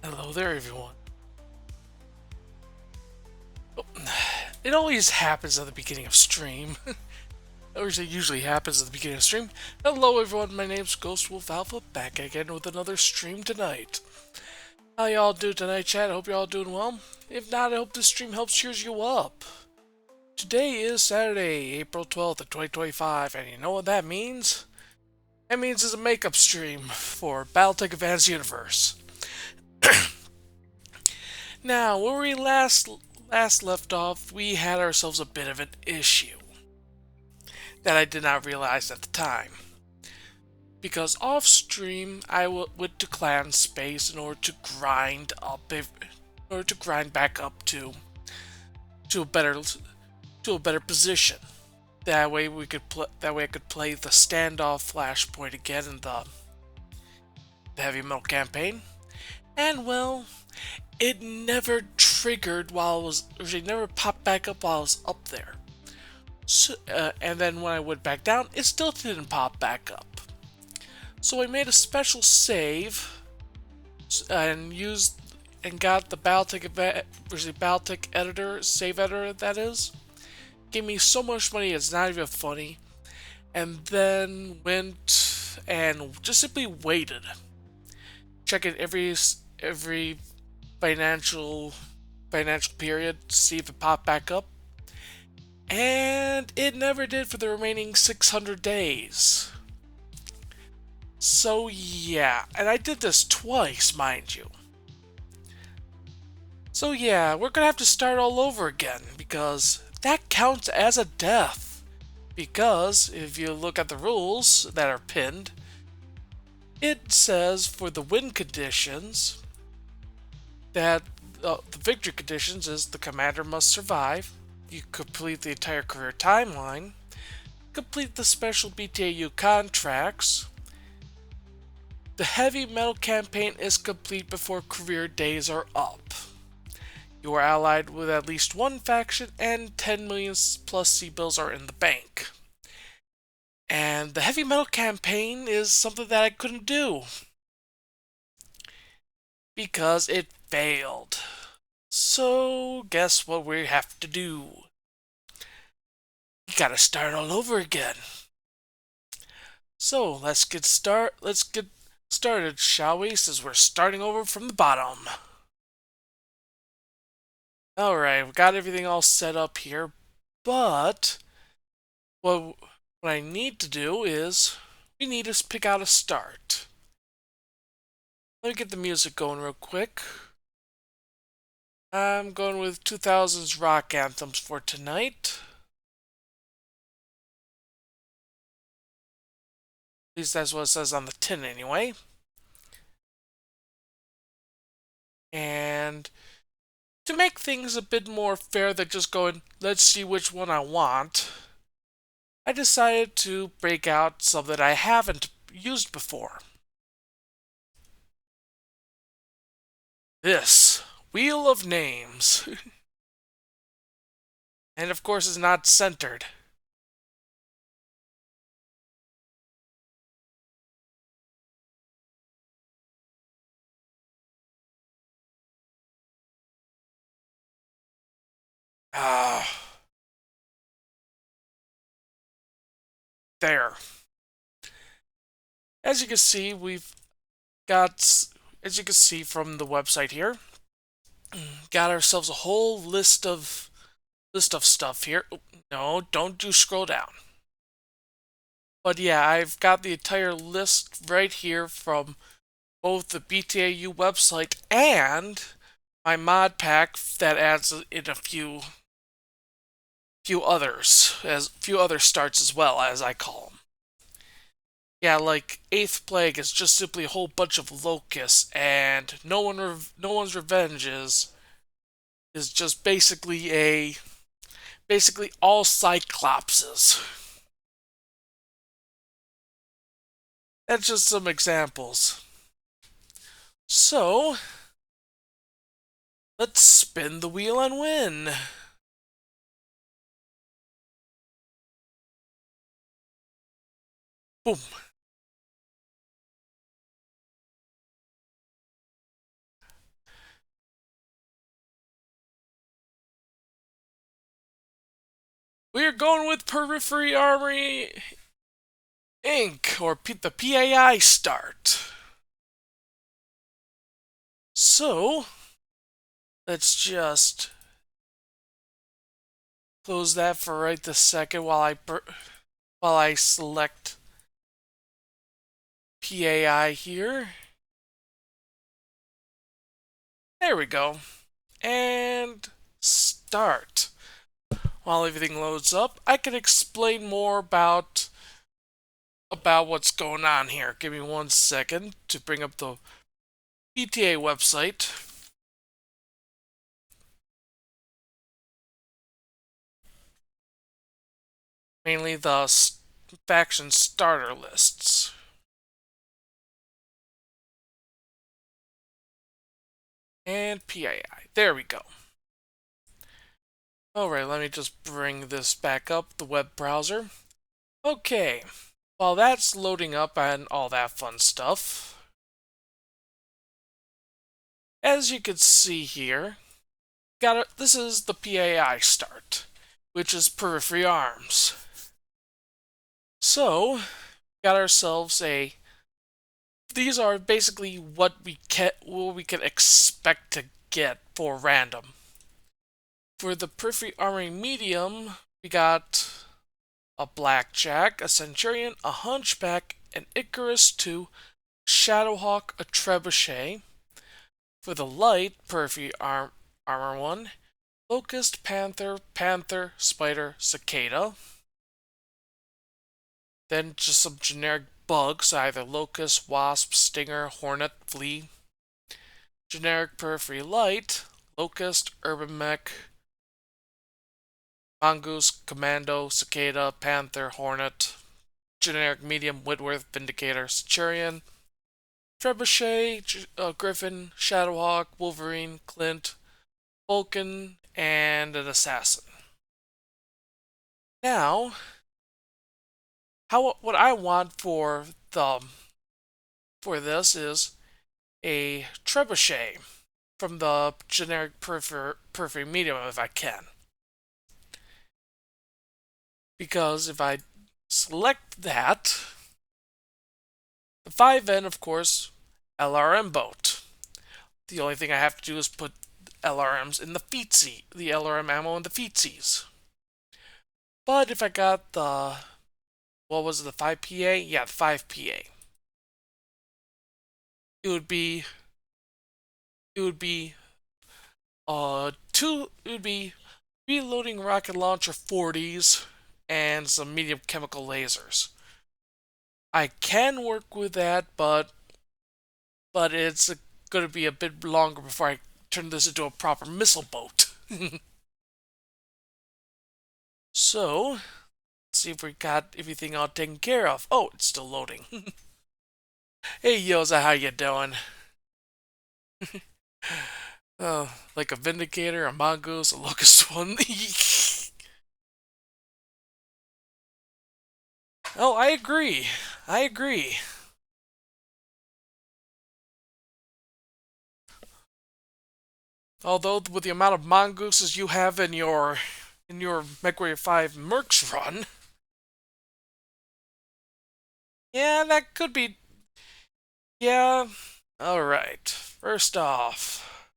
Hello there, everyone. It always happens at the beginning of stream. Or it usually happens at the beginning of stream. Hello, everyone. My name's Ghost Wolf Alpha, back again with another stream tonight. How y'all doing tonight, chat? I hope y'all doing well. If not, I hope this stream helps cheers you up. Today is Saturday, April 12th of 2025, and you know what that means? That means it's a makeup stream for Battletech Universe. Now, where we last left off, we had ourselves a bit of an issue that I did not realize at the time. Because off stream, I went to clan space in order to grind back up to a better position. That way I could play the standoff flashpoint again in the heavy metal campaign. And well, it never triggered it never popped back up while I was up there. So, and then when I went back down, it still didn't pop back up. So I made a special save and got the Battletech editor, save editor that is. Gave me so much money it's not even funny. And then went and just simply waited. Checking every financial period to see if it popped back up. And it never did for the remaining 600 days. So yeah, and I did this twice, mind you. So yeah, we're gonna have to start all over again, because that counts as a death. Because if you look at the rules that are pinned, it says for the win conditions that the victory conditions is the commander must survive, you complete the entire career timeline, complete the special BTAU contracts, the heavy metal campaign is complete before career days are up. You are allied with at least one faction, and 10 million plus C-bills are in the bank. And the heavy metal campaign is something that I couldn't do, because it failed. So, guess what we have to do? We gotta start all over again. So, let's get started, shall we? Since we're starting over from the bottom. Alright, we got everything all set up here, but what I need to do is we need to pick out a start. Let me get the music going real quick. I'm going with 2000s rock anthems for tonight. At least that's what it says on the tin anyway. And to make things a bit more fair than just going, let's see which one I want, I decided to break out some that I haven't used before. This Wheel of Names. And of course is not centered. There. As you can see, as you can see from the website here, got ourselves a whole list of stuff here. No, don't scroll down. But yeah, I've got the entire list right here from both the BTAU website and my mod pack that adds in a few other starts as well, as I call them. Yeah, like Eighth Plague is just simply a whole bunch of locusts, and no one's revenge is just basically all cyclopses. That's just some examples. So let's spin the wheel and win. Boom. we're going with Periphery Armory Inc. or the PAI start. So, let's just close that for right this second while I select PAI here. There we go. And start. While everything loads up, I can explain more about what's going on here. Give me 1 second to bring up the BTA website. Mainly the faction starter lists. And PAI. There we go. Alright, let me just bring this back up, the web browser. Okay, while that's loading up and all that fun stuff, as you can see here, this is the PAI start, which is Periphery Arms. So, got ourselves these are basically what we can expect to get for random. For the Periphery Armory medium, we got a Blackjack, a Centurion, a Hunchback, an Icarus 2, Shadowhawk, a Trebuchet. For the light, Periphery Armor 1, Locust, Panther, Spider, Cicada. Then just some generic bugs, either Locust, Wasp, Stinger, Hornet, Flea. Generic Periphery Light, Locust, Urban Mech, Mongoose, Commando, Cicada, Panther, Hornet. Generic Medium, Whitworth, Vindicator, Centurion. Trebuchet, Griffin, Shadowhawk, Wolverine, Clint, Vulcan, and an Assassin. Now, what I want for this is a Trebuchet from the generic Periphery Medium if I can. Because if I select that, the 5N, of course, LRM boat. The only thing I have to do is put LRMs in the feetsies, the LRM ammo in the feetsies. But if I got the, what was it, the 5PA? Yeah, the 5PA. It would be reloading rocket launcher 40s and some medium chemical lasers. I can work with that, but it's going to be a bit longer before I turn this into a proper missile boat. So, let's see if we got everything all taken care of. Oh, it's still loading. Hey, Yoza, how you doing? Oh, like a Vindicator, a Mongoose, a Locust one. Oh, I agree. I agree. Although with the amount of mongooses you have in your MechWarrior 5 Mercs run, yeah, that could be. Yeah. All right. First off,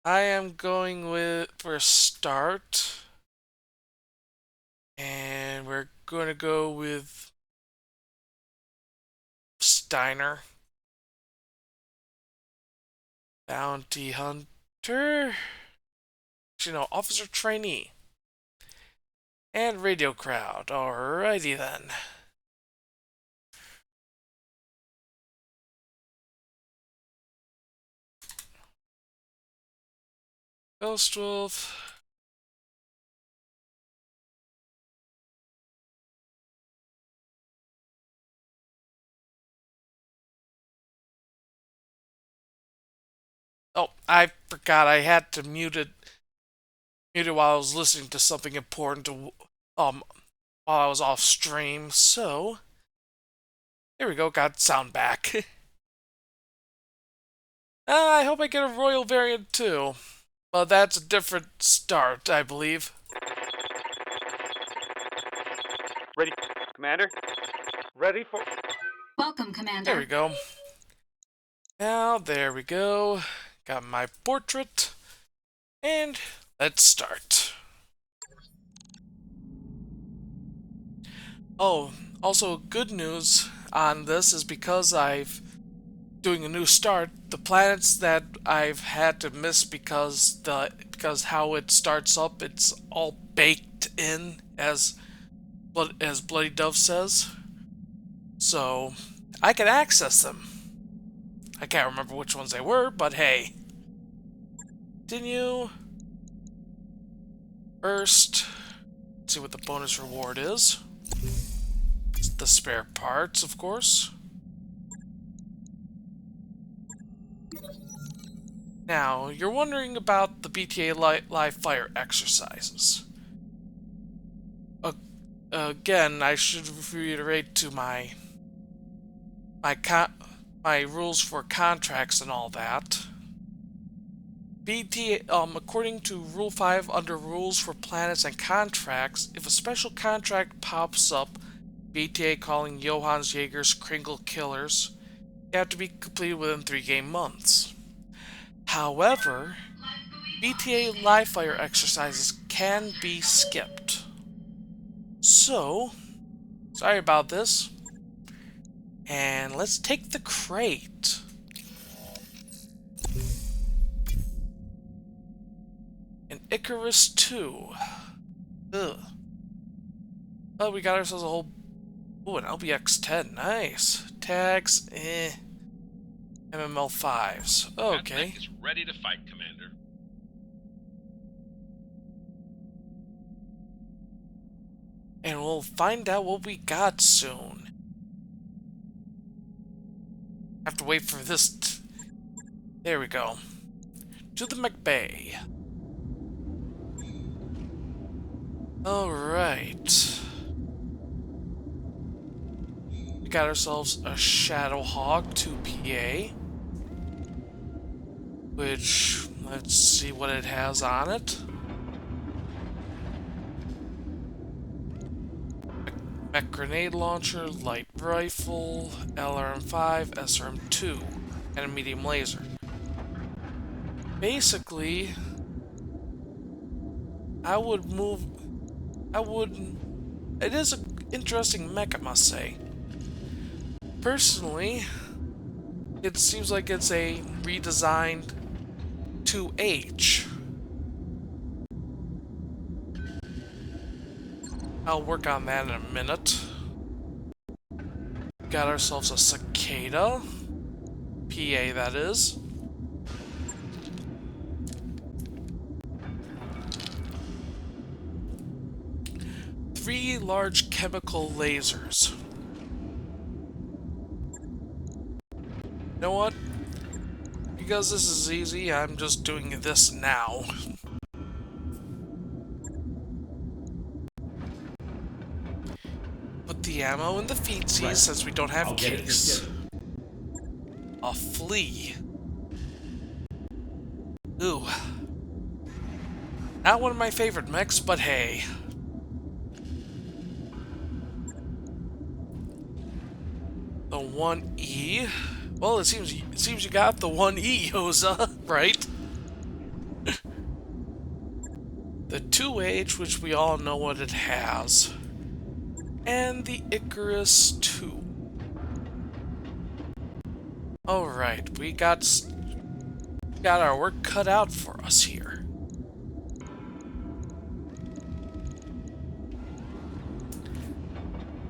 I am going with for a start, and we're going to go with Steiner, Bounty Hunter. Officer Trainee. And Radio Crowd. Alrighty then. Ghost Wolf. Oh, I forgot I had to mute it while I was listening to something important while I was off stream, so there we go, got sound back. I hope I get a royal variant too. Well, that's a different start, I believe. Ready, Commander? Ready for... Welcome, Commander. There we go. Now, there we go. Got my portrait. And let's start. Oh, also good news on this is because I've doing a new start, the planets that I've had to miss because how it starts up, it's all baked in as Bloody Dove says. So I can access them. I can't remember which ones they were, but hey. Continue. First, let's see what the bonus reward is. It's the spare parts, of course. Now, you're wondering about the BTA live fire exercises. Again, I should reiterate to my rules for contracts and all that. According to Rule 5 under Rules for Planets and Contracts, if a special contract pops up, BTA calling Johannes Jaeger's Kringle Killers, they have to be completed within 3 game months. However, BTA live fire exercises can be skipped. So, sorry about this. And let's take the crate. An Icarus 2. Ugh. Oh, we got ourselves a whole... Ooh, an LBX-10. Nice. Tags, MML5s. Okay. Battletech is ready to fight, Commander. And we'll find out what we got soon. Have to wait for this. There we go. To the McBay. Alright. We got ourselves a Shadowhawk 2PA. Which, let's see what it has on it. Mech grenade launcher, light rifle, LRM-5, SRM-2, and a medium laser. Basically, it is an interesting mech, I must say. Personally, it seems like it's a redesigned 2H. I'll work on that in a minute. Got ourselves a Cicada. PA, that is. Three large chemical lasers. You know what? Because this is easy, I'm just doing this now. Put the ammo in the feetsies right, since we don't have case. A flea. Ooh. Not one of my favorite mechs, but hey. The 1E. Well, it seems you got the 1E, Hosa, right? The 2H, which we all know what it has. And the Icarus 2. Alright, we got our work cut out for us here.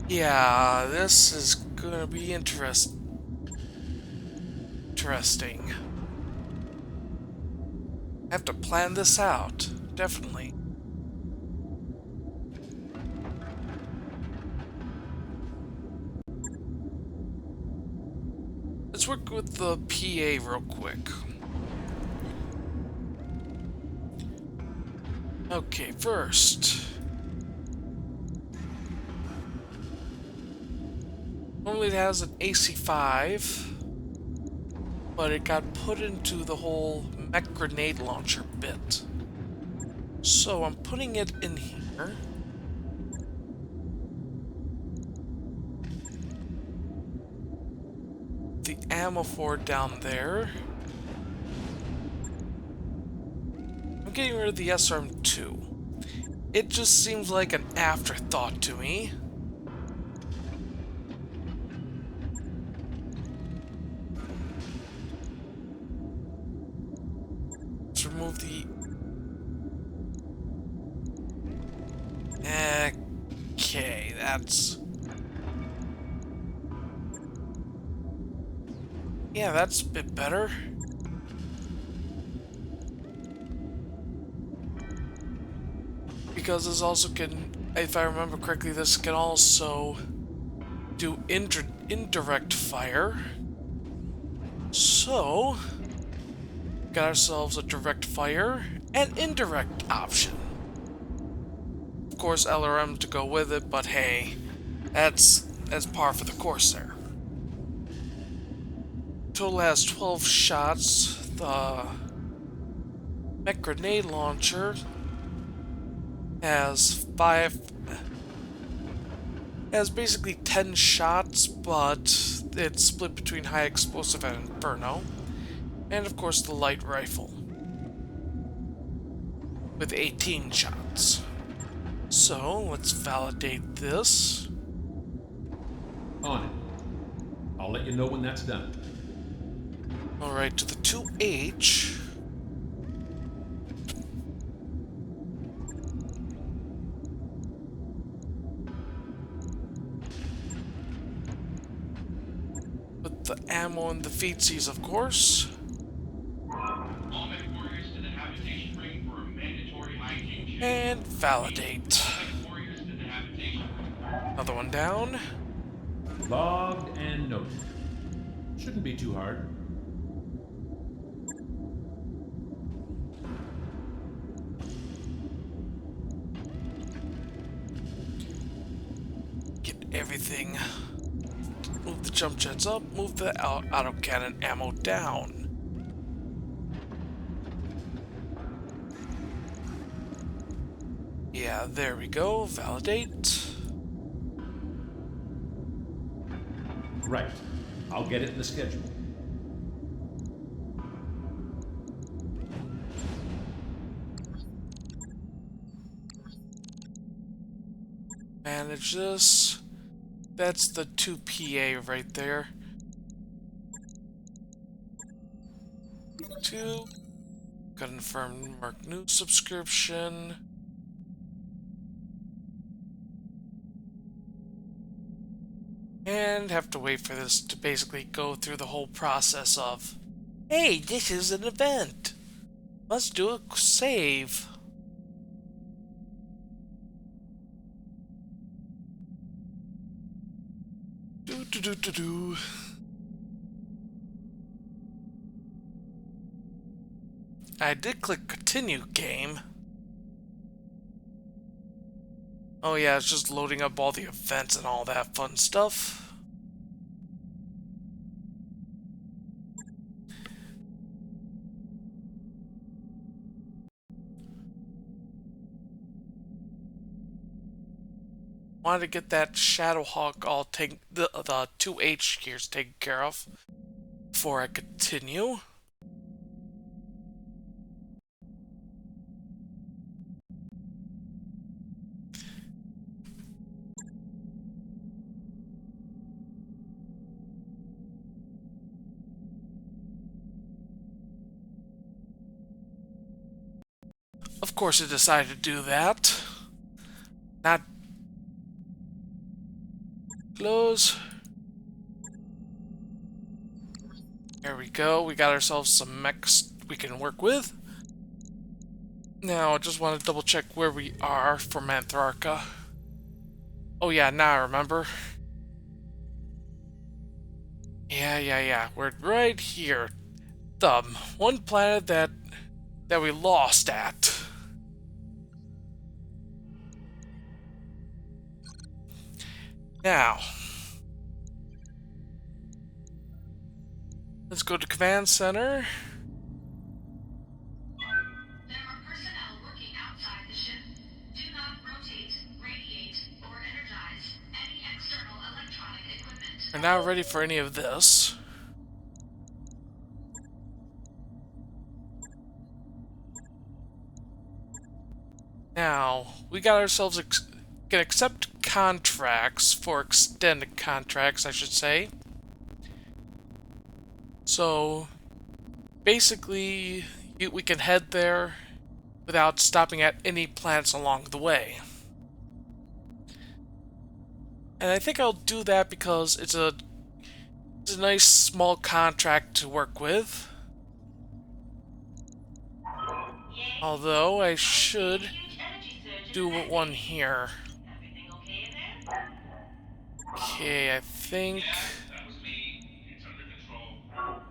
Yeah, this is gonna be interesting. I have to plan this out, definitely. Let's work with the PA real quick. Okay, first. Normally it has an AC5, but it got put into the whole mech grenade launcher bit. So I'm putting it in here. The ammo for it down there. I'm getting rid of the SRM-2. It just seems like an afterthought to me. Let's remove the... Okay, that's... Yeah, that's a bit better. Because this also can, if I remember correctly, this can also do indirect fire. So, got ourselves a direct fire and indirect option. Of course, LRM to go with it, but hey, that's par for the course there. Total has 12 shots. The mech grenade launcher has basically 10 shots, but it's split between high explosive and inferno. And of course the light rifle with 18 shots. So let's validate this. On it. I'll let you know when that's done. Alright, to the 2H. With the ammo and the feetsies, of course. All mech warriors to the habitation ring for a mandatory hygiene check. And validate. Mech warriors to the habitation ring. Another one down. Logged and noted. Shouldn't be too hard. Get everything. Move the jump jets up, move the autocannon ammo down. Yeah, there we go. Validate. Right. I'll get it in the schedule. Manage this. That's the 2PA right there. 2. Confirm Merc News subscription. And have to wait for this to basically go through the whole process of, hey, this is an event. Let's do a save. Do. I did click continue game. Oh yeah, it's just loading up all the events and all that fun stuff. Wanted to get that Shadowhawk all the 2H gears taken care of before I continue. Of course it decided to do that. Not close. There we go. We got ourselves some mechs we can work with. Now, I just want to double check where we are for Mantharka. Oh yeah, now I remember. Yeah. We're right here. The one planet that we lost at. Now, let's go to Command Center. We're not ready for any of this. Now, we got ourselves can accept contracts for extended contracts, I should say. So, basically, we can head there without stopping at any planets along the way. And I think I'll do that because it's a nice small contract to work with. Although I should do one here. Everything okay in there? Okay, I think... Yes, that was me. It's under control.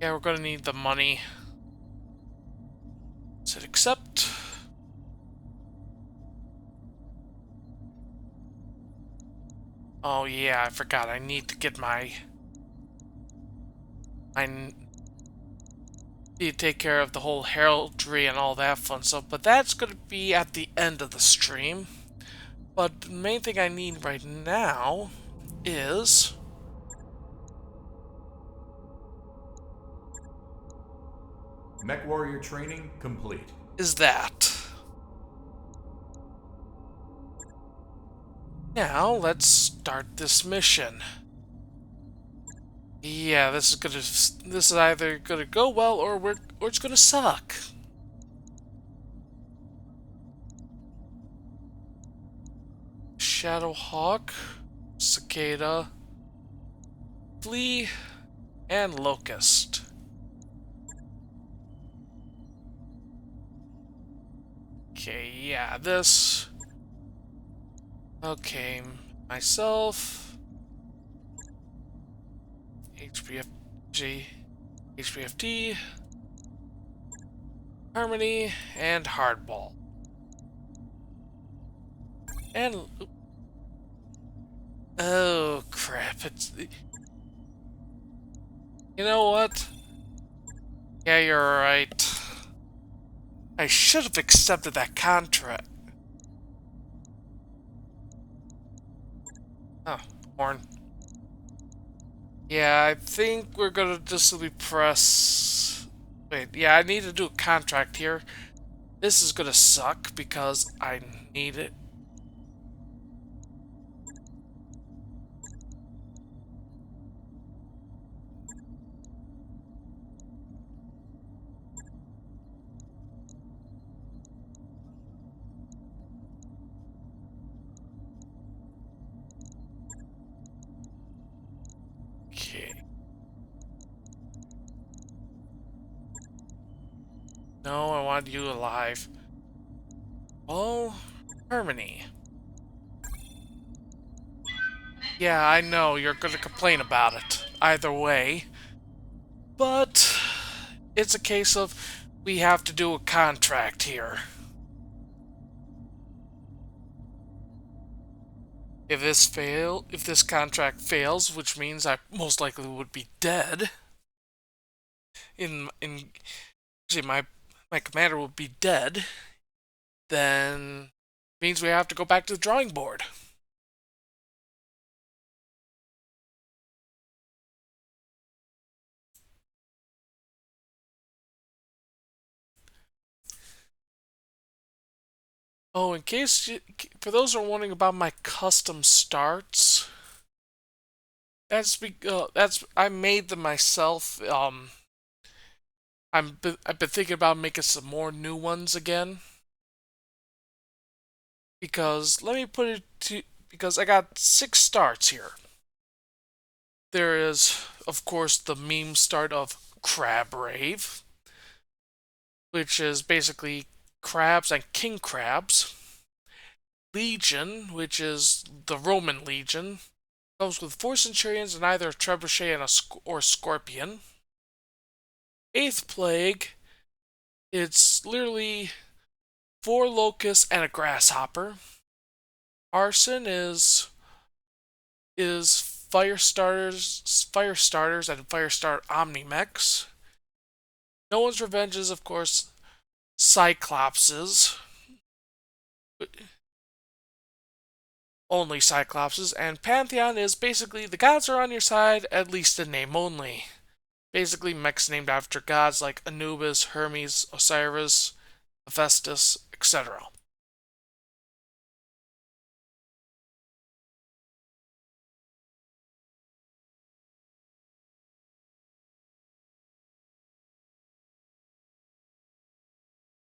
Yeah, we're gonna need the money. Said accept. Oh yeah, I forgot. I need to get I need to take care of the whole heraldry and all that fun stuff, but that's gonna be at the end of the stream. But the main thing I need right now is Mech Warrior training complete. that. Now let's start this mission. Yeah, this is either gonna go well or it's gonna suck. Shadowhawk, Cicada, Flea, and Locust. Okay, yeah, this. Okay, myself, HPFG, HPFT, Harmony, and Hardball. And oh crap! You know what? Yeah, you're right. I should have accepted that contract. Oh, horn. Yeah, I think we're gonna just press. Wait, yeah, I need to do a contract here. This is gonna suck because I need it. Okay. No, I want you alive. Oh, Harmony. Yeah, I know, you're gonna complain about it. Either way. But it's a case of we have to do a contract here. If this contract fails, which means I most likely would be dead. Actually, my commander would be dead. Then means we have to go back to the drawing board. Oh, for those who are wondering about my custom starts, I made them myself. I've been thinking about making some more new ones again. Because because I got 6 starts here. There is, of course, the meme start of Crab Rave, which is basically crabs and king crabs. Legion, which is the Roman Legion, comes with 4 centurions and either a trebuchet and or scorpion. 8th Plague, it's literally 4 locusts and a grasshopper. Arson is fire starters and Firestar Omnimechs. No One's Revenge is, of course, Cyclopses. only Cyclopses, and Pantheon is basically the gods are on your side, at least in name only. Basically, mechs named after gods like Anubis, Hermes, Osiris, Hephaestus, etc.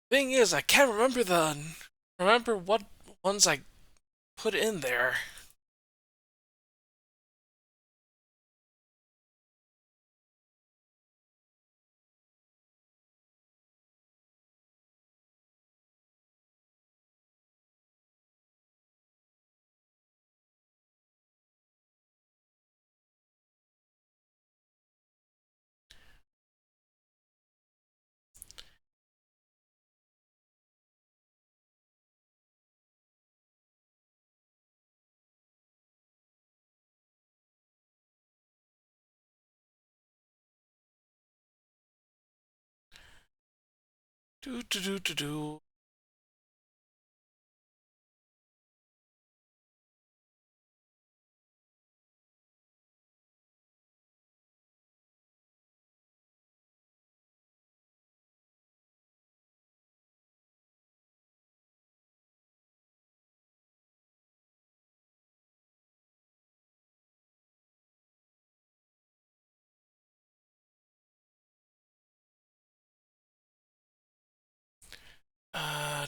Thing is, I can't remember what ones I put in there. Do do do do do.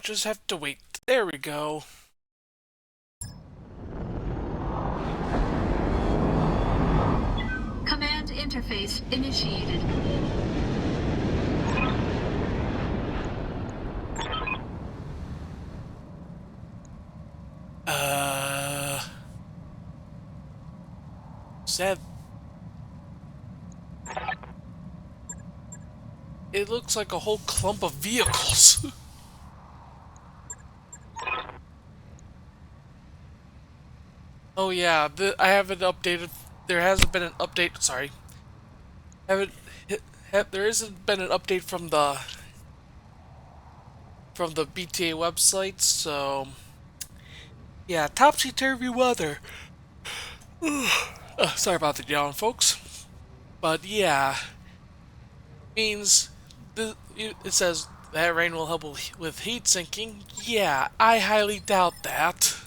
Just have to wait. There we go. Command interface initiated. Said it looks like a whole clump of vehicles. Oh yeah, I haven't updated. There hasn't been an update. Sorry, haven't. There hasn't been an update from the BTA website. So yeah, topsy-turvy weather. Sorry about the yawn, folks. But yeah, means it says that rain will help with heat sinking. Yeah, I highly doubt that.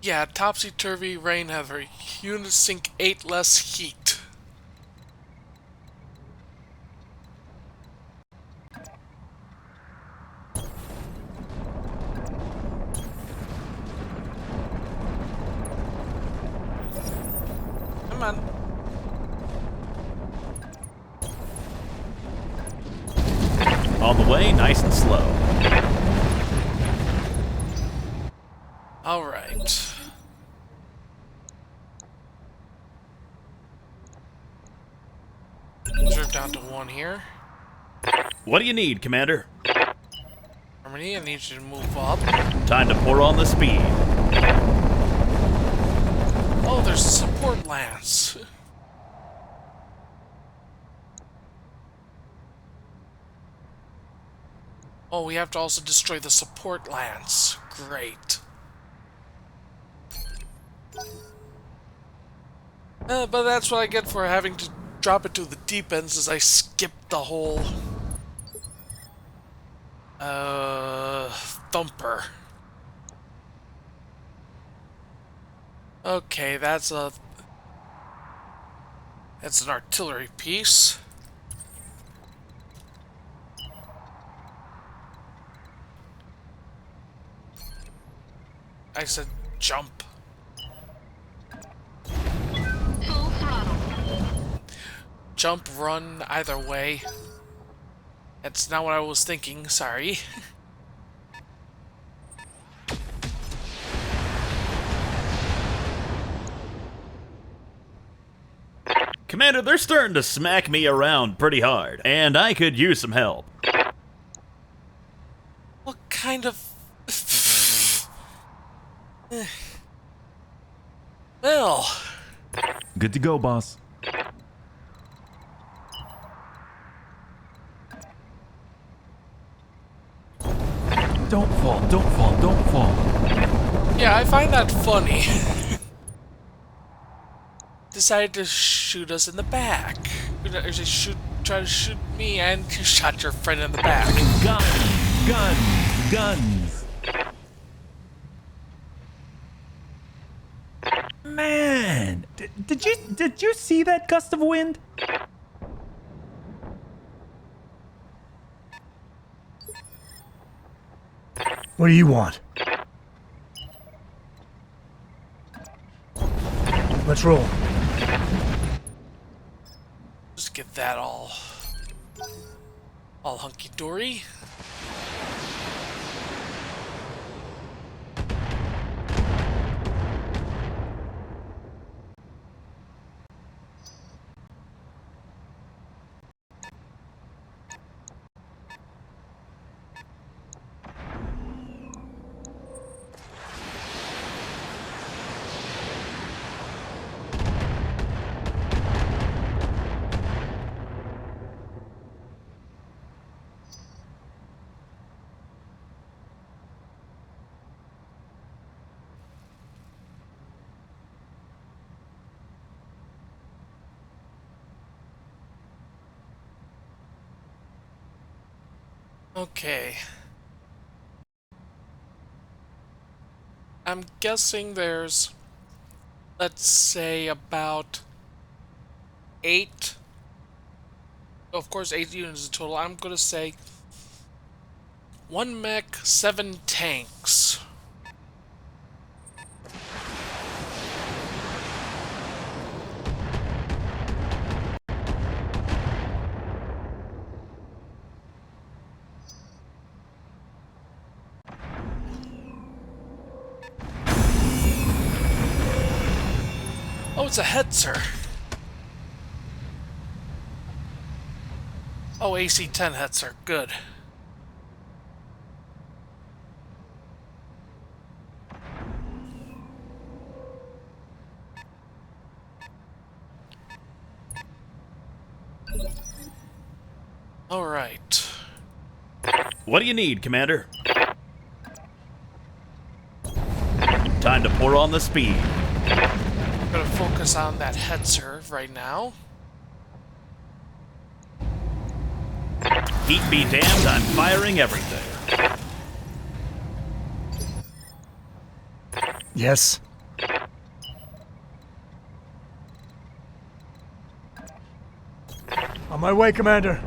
Yeah, topsy-turvy rain heavy. Units sink 8 less heat. Come on. On the way, nice and slow. Alright. Reserve down to 1 here. What do you need, Commander? Harmony, I need you to move up. Time to pour on the speed. Oh, there's a support lance. Oh, we have to also destroy the support lance. Great. But that's what I get for having to drop it to the deep ends, as I skipped the whole thumper. Okay, that's an artillery piece. I said jump. Full throttle. Jump, run, either way. That's not what I was thinking, sorry. Commander, they're starting to smack me around pretty hard, and I could use some help. What kind of... Well... Good to go, boss. Don't fall, don't fall, don't fall. Yeah, I find that funny. Decided to shoot us in the back. Try to shoot me, and you shot your friend in the back. Guns. Man, did you see that gust of wind? What do you want? Let's roll. Just get that all hunky-dory. Okay. I'm guessing there's, let's say, about 8. Of course, 8 units in total. I'm gonna say 1 mech, 7 tanks. Oh, it's a Hetzer. Oh, AC-10 Hetzer. Good. All right. What do you need, Commander? Time to pour on the speed. I'm gonna focus on that Hetzer right now. Heat be damned, I'm firing everything. Yes. On my way, Commander.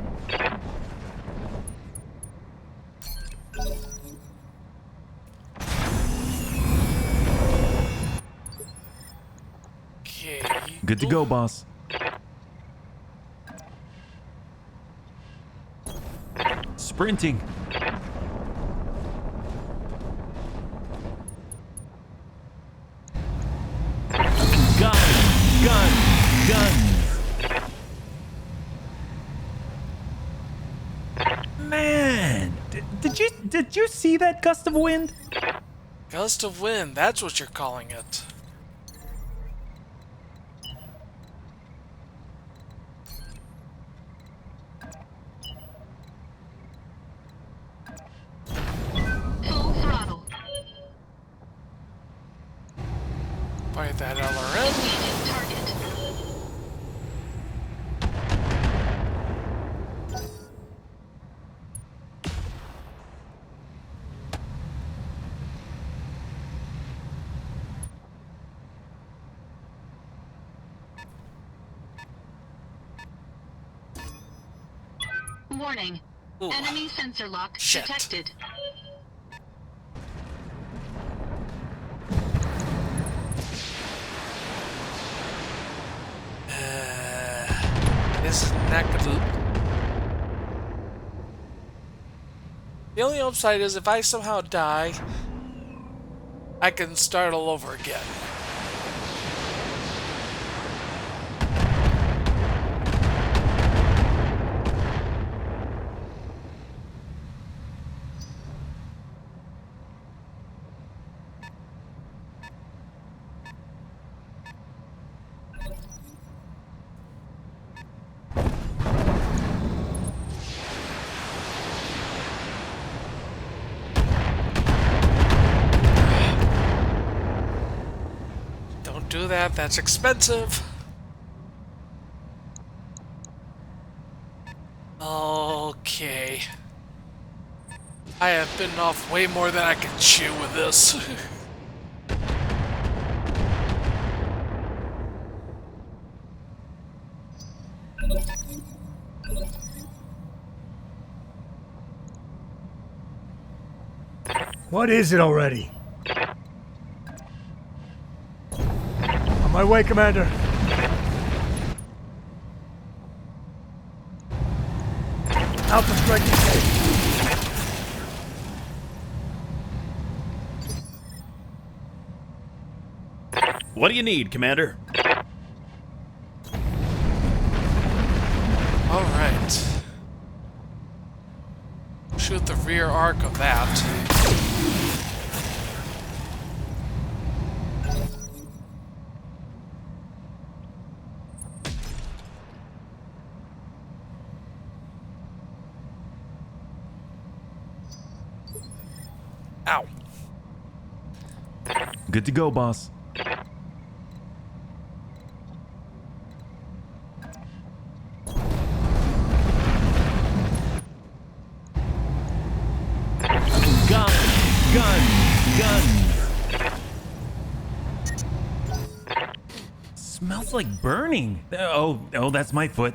Okay. Good to go, boss. Sprinting. Guns. Man, did you see that gust of wind? Gust of wind, that's what you're calling it. Full throttle. By that LRM. Engaging target. Warning. Ooh. Enemy sensor lock Shit. detected. This is not gonna... The only upside is if I somehow die, I can start all over again. that. That's expensive. Okay. I have bitten off way more than I can chew with this. What is it already? On my way, Commander. Alpha strike engaged. What do you need, Commander? Alright. Shoot the rear arc of that. Ow. Good to go, boss. Smells like burning. Oh, that's my foot.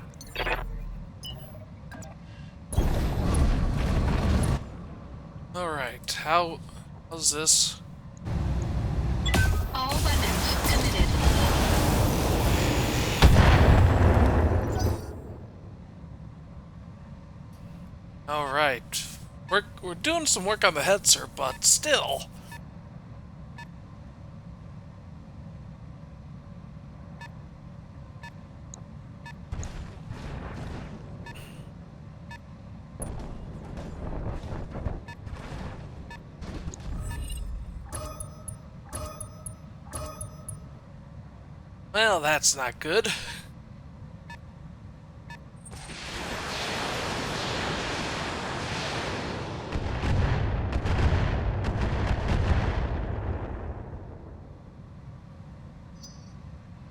Alright, how's this? All weapons committed. Alright. We're doing some work on the head, sir, but still. Well, that's not good.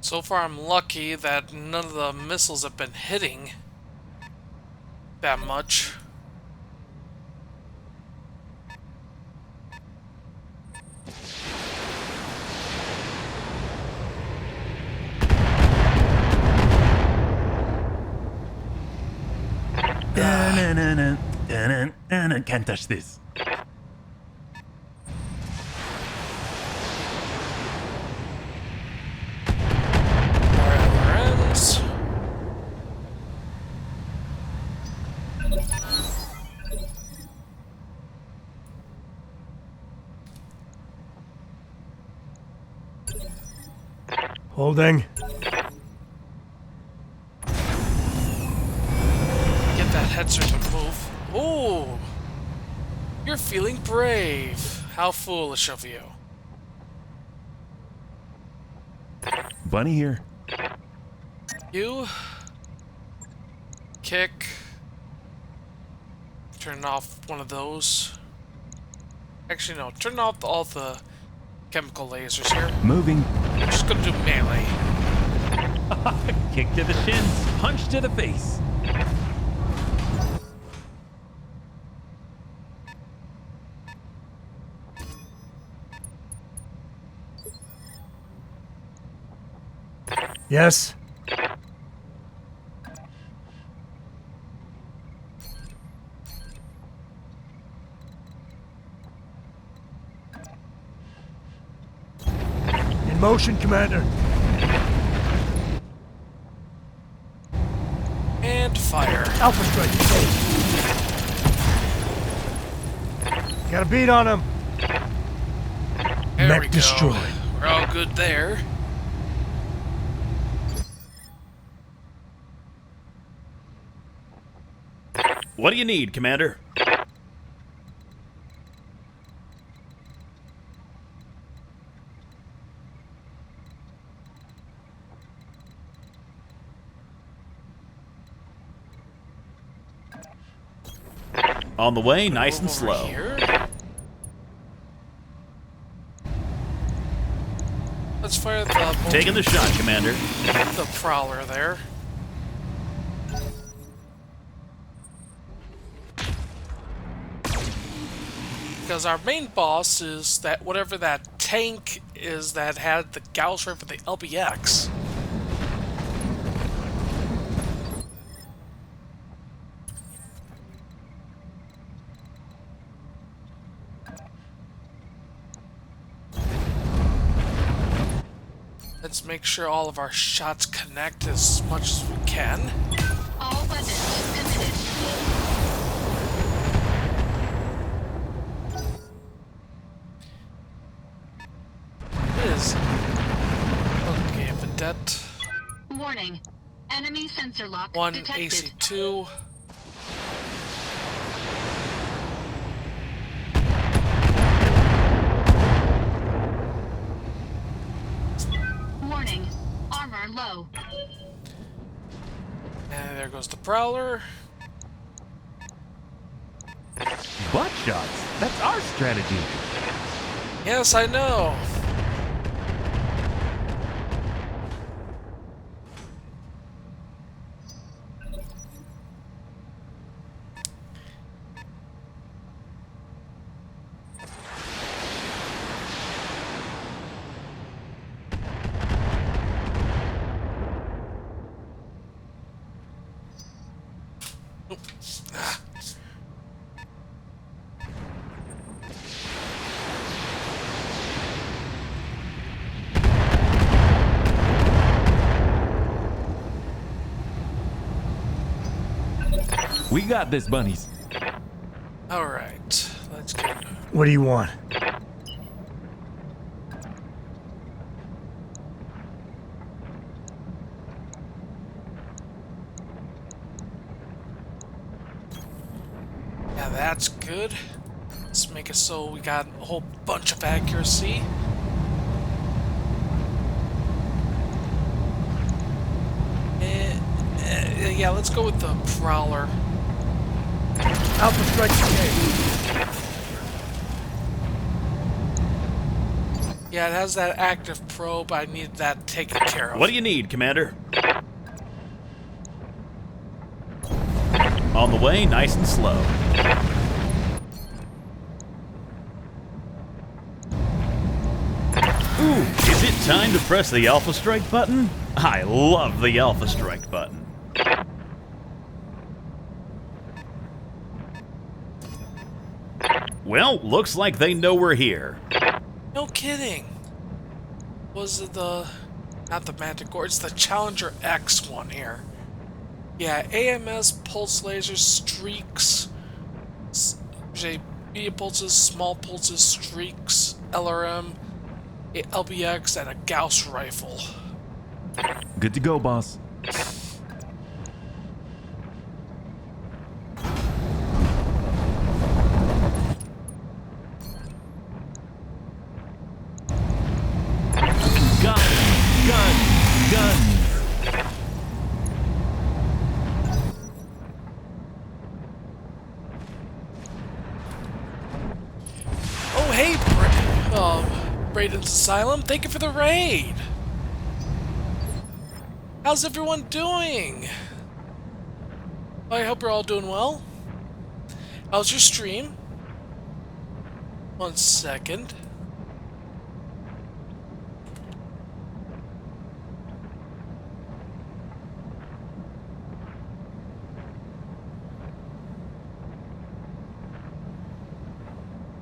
So far, I'm lucky that none of the missiles have been hitting that much. Can't touch this. Friends. Holding. Get that headset to move. Ooh! You're feeling brave. How foolish of you. Bunny here. You kick. Turn off one of those. Actually, no. Turn off all the chemical lasers here. Moving. We're just gonna do melee. Kick to the shins. Punch to the face. Yes. In motion, Commander. And fire. Alpha strike engaged. Got a beat on him. There Mech we go. destroyed. We're all good there. What do you need, Commander? On the way, nice and Move over slow. Here. Let's fire the Taking the shot, Commander. the prowler there. Because our main boss is that whatever that tank is that had the Gauss rifle for the LBX. Let's make sure all of our shots connect as much as we can. All weapons committed. It is. Okay, Vedette. Warning. Enemy sensor lock 1 detected. AC2. Warning. Armor low. And there goes the prowler. Butt shots. That's our strategy. Yes, I know. We got this, bunnies. Alright, let's get... What do you want? Yeah, that's good. Let's make it so we got a whole bunch of accuracy. Yeah, let's go with the prowler. Alpha strike engaged. Yeah, it has that active probe. I need that taken care of. What do you need, Commander? On the way, nice and slow. Ooh, is it time to press the Alpha Strike button? I love the Alpha Strike button. Well, looks like they know we're here. No kidding. Was it the... Not the Manticore, it's the Challenger X one here. Yeah, AMS, pulse lasers, streaks, media pulses, small pulses, streaks, LRM, a LBX, and a Gauss rifle. Good to go, boss. Guns. Oh, hey, Brayden's Asylum, thank you for the raid. How's everyone doing? I hope you're all doing well. How's your stream? 1 second.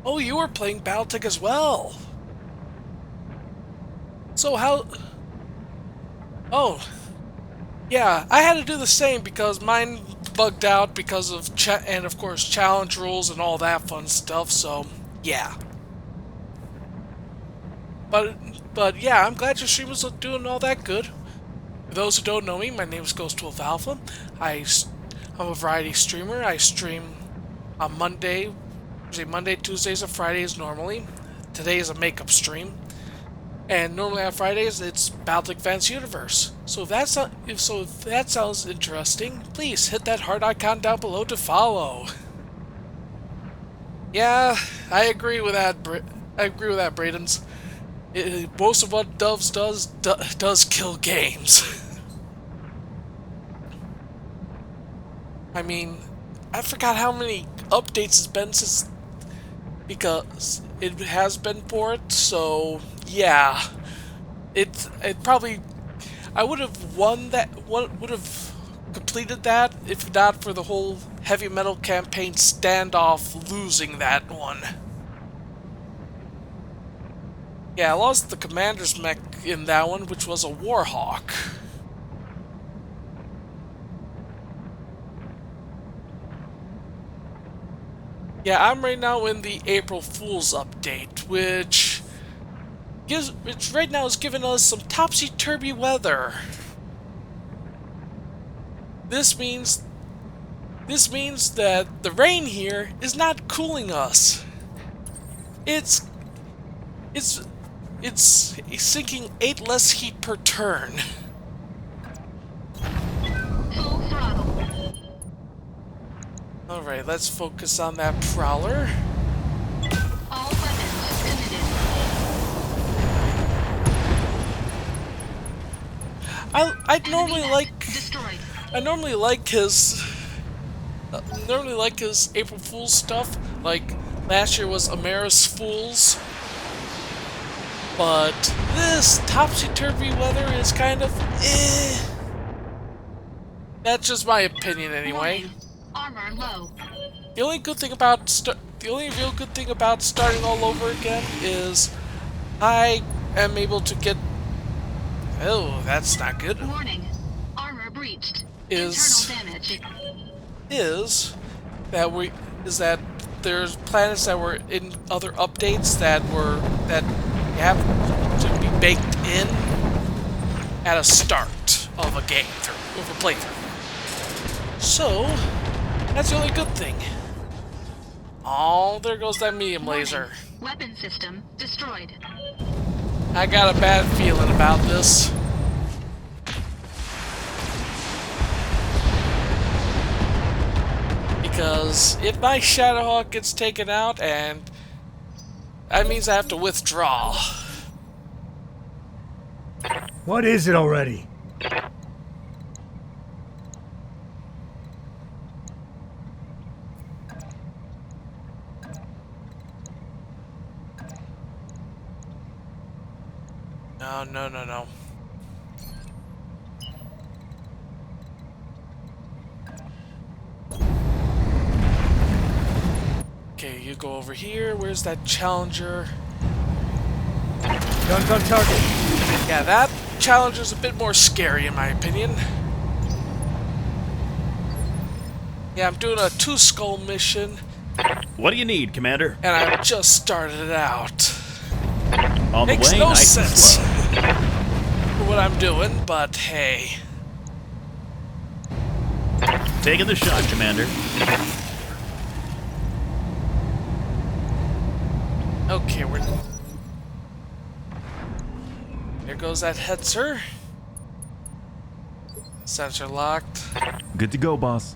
Oh, you were playing Battletech as well. So how... Oh. Yeah, I had to do the same because mine bugged out because of... and of course, challenge rules and all that fun stuff, so... Yeah. But yeah, I'm glad your stream was doing all that good. For those who don't know me, my name is Ghost12 Alpha. I'm a variety streamer. I stream on Monday, Tuesdays, and Fridays normally. Today is a makeup stream. And normally on Fridays, it's Battletech Universe. So if that sounds interesting, please hit that heart icon down below to follow. Yeah, I agree with that. I agree with that, Braden's. most of what Doves does kill games. I mean, I forgot how many updates it's been since, because it has been for it, so yeah. It probably, I would have won that, would have completed that if not for the whole heavy metal campaign standoff losing that one. Yeah, I lost the commander's mech in that one, which was a Warhawk. Yeah, I'm right now in the April Fool's update, which right now is giving us some topsy-turvy weather. This means that the rain here is not cooling us. It's sinking 8 less heat per turn. Full throttle. Alright, let's focus on that Prowler. All weapons committed. I normally Enemy like mech destroyed. I normally like his April Fool's stuff. Like last year was Amaris Fools. But this topsy-turvy weather is kind of eh. That's just my opinion anyway. Warning. Armor low. The only real good thing about starting all over again is I am able to get. Oh, that's not good. Warning. Armor breached. Is Internal damage. is that there's planets that were in other updates that have to be baked in at a start of a game of a playthrough. So that's the only good thing. Oh, there goes that medium laser. Weapon system destroyed. I got a bad feeling about this. Because if my Shadowhawk gets taken out, and that means I have to withdraw. What is it already? No. Okay, you go over here. Where's that Challenger? Guns on target. Yeah, that Challenger's a bit more scary in my opinion. Yeah, I'm doing a 2-skull mission, What do you need, Commander? and I just started it out. On the Makes way, no nice and sense slow. for what I'm doing, but hey. Taking the shot, Commander. Okay, there goes that Hetzer. Sensor locked. Good to go, boss.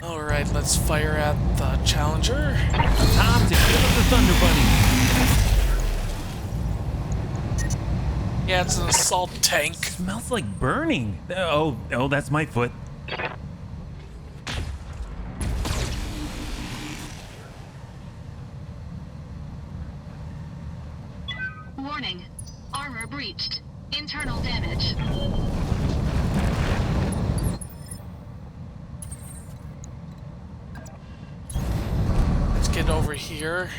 Alright, let's fire at the Challenger. Time to give him the Thunder Bunny. Yeah, it's an assault tank. Smells like burning. Oh, that's my foot. Warning. Armor breached. Internal damage. Let's get over here.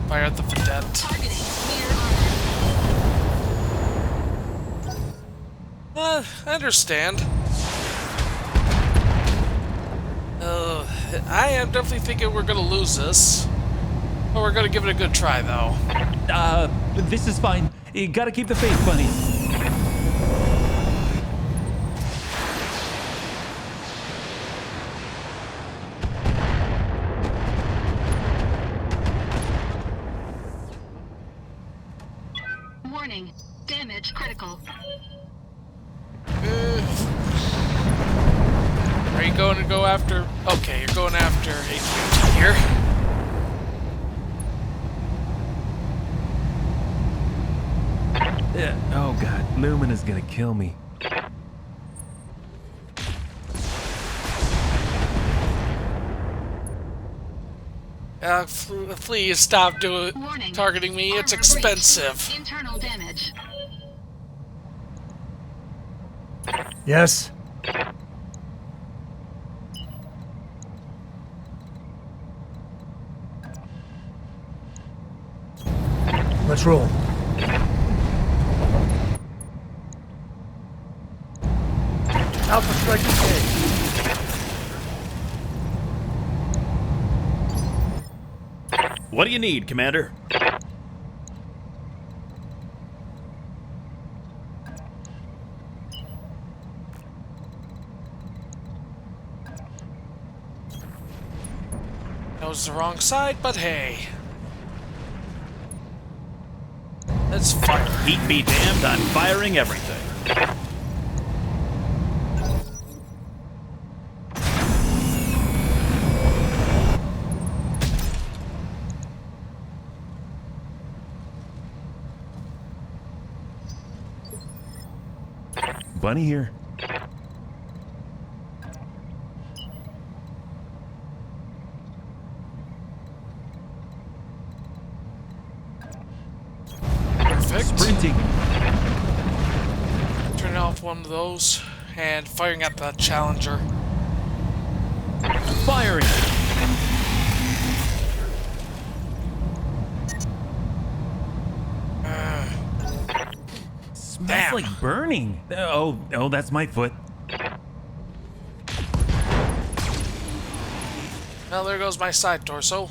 Fire at the Vedette. Targeting near armor. I understand. I am definitely thinking we're gonna lose this. But we're gonna give it a good try, though. This is fine. You gotta keep the faith, bunny. Are you going to go after... Okay, you're going after HVT here. Yeah. Oh god, Lumina's gonna kill me. Please stop Warning. targeting me. It's Armor expensive. breach. Internal damage. Yes? Let's roll. Alpha strike engaged. What do you need, Commander? That was the wrong side, but hey. Let's fire. Heat be damned, I'm firing everything. Bunny here. Perfect. Sprinting. Turning off one of those and firing at the Challenger. Firing. Smells Damn. like burning. Oh, that's my foot. Well, there goes my side torso.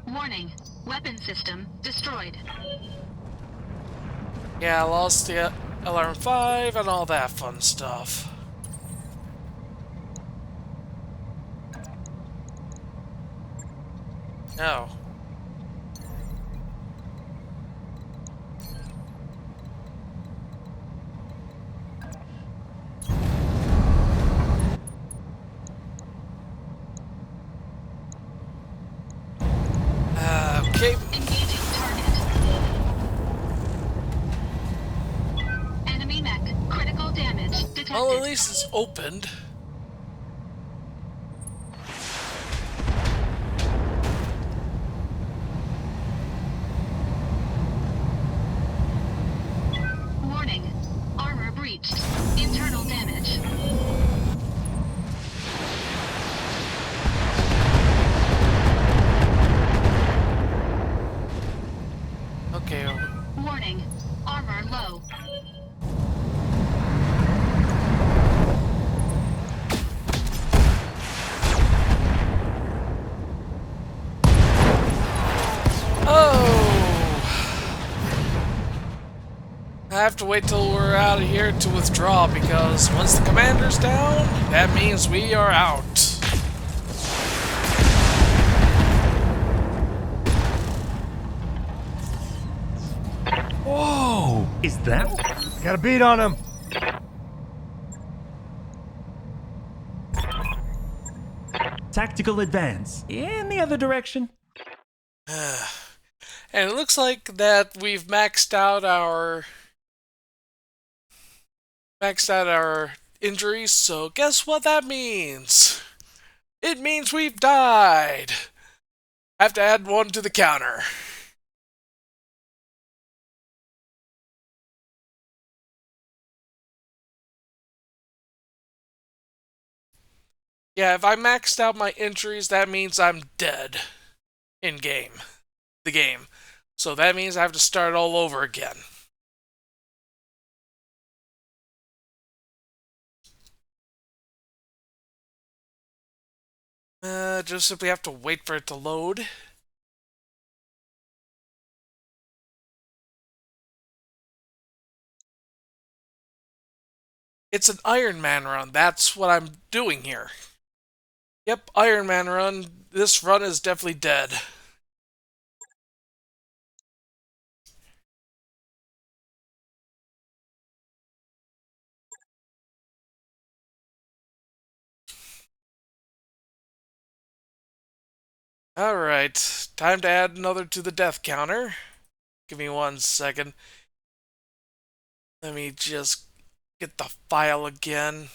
Warning. Weapon system destroyed. Yeah, I lost the Alarm 5 and all that fun stuff. No. Okay. Engaging target. Enemy mech. Critical damage detected. Well, at least it's opened. Warning. Armor breached. Internal damage. Okay. Warning. Armor low. Oh! I have to wait till we're out of here to withdraw because once the commander's down, that means we are out. Whoa! Is that? Got a beat on him. Tactical advance. In the other direction. And it looks like that we've maxed out our injuries, so guess what that means? It means we've died. I have to add one to the counter. Yeah, if I maxed out my injuries, that means I'm dead in the game. So that means I have to start all over again. Just simply have to wait for it to load. It's an Iron Man run. That's what I'm doing here. Yep, Iron Man run. This run is definitely dead. Alright, time to add another to the death counter. Give me 1 second. Let me just get the file again.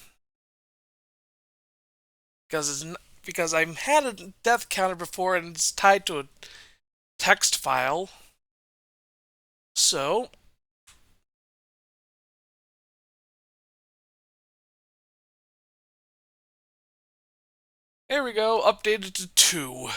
Because I've had a death counter before and it's tied to a text file. So here we go, updated to 2.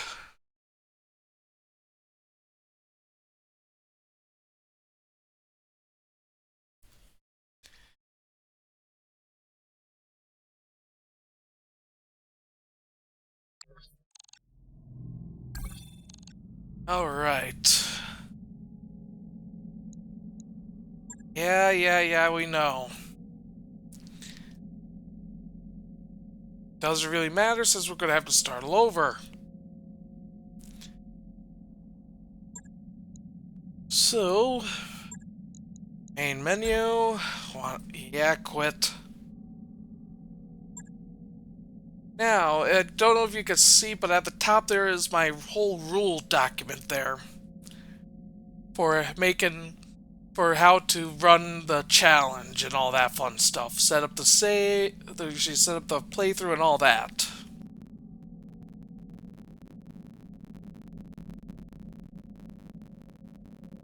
Alright. Yeah, we know. Doesn't really matter since we're gonna have to start all over. So, main menu. Yeah, quit. Now, I don't know if you can see, but at the top there is my whole rule document there for how to run the challenge and all that fun stuff. Set up the set up the playthrough and all that.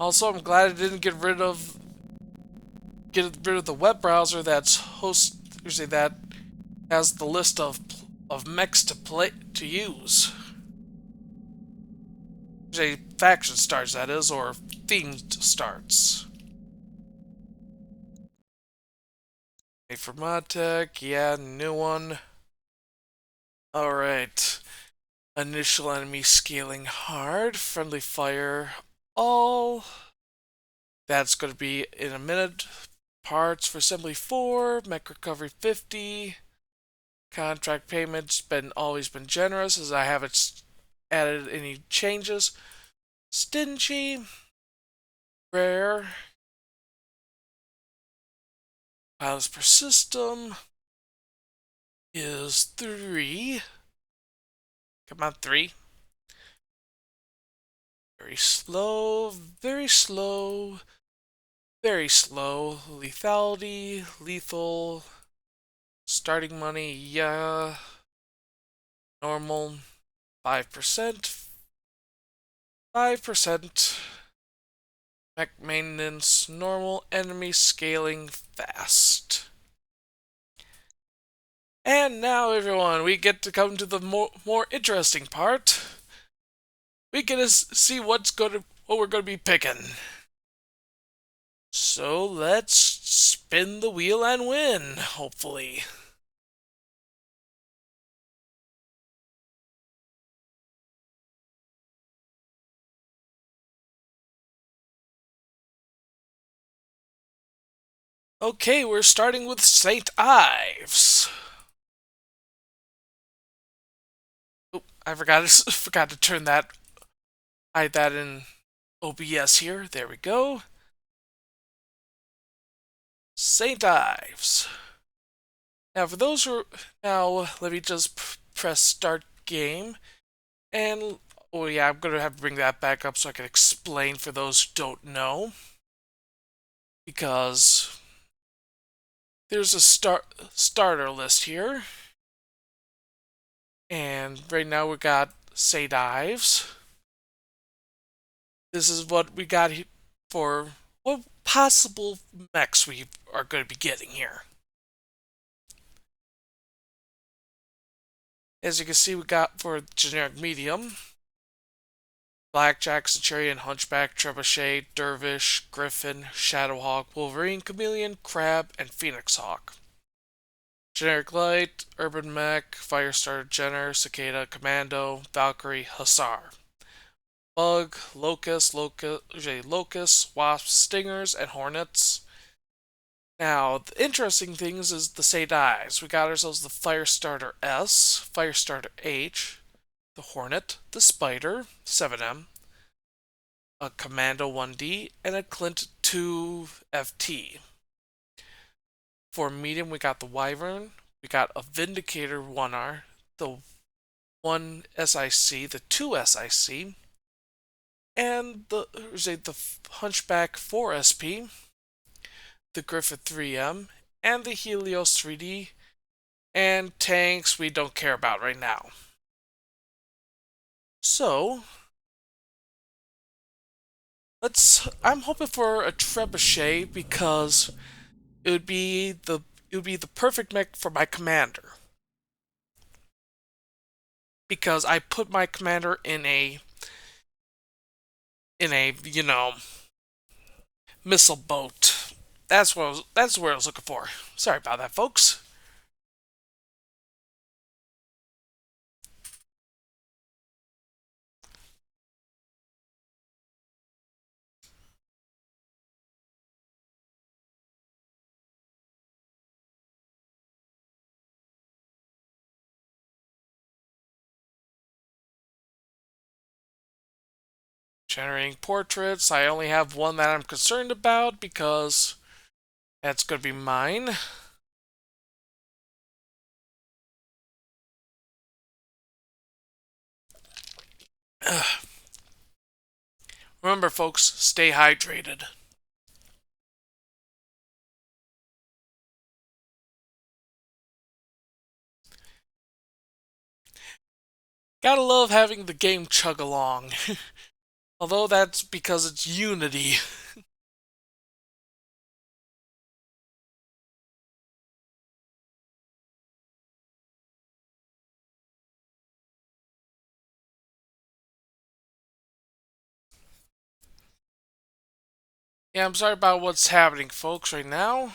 Also, I'm glad I didn't get rid of the web browser that has the list of mechs to use. Say faction starts, that is, or themed starts. Wait for mod tech, yeah, new one. Alright. Initial enemy scaling hard, friendly fire all. That's going to be in a minute. Parts for assembly 4, mech recovery 50. Contract payments always been generous as I haven't added any changes. Stingy, rare, pilots per system is 3. Come on, 3. Very slow, very slow, very slow. Lethality, lethal, starting money, yeah. Normal, 5%. 5%. Mech maintenance, normal, enemy scaling fast. And now, everyone, we get to come to the more interesting part. We get to see what we're going to be picking. So let's spin the wheel and win, hopefully. Okay, we're starting with St. Ives. Oh, I forgot to turn that. Hide that in OBS here. There we go. St. Ives. Now, for those who let me just press start game, and oh yeah, I'm gonna have to bring that back up so I can explain for those who don't know, because there's a starter list here, and right now we got St. Ives. This is what we got for what possible mechs we are going to be getting here. As you can see, we got for generic medium, Blackjack, Centurion, Hunchback, Trebuchet, Dervish, Griffin, Shadowhawk, Wolverine, Chameleon, Crab, and Phoenix Hawk. Generic light, Urban Mech, Firestarter, Jenner, Cicada, Commando, Valkyrie, Hussar. Bug, Locust, Wasps, Stingers, and Hornets. Now, the interesting things is the St. Ives. We got ourselves the Firestarter S, Firestarter H, the Hornet, the Spider, 7M, a Commando 1D, and a Clint 2 FT. For medium, we got the Wyvern, we got a Vindicator 1R, the 1 SIC, the 2 SIC, and the Hunchback 4 SP, the Griffith 3M, and the Helios 3D, and tanks we don't care about right now. So, I'm hoping for a trebuchet because it would be the perfect mech for my commander. Because I put my commander in a missile boat. That's where I was looking for. Sorry about that, folks. Generating portraits. I only have one that I'm concerned about because that's going to be mine. Remember, folks, stay hydrated. Gotta love having the game chug along. Although that's because it's Unity. Yeah, I'm sorry about what's happening, folks, right now.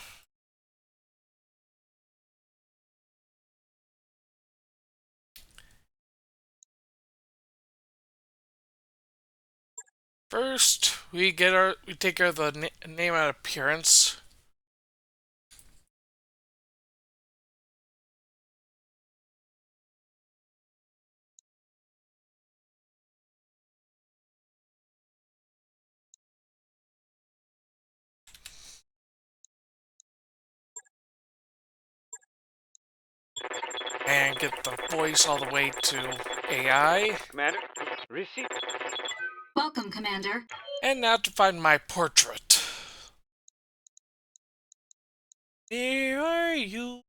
First, we take care of the name and appearance. And get the voice all the way to AI. Commander, receive. Welcome, Commander. And now to find my portrait. Where are you?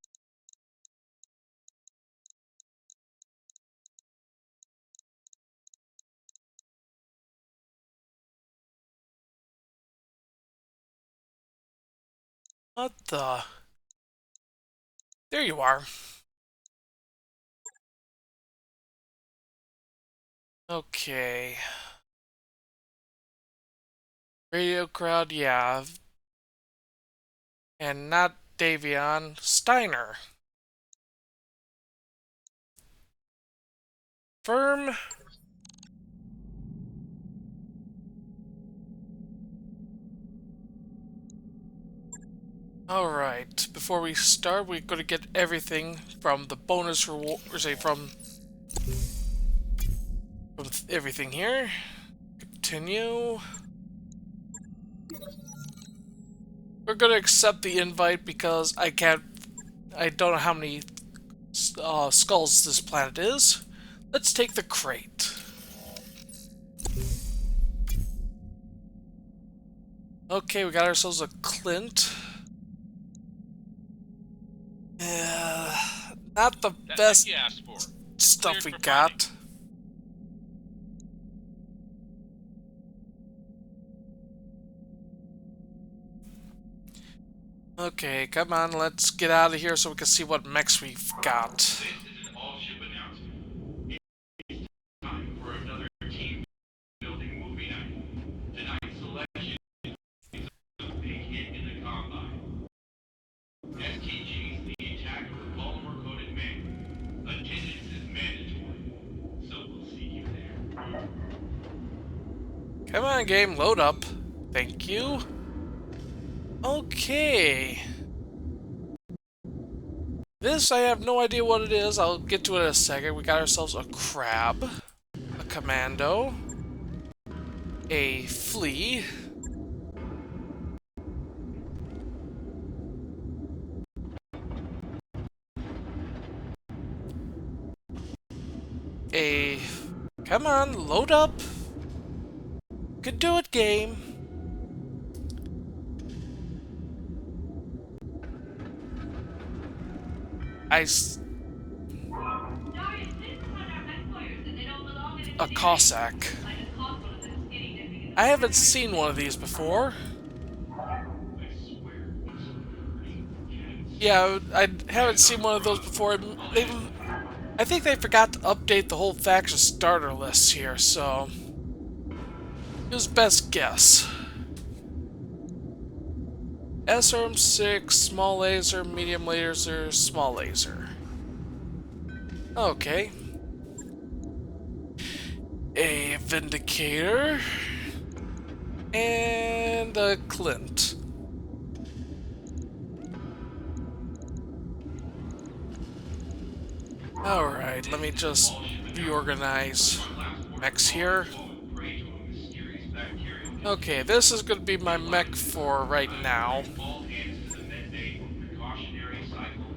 What the? There you are. Okay. Radio crowd, yeah. And not Davion, Steiner. Firm. Alright, before we start, we're going to get everything from the bonus reward, or say from everything here. Continue. We're going to accept the invite because I don't know how many skulls this planet is. Let's take the crate. Okay, we got ourselves a Clint. Not the best you asked for. stuff Cleared we for got. Okay, come on, let's get out of here so we can see what mechs we've got. This is an all-ship announcement. It's time for another team-building movie night. Tonight's selection is a big hit in the Combine. STG's The Attack of the Polymer-Coated Man. Attendance is mandatory, so we'll see you there. Come on, game, load up. Thank you. Okay. This, I have no idea what it is. I'll get to it in a second. We got ourselves a crab, a commando, a flea, Come on, load up. Could do it, game. A Cossack. I haven't seen one of these before. Yeah, I haven't seen one of those before. I think they forgot to update the whole faction starter list here, so it was best guess. SRM6, small laser, medium laser, small laser. Okay. A Vindicator. And a Clint. Alright, let me just reorganize mechs here. Okay, this is going to be my mech for right now.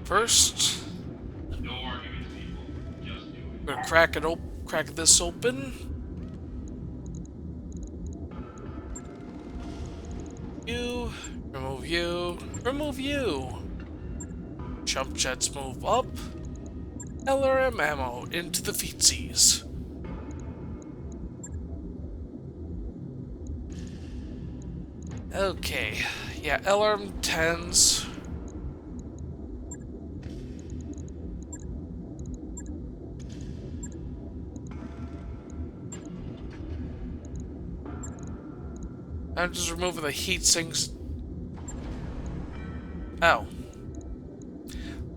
First, I'm going to crack this open. You, remove you. Jump jets move up. LRM ammo into the feetsies. Okay, yeah, LRM 10s. I'm just removing the heat sinks. Oh.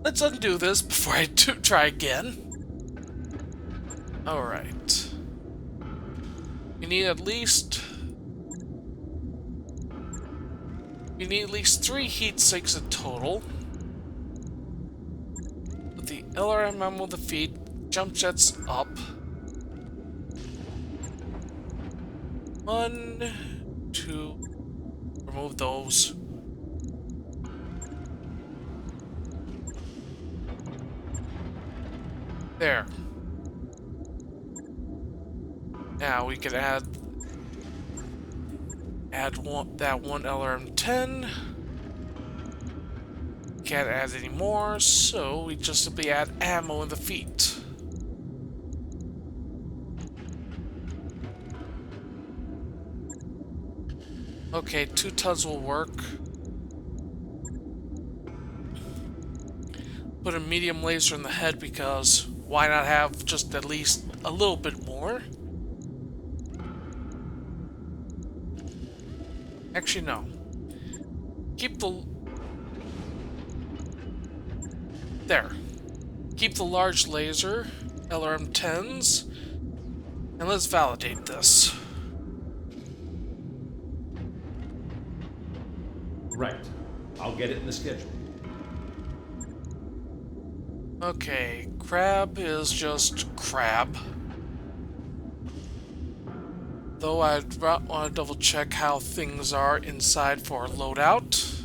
Let's undo this before I try again. Alright. We need at least 3 heat sinks in total. With the LRM ammo the feet, jump jets up. 1, 2, remove those. There. Now we could add that one LRM-10. Can't add any more, so we just simply add ammo in the feet. Okay, 2 tons will work. Put a medium laser in the head because why not have just at least a little bit more? Actually, no. Keep the... There. Keep the large laser, LRM-10s, and let's validate this. Right. I'll get it in the schedule. Okay, crab is just crab. Though I want to double check how things are inside for loadout.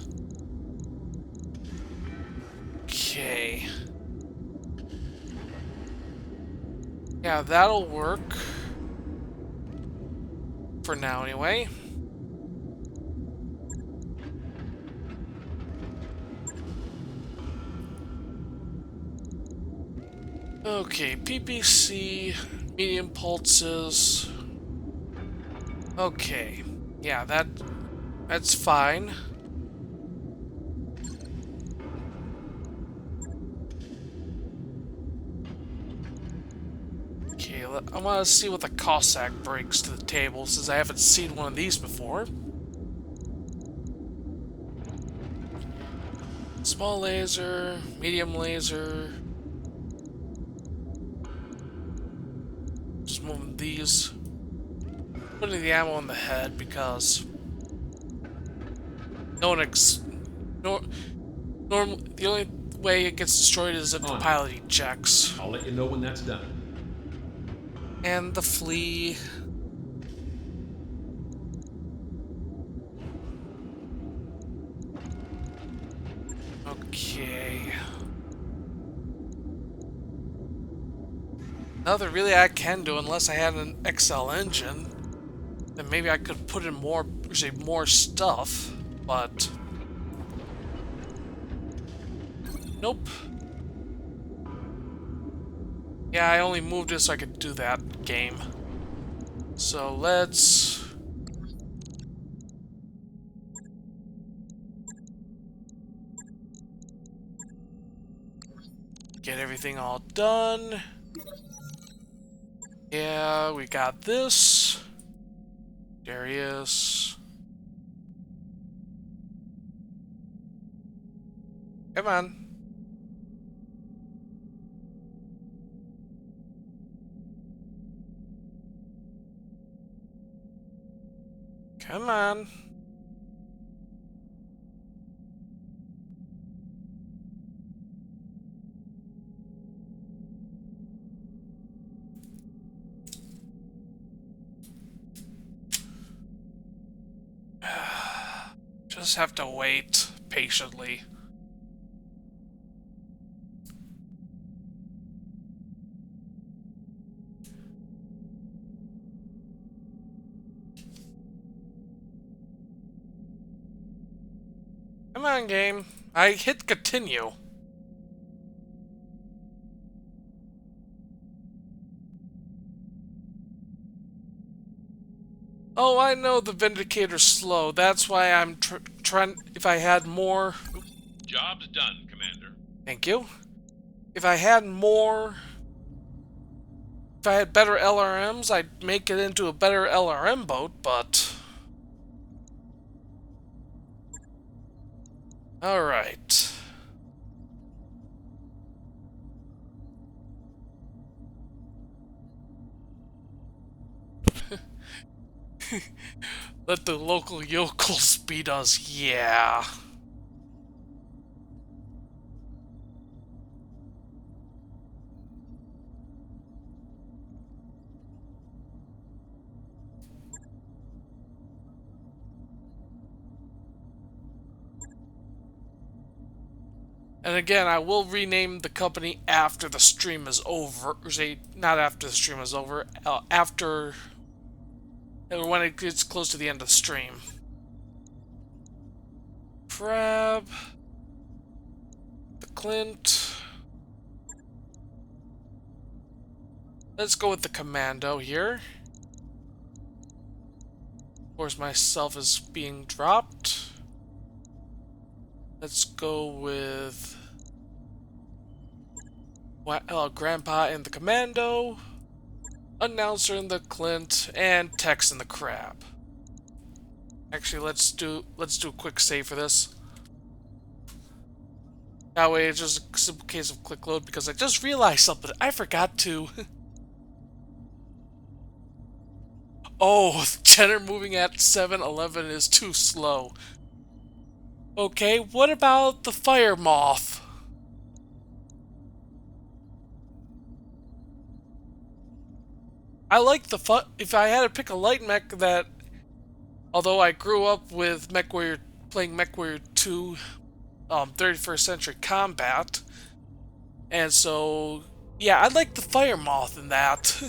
Okay. Yeah, that'll work. For now, anyway. Okay, PPC, medium pulses. Okay, yeah, that's fine. Okay, I want to see what the Cossack brings to the table, since I haven't seen one of these before. Small laser, medium laser. Just moving these. Putting the ammo in the head because the only way it gets destroyed is if the pilot ejects. I'll let you know when that's done. And the flea. Okay. Nothing really I can do unless I had an XL engine. Then maybe I could put in more, say, more stuff, but nope. Yeah, I only moved it so I could do that game. So let's get everything all done. Yeah, we got this. Darius. Come on. Come on. Just have to wait patiently. Come on, game. I hit continue. Oh, I know the Vindicator's slow. That's why I'm trying. If I had more. Job's done, Commander. Thank you. If I had more. If I had better LRMs, I'd make it into a better LRM boat, but. Alright. Let the local yokels beat us, yeah. And again, I will rename the company after the stream is over. Or say, not after the stream is over, after. When it gets close to the end of the stream. Crab. The Clint. Let's go with the Commando here. Of course, myself is being dropped. Let's go with Grandpa in the Commando, Announcer in the Clint, and Tex in the Crab. Actually, let's do a quick save for this. That way, it's just a simple case of quick load because I just realized something. I forgot to. Oh, Jenner moving at 7-11 is too slow. Okay, what about the Fire Moth? I like the if I had to pick a light mech that, although I grew up with MechWarrior, playing MechWarrior 2, 31st Century Combat, and so, yeah, I like the Fire Moth in that.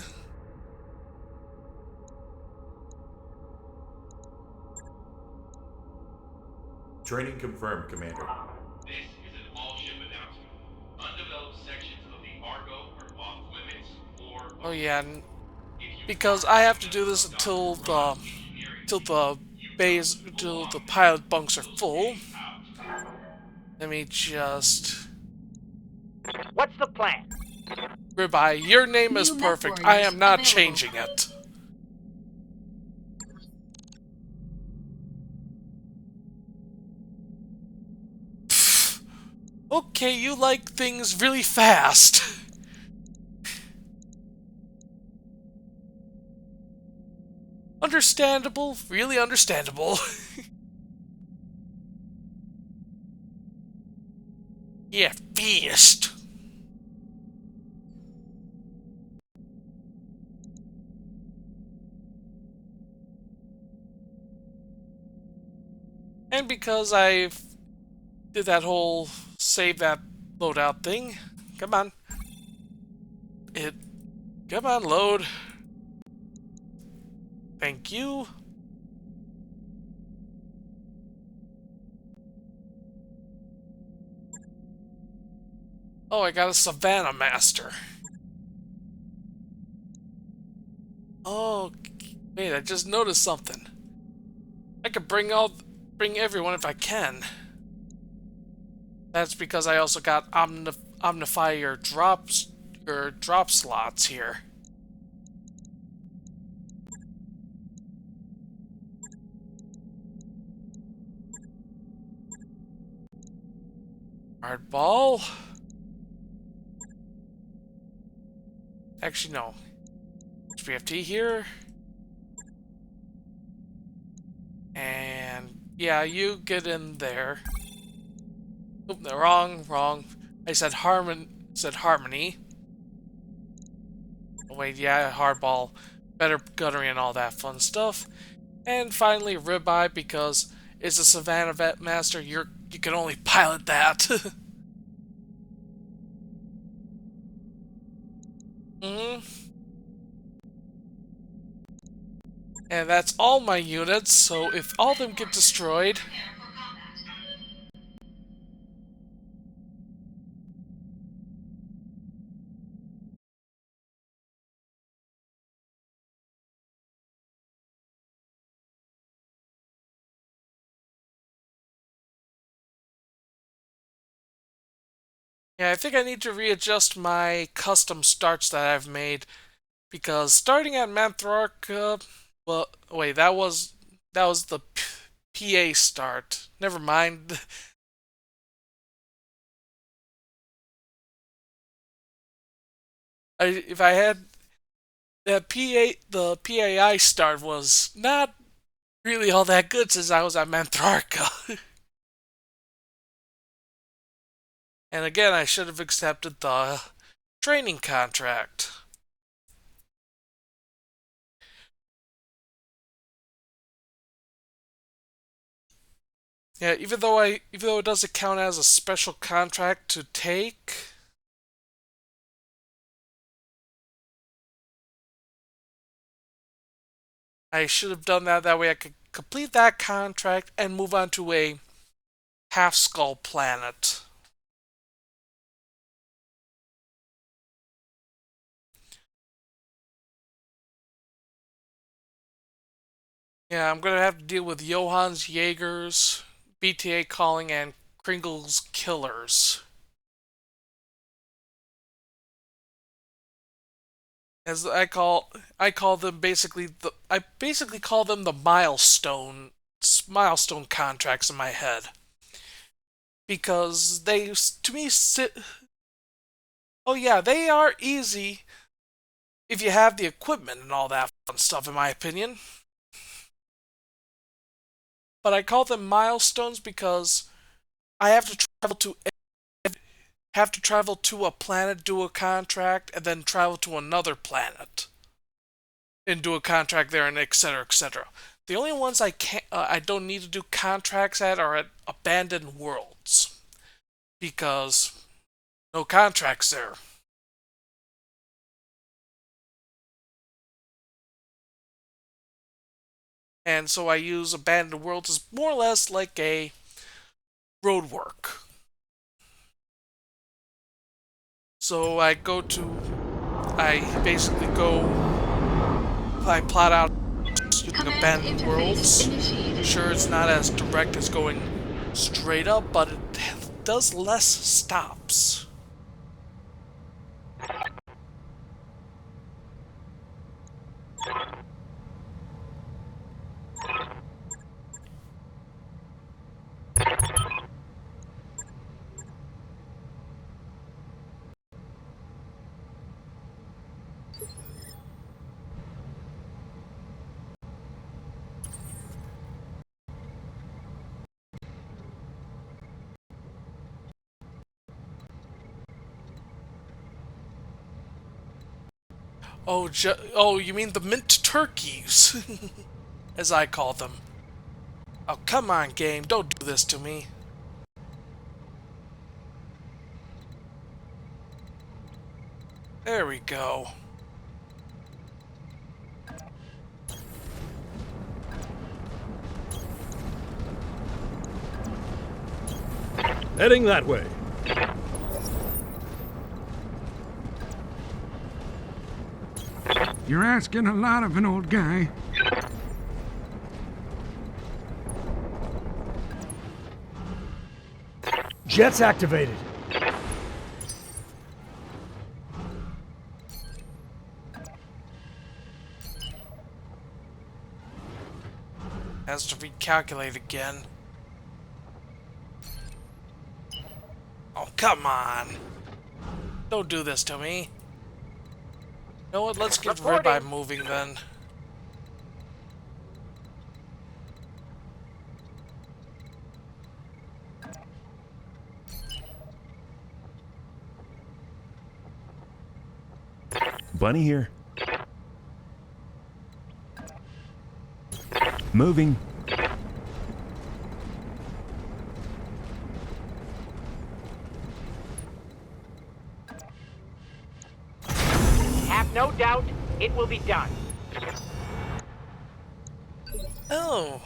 Training confirmed, Commander. This is an all-ship announcement. Undeveloped sections of the Argo are off limits or... Oh yeah, because I have to do this until the pilot bunks are full. Let me just. What's the plan? Ribeye, your name is New perfect. mech I am not warriors changing it. Pfft. Okay, you like things really fast. Understandable, really understandable. Yeah, beast. And because I did that whole save that loadout thing, come on. Come on, load. Thank you. Oh, I got a Savannah Master. Oh, wait, I just noticed something. I could bring everyone if I can. That's because I also got Omnify your drop slots here. Hardball. Actually, no. HBFT here. And yeah, you get in there. Oop, no, wrong. I said harmony. Oh, wait, yeah, hardball, better gunnery and all that fun stuff. And finally, ribeye, because it's a Savannah Vet Master. You can only pilot that. And that's all my units. So if all of them get destroyed. Yeah, I think I need to readjust my custom starts that I've made, because starting at Manthrark, well, wait, that was the PA start. Never mind. If I had that the PAI start was not really all that good since I was at Manthrarka. And again, I should have accepted the training contract. Yeah, even though it doesn't count as a special contract to take, I should have done that. That way I could complete that contract and move on to a half-skull planet. Yeah, I'm gonna have to deal with Johann's Jaegers, BTA Calling, and Kringle's Killers. As I call them basically I basically call them the milestone contracts in my head, because they to me sit. Oh yeah, they are easy if you have the equipment and all that fun stuff, in my opinion. But I call them milestones because I have to travel to a planet, do a contract, and then travel to another planet and do a contract there, and etc., etc. The only ones I don't need to do contracts at are at abandoned worlds, because no contracts there. And so I use abandoned worlds as more or less like a road work. So I basically plot out using abandoned worlds. Sure, it's not as direct as going straight up, but it does less stops. Oh, you mean the mint turkeys, as I call them. Oh, come on, game, don't do this to me. There we go. Heading that way. You're asking a lot of an old guy. Jets activated. Has to recalculate again. Oh, come on. Don't do this to me. You know what? Let's get ribeye moving then. Bunny here. Moving. Have no doubt, it will be done. Oh.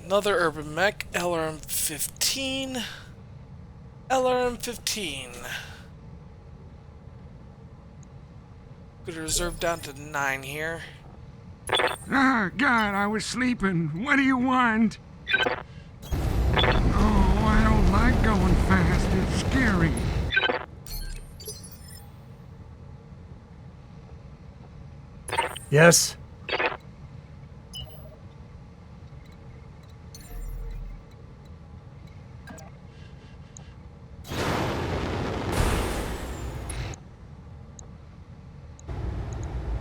Another urban mech, LRM 15. LRM 15. Could reserve down to 9 here. Ah, God, I was sleeping. What do you want? Oh, I don't like going fast. It's scary. Yes.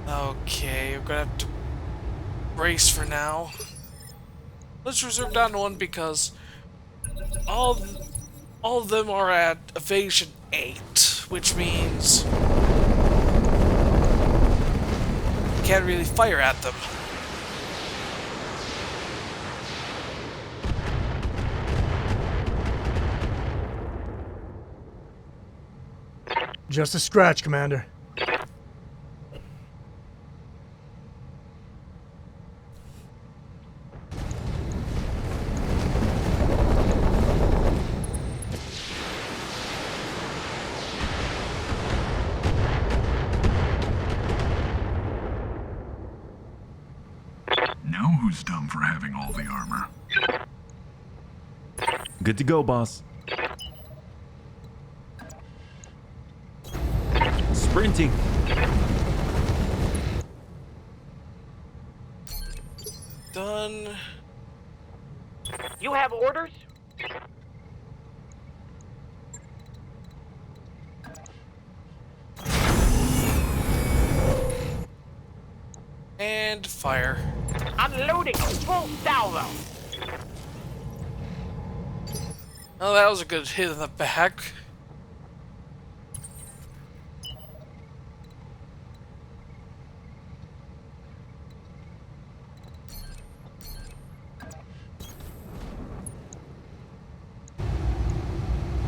Okay, we're gonna have to brace for now. Let's reserve down to 1 because all of them are at evasion 8, which means you can't really fire at them. Just a scratch, Commander. Now who's dumb for having all the armor? Good to go, boss. Sprinting. Done. You have orders? And fire. Unloading full salvo. Oh, that was a good hit in the back.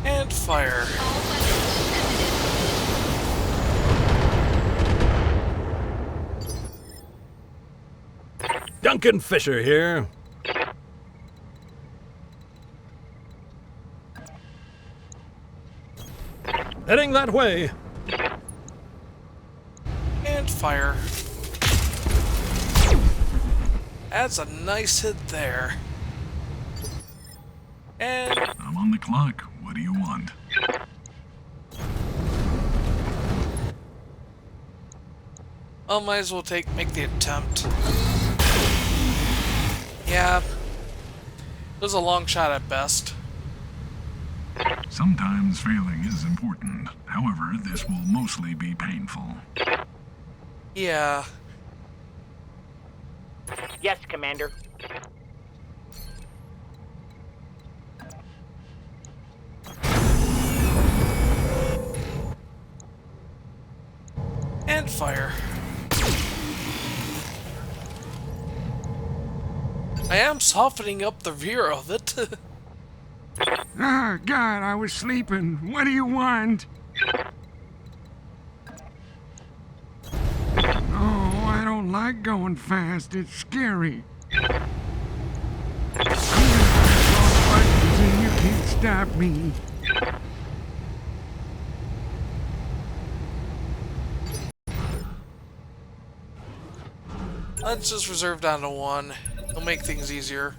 And fire. Duncan Fisher here. Heading that way. And fire. That's a nice hit there. And I'm on the clock. What do you want? I might as well make the attempt. Yeah. It was a long shot at best. Sometimes failing is important. However, this will mostly be painful. Yeah. Yes, Commander. And fire. I am softening up the rear of it. Ah, God, I was sleeping. What do you want? Oh, I don't like going fast. It's scary. I'm gonna stop me. Let's just reserve down to one. It'll make things easier.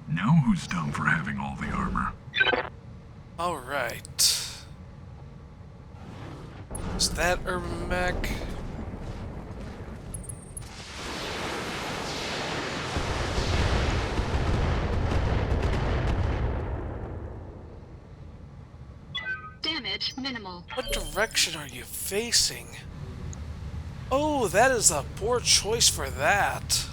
Now who's dumb for having all the armor? Alright. Is that urban mech? Damage minimal. What direction are you facing? Oh, that is a poor choice for that.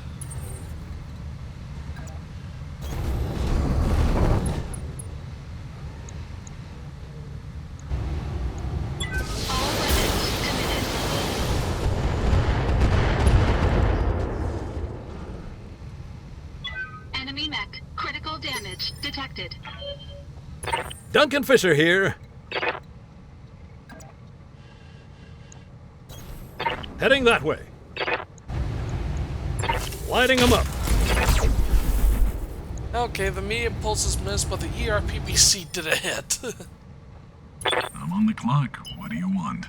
All weapons committed. Enemy mech. Critical damage detected. Duncan Fisher here. Heading that way. Lighting them up. Okay, the media pulses missed, but the ERPBC did a hit. I'm on the clock. What do you want?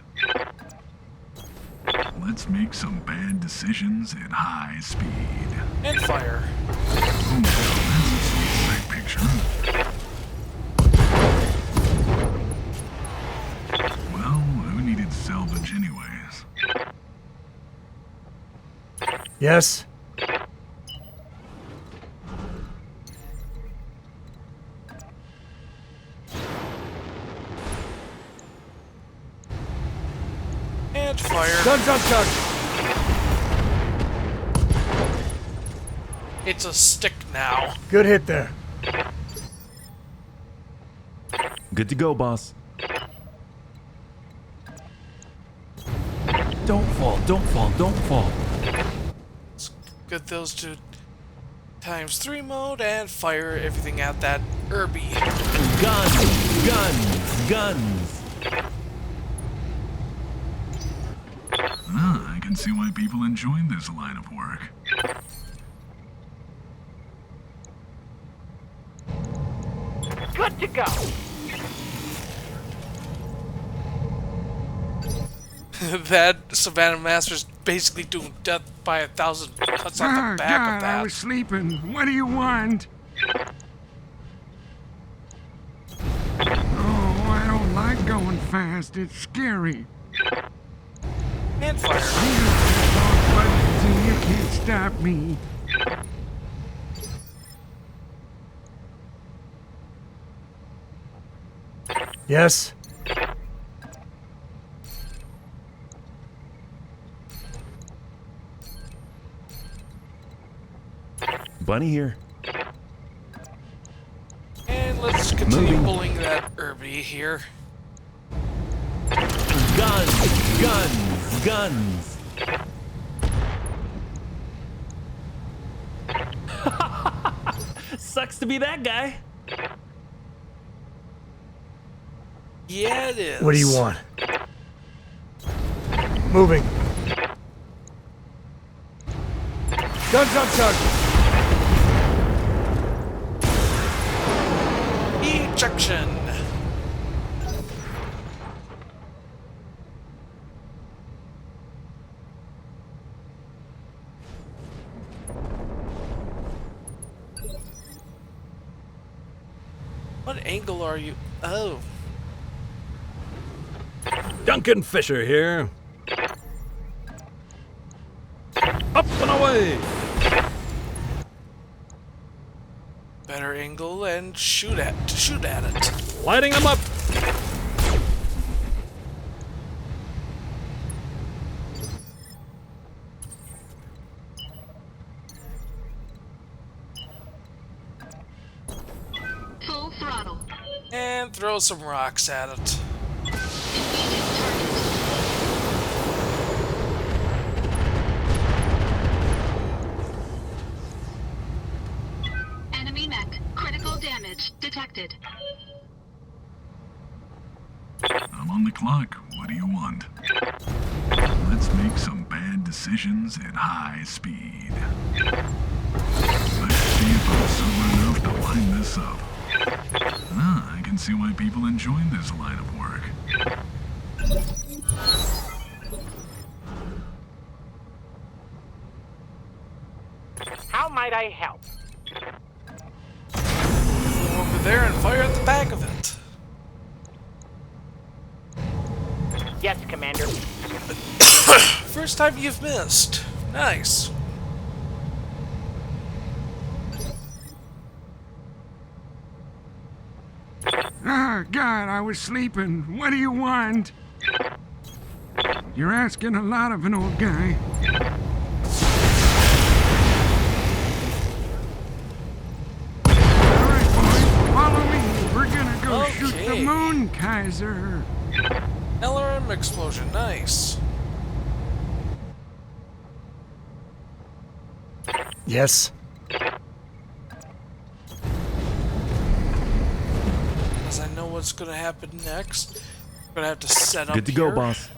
Let's make some bad decisions at high speed. And fire. Oh, that's a sweet sight picture. Well, who needed salvage anyways? Yes. And fire. Guns on target. It's a stick now. Good hit there. Good to go, boss. Don't fall, don't fall, don't fall. Get those two ×3 mode and fire everything at that Irby. Guns, guns, guns. Ah, I can see why people enjoy this line of work. Good to go. That Savannah Master's basically doing death by 1,000 cuts off the back God, of I that. was sleeping. What do you want? Oh, I don't like going fast. It's scary. And fire. You can't stop me. Yes. Bunny here. And let's continue Moving. bullying that Irby here. Guns, guns, guns. Sucks to be that guy. Yeah, it is. What do you want? Moving. Guns on target. Ejection. What angle are you? Oh. Duncan Fisher here. Up and away. Better angle and shoot at it. Lighting them up. Full throttle. And throw some rocks at it. Engaging target. Enemy mech. Critical damage. damage detected. I'm on the clock. What do you want? Let's make some bad decisions at high speed. Let's see if I'm sober enough to line this up. Ah, I can see why people enjoy this line of work. How might I help? Go over there and fire at the back of it. Yes, Commander. First time you've missed. Nice. Ah, God, I was sleeping. What do you want? You're asking a lot of an old guy. All right, boys, follow me. We're gonna go shoot the Okay. moon, Kaiser. LRM explosion. Nice. Yes. As I know what's gonna happen next. I'm gonna have to set up Good to go, here. boss.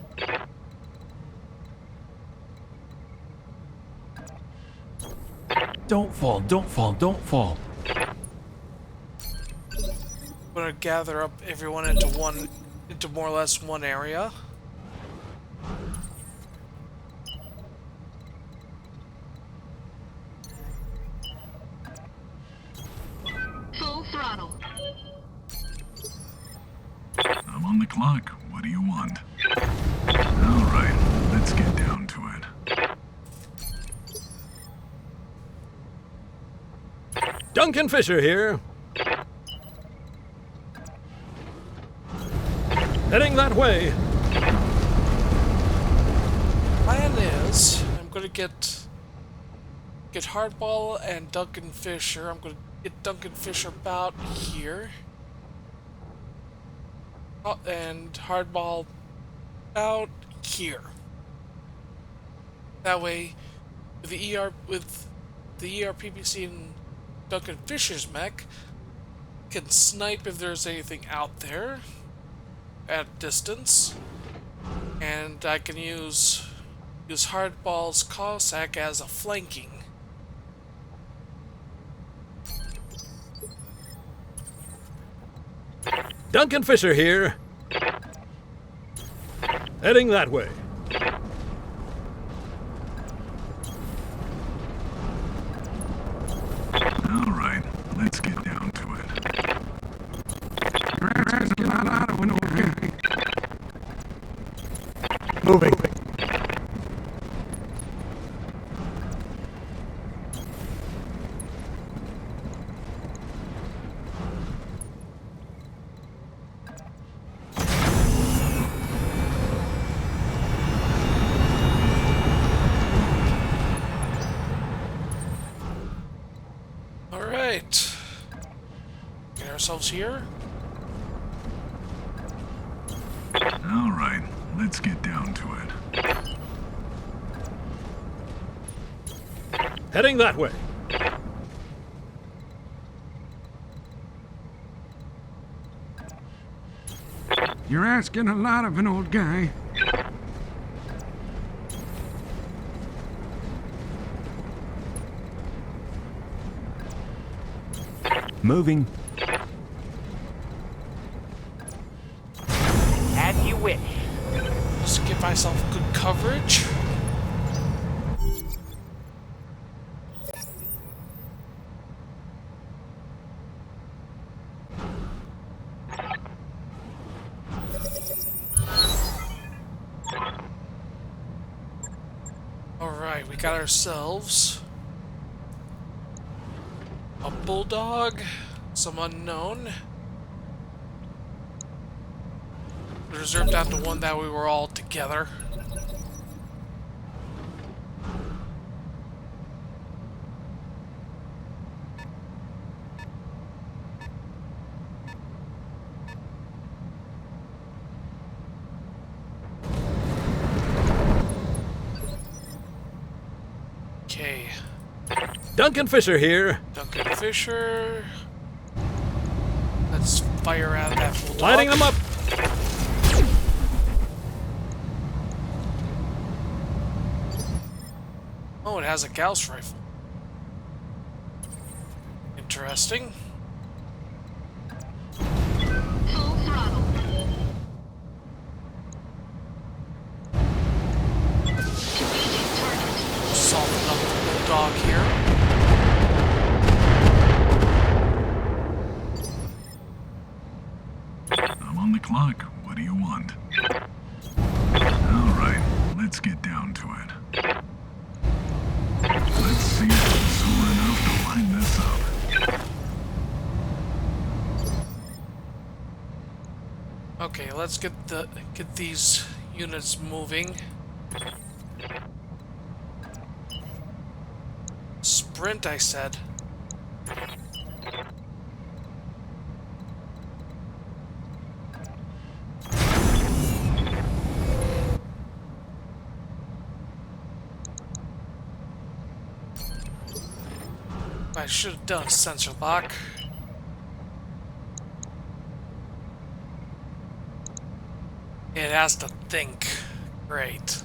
Don't fall, don't fall, don't fall. I'm gonna gather up everyone into more or less one area. Full throttle. I'm on the clock. What do you want? All right, let's get down to it. Duncan Fisher here. Heading that way. Plan is I'm gonna get Hardball and Duncan Fisher. I'm gonna get Duncan Fisher about here. Oh, and Hardball out here. That way, with the ERPPC and Duncan Fisher's mech, can snipe if there's anything out there at distance, and I can use Hardball's Cossack as a flanking. Duncan Fisher here. Heading that way. All right, let's get down to it. You're asking a lot of an old guy. Moving. Alright. Get ourselves here. All right, let's get down to it. Heading that way. You're asking a lot of an old guy. Moving. As you wish. Just give myself good coverage. Alright, we got ourselves a bulldog, some unknown. Reserved down to one that we were all together. Okay, Duncan Fisher here. Duncan Fisher. Let's fire out that bulldog. Lighting them up. Oh, it has a Gauss rifle. Interesting. Full throttle. Engaging target. Soften up the bulldog here. I'm on the clock. What do you want? All right, let's get down to it. Let's see if I'm sober enough to line this up. Okay, let's get these units moving. Sprint, I said. I should have done a sensor lock. It has to think. Great.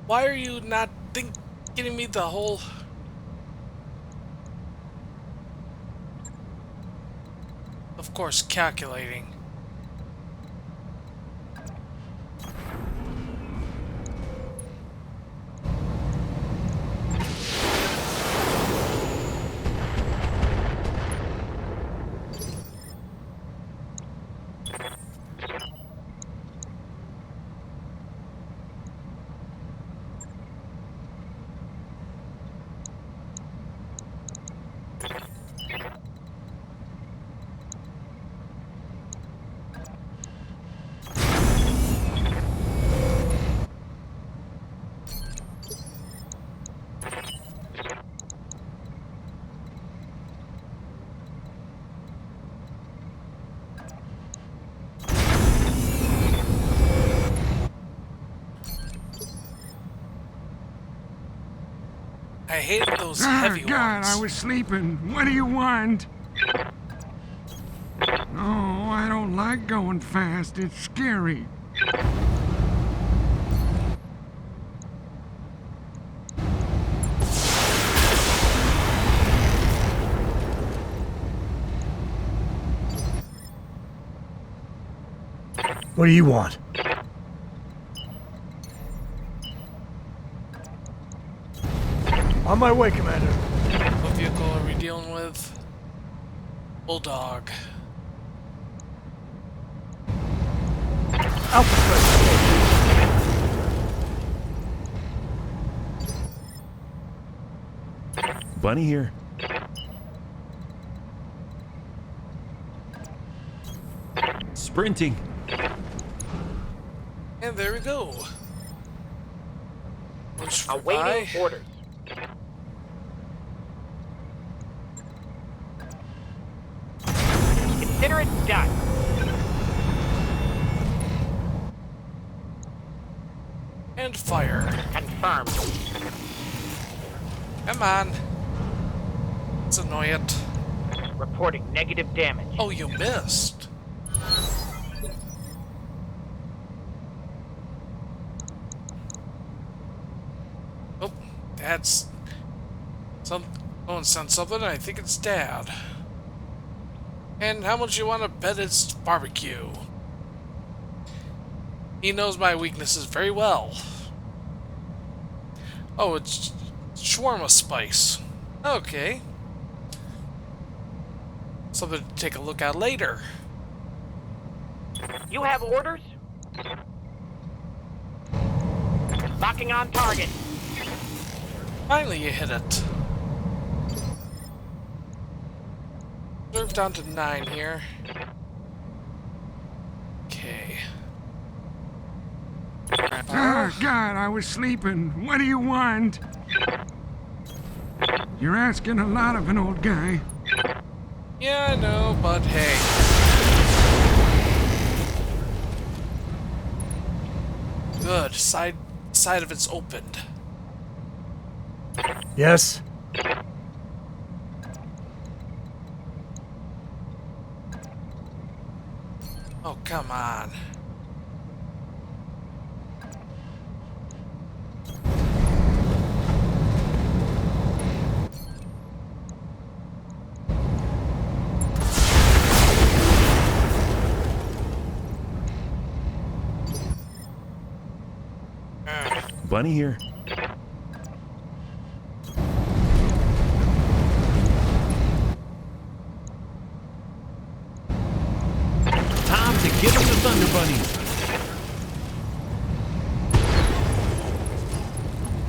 Why are you not giving me the whole... Of course, calculating. I hated those heavy God, ones. I was sleeping. What do you want? Oh, I don't like going fast. It's scary. What do you want? On my way, Commander. What vehicle are we dealing with? Bulldog. Alpha Bunny here. Sprinting. And there we go. Push for Awaiting buy. orders. Consider it done. And fire. Confirmed. Come on. Let's annoy it. Reporting negative damage. Oh, you missed. Oh, Dad's... Someone sent something, I think it's Dad. And how much you want to bet it's barbecue? He knows my weaknesses very well. Oh, it's shawarma spice. Okay. Something to take a look at later. You have orders? Locking on target. Finally, you hit it. Serve down to 9 here. Okay. Oh, God, I was sleeping. What do you want? You're asking a lot of an old guy. Yeah, I know, but hey. Good. Side of it's opened. Yes? Oh, come on. Bunny here. Time to give him the Thunder Bunnies.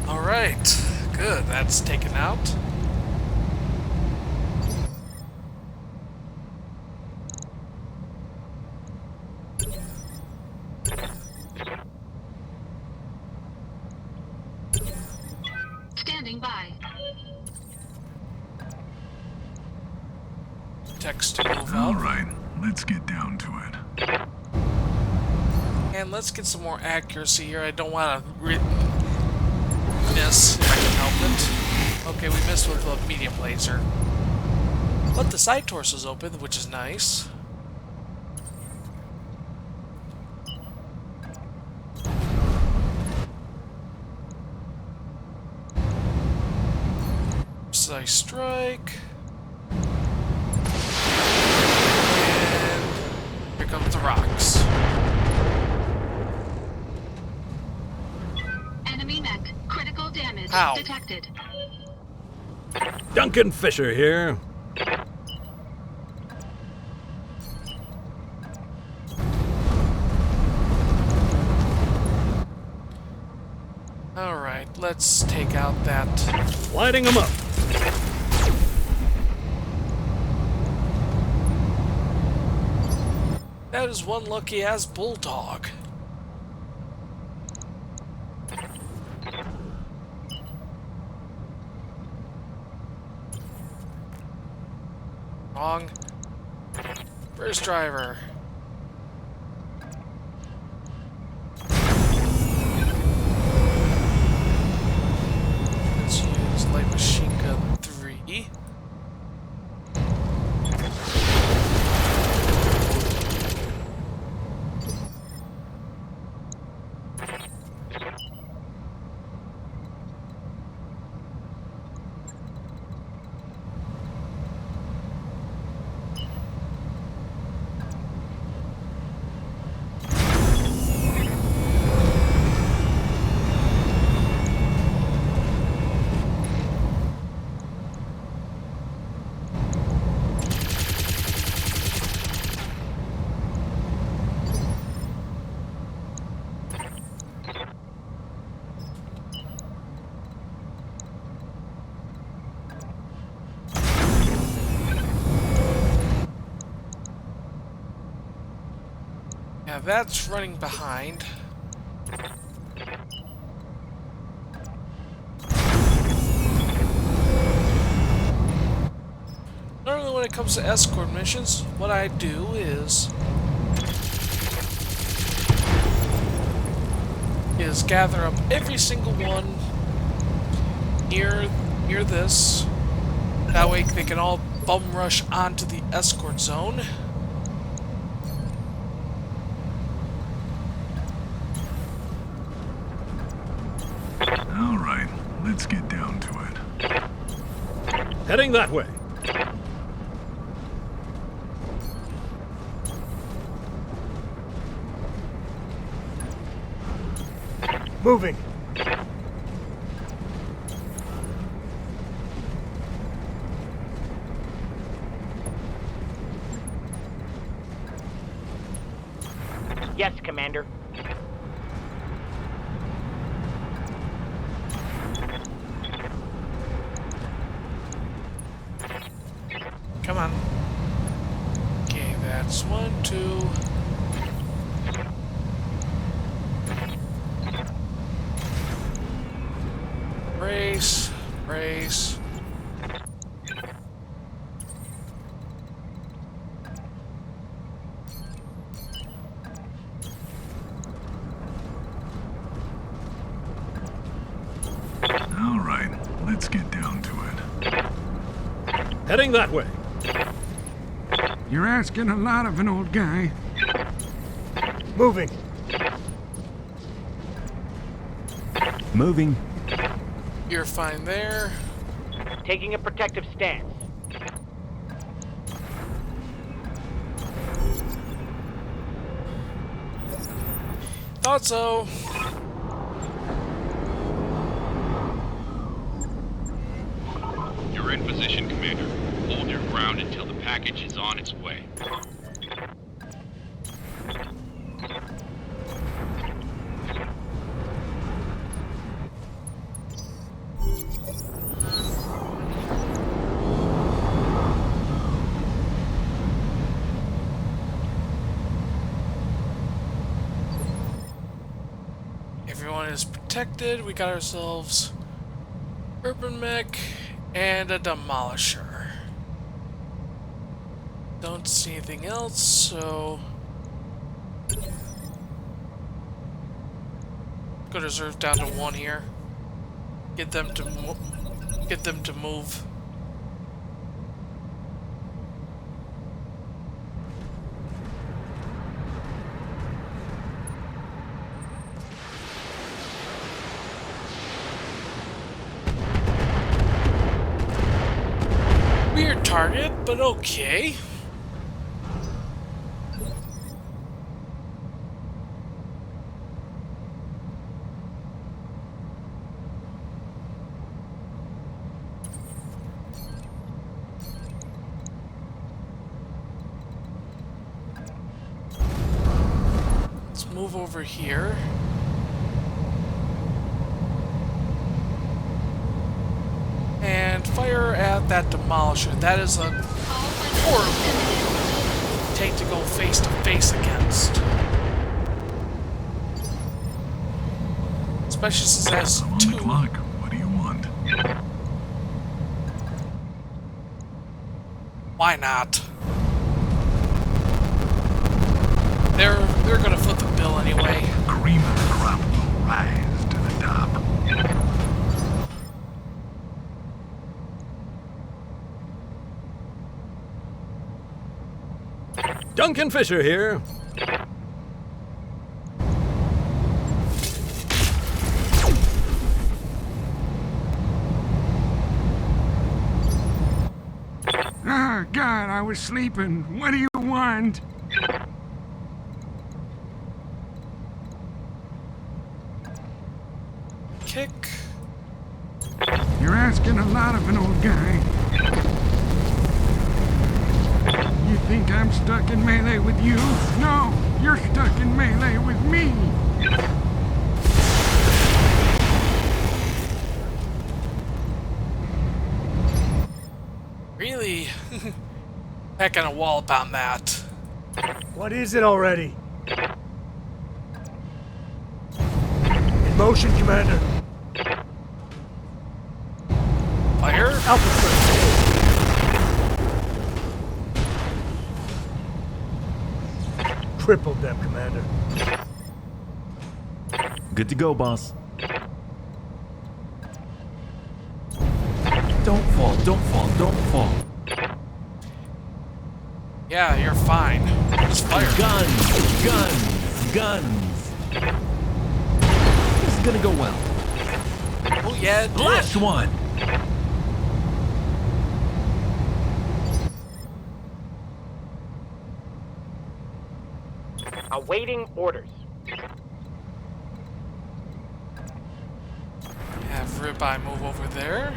Alright. Good. That's taken out. Standing by. Text to move All up. right, let's get down to it. And let's get some more accuracy here. I don't want to miss if I can help it. Okay, we missed with a medium laser. But the side torso's open, which is nice. Precise strike. And here comes the rocks. Enemy mech. Critical damage Ow. detected. Duncan Fisher here. Alright, let's take out that. Lighting them up. That is one lucky ass bulldog. Wrong. First driver. Let's use light machine gun 3. Yeah, that's running behind. Normally when it comes to escort missions, what I do is gather up every single one near this. That way they can all bum rush onto the escort zone. All right, let's get down to it. Heading that way. Moving. Yes, Commander. Come on. Okay, that's 1, 2. Brace, brace. Heading that way. You're asking a lot of an old guy. Moving. Moving. You're fine there. Taking a protective stance. Thought so. You're in position, Commander. Hold your ground until the package is on its way. Everyone is protected. We got ourselves urban mech and a demolisher. Don't see anything else, so go reserve down to 1 here. Get them to move. Weird target, but okay. Let's move over here. And fire at that demolisher. That is a horrible tank to go face to face against. Especially since it has I'm on two. the clock. What do you want? Why not? They're gonna foot the bill anyway. Cream of the crop will rise to the top. Duncan Fisher here. Ah, God, I was sleeping. What do you want? Kick. You're asking a lot of an old guy. You think I'm stuck in melee with you? No, you're stuck in melee with me. Really? Not gonna wallop on that. What is it already? In motion, Commander. Fire? Alpha first. Tripled them, Commander. Good to go, boss. Don't fall, don't fall, don't fall. Yeah, you're fine. Just fire. Guns, guns, guns. This is gonna go well. Oh yeah, it did. Last one. Awaiting orders. Have Ribeye move over there.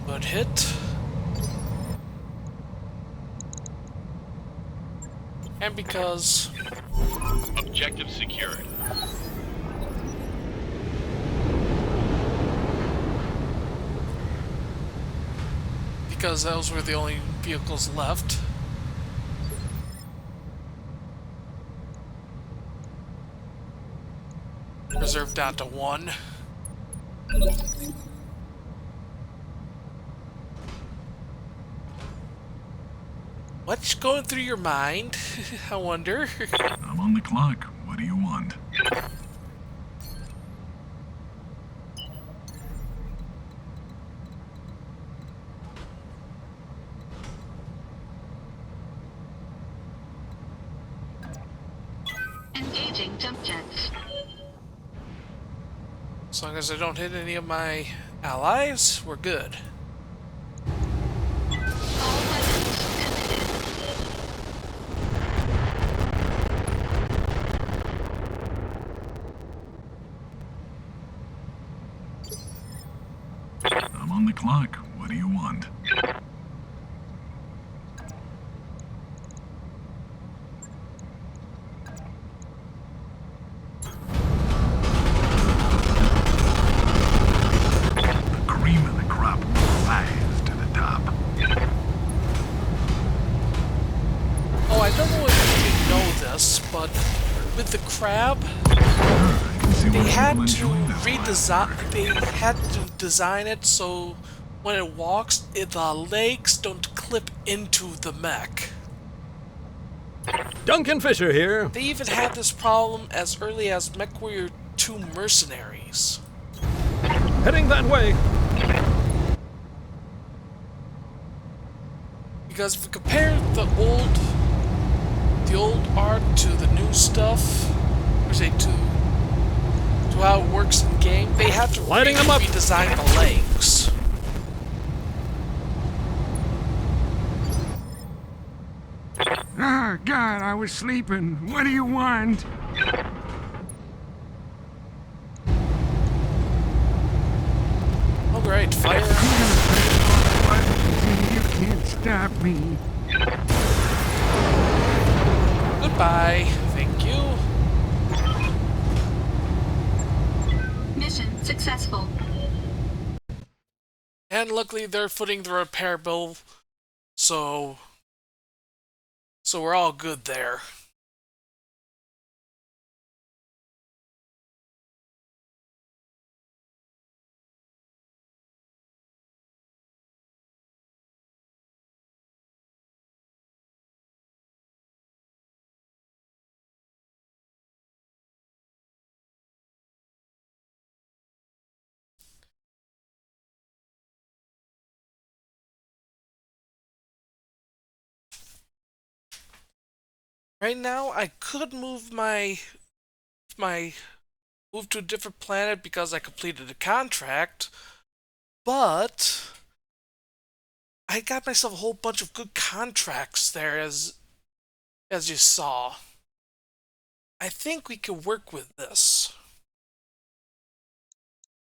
Good hit. And because Objective secured. those were the only vehicles left. Reserve down to 1. What's going through your mind? I wonder. I'm on the clock. What do you want? Engaging jump jets. As long as I don't hit any of my allies, we're good. All weapons committed. I'm on the clock. What do you want? The cream of the crop will rise to the top. Oh, I don't know if you know this, but with the crab, I can see they why had people to enjoy this line of redesign. work. They had to design it so when it walks, the legs don't clip into the mech. Duncan Fisher here. They even had this problem as early as MechWarrior 2 Mercenaries. Heading that way. Because if we compare the old art to the new stuff, or say to how it works in game, they have to Lighting them up. redesign the legs. Ah, God, I was sleeping. What do you want? Oh great, fire! You can't stop me. Goodbye, thank you. Mission successful. And luckily they're footing the repair bill, so we're all good there. Right now, I could move move to a different planet because I completed a contract, but I got myself a whole bunch of good contracts there, as you saw. I think we could work with this.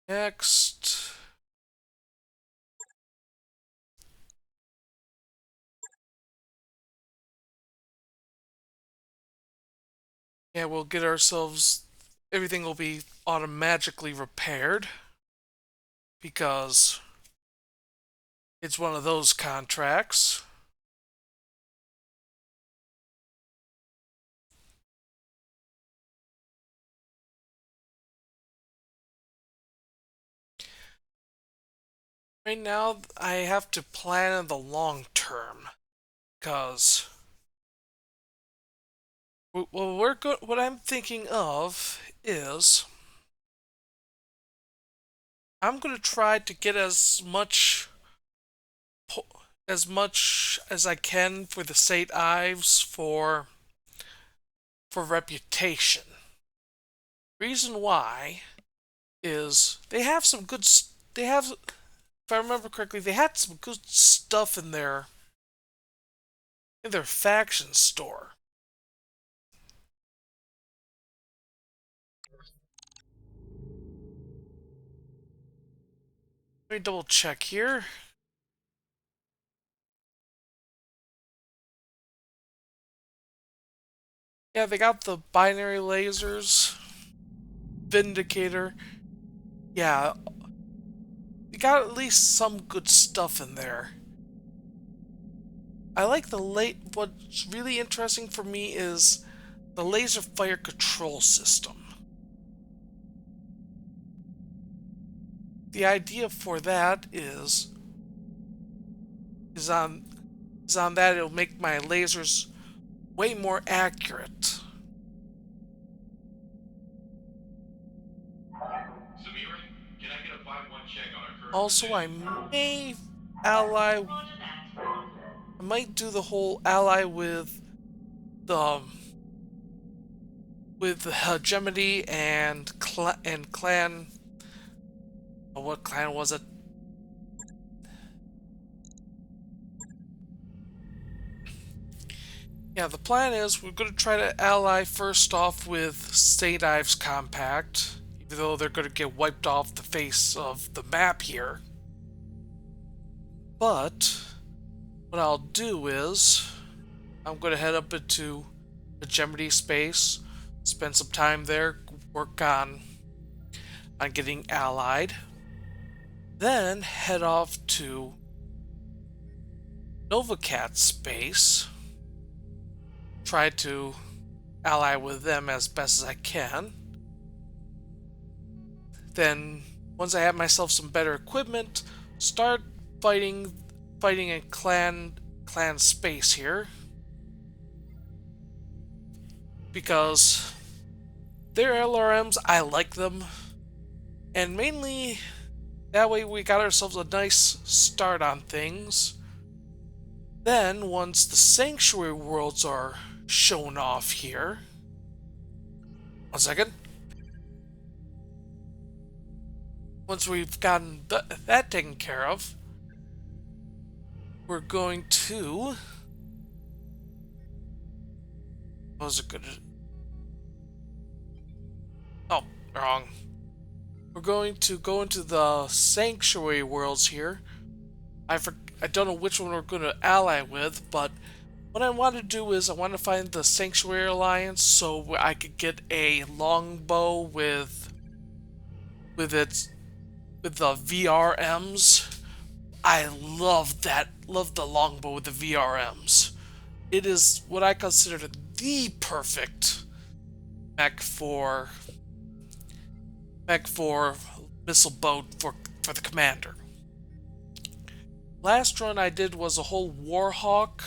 Next. Yeah, we'll get ourselves... Everything will be automatically repaired because it's one of those contracts. Right now, I have to plan in the long term because... Well, what I'm thinking of is I'm going to try to get as much as I can for the St. Ives for reputation. Reason why is they have some good if I remember correctly, they had some good stuff in their faction store. Let me double check here. Yeah, they got the binary lasers, Vindicator. Yeah, you got at least some good stuff in there. I like what's really interesting for me is the laser fire control system. The idea for that is on that it'll make my lasers way more accurate. Samira, can I get a 5-1 check on our current Also, I position? may ally. I might do the whole ally the with hegemony and clan. What clan was it? Yeah, the plan is we're going to try to ally first off with St. Ives Compact, even though they're going to get wiped off the face of the map here. But what I'll do is I'm going to head up into hegemony space, spend some time there, work on getting allied, then head off to Novacat space, try to ally with them as best as I can. Then once I have myself some better equipment, start fighting in clan space here, because their LRMs, I like them, and mainly that way we got ourselves a nice start on things. Then once the sanctuary worlds are shown off here, one second. Once we've gotten that taken care of, we're going to... What was it good? Oh, wrong. We're going to go into the sanctuary worlds here. I don't know which one we're going to ally with, but what I want to do is I want to find the Sanctuary Alliance so I could get a longbow with the VRMs. I love the longbow with the VRMs. It is what I consider the perfect mech for missile boat for the commander. Last run I did was a whole Warhawk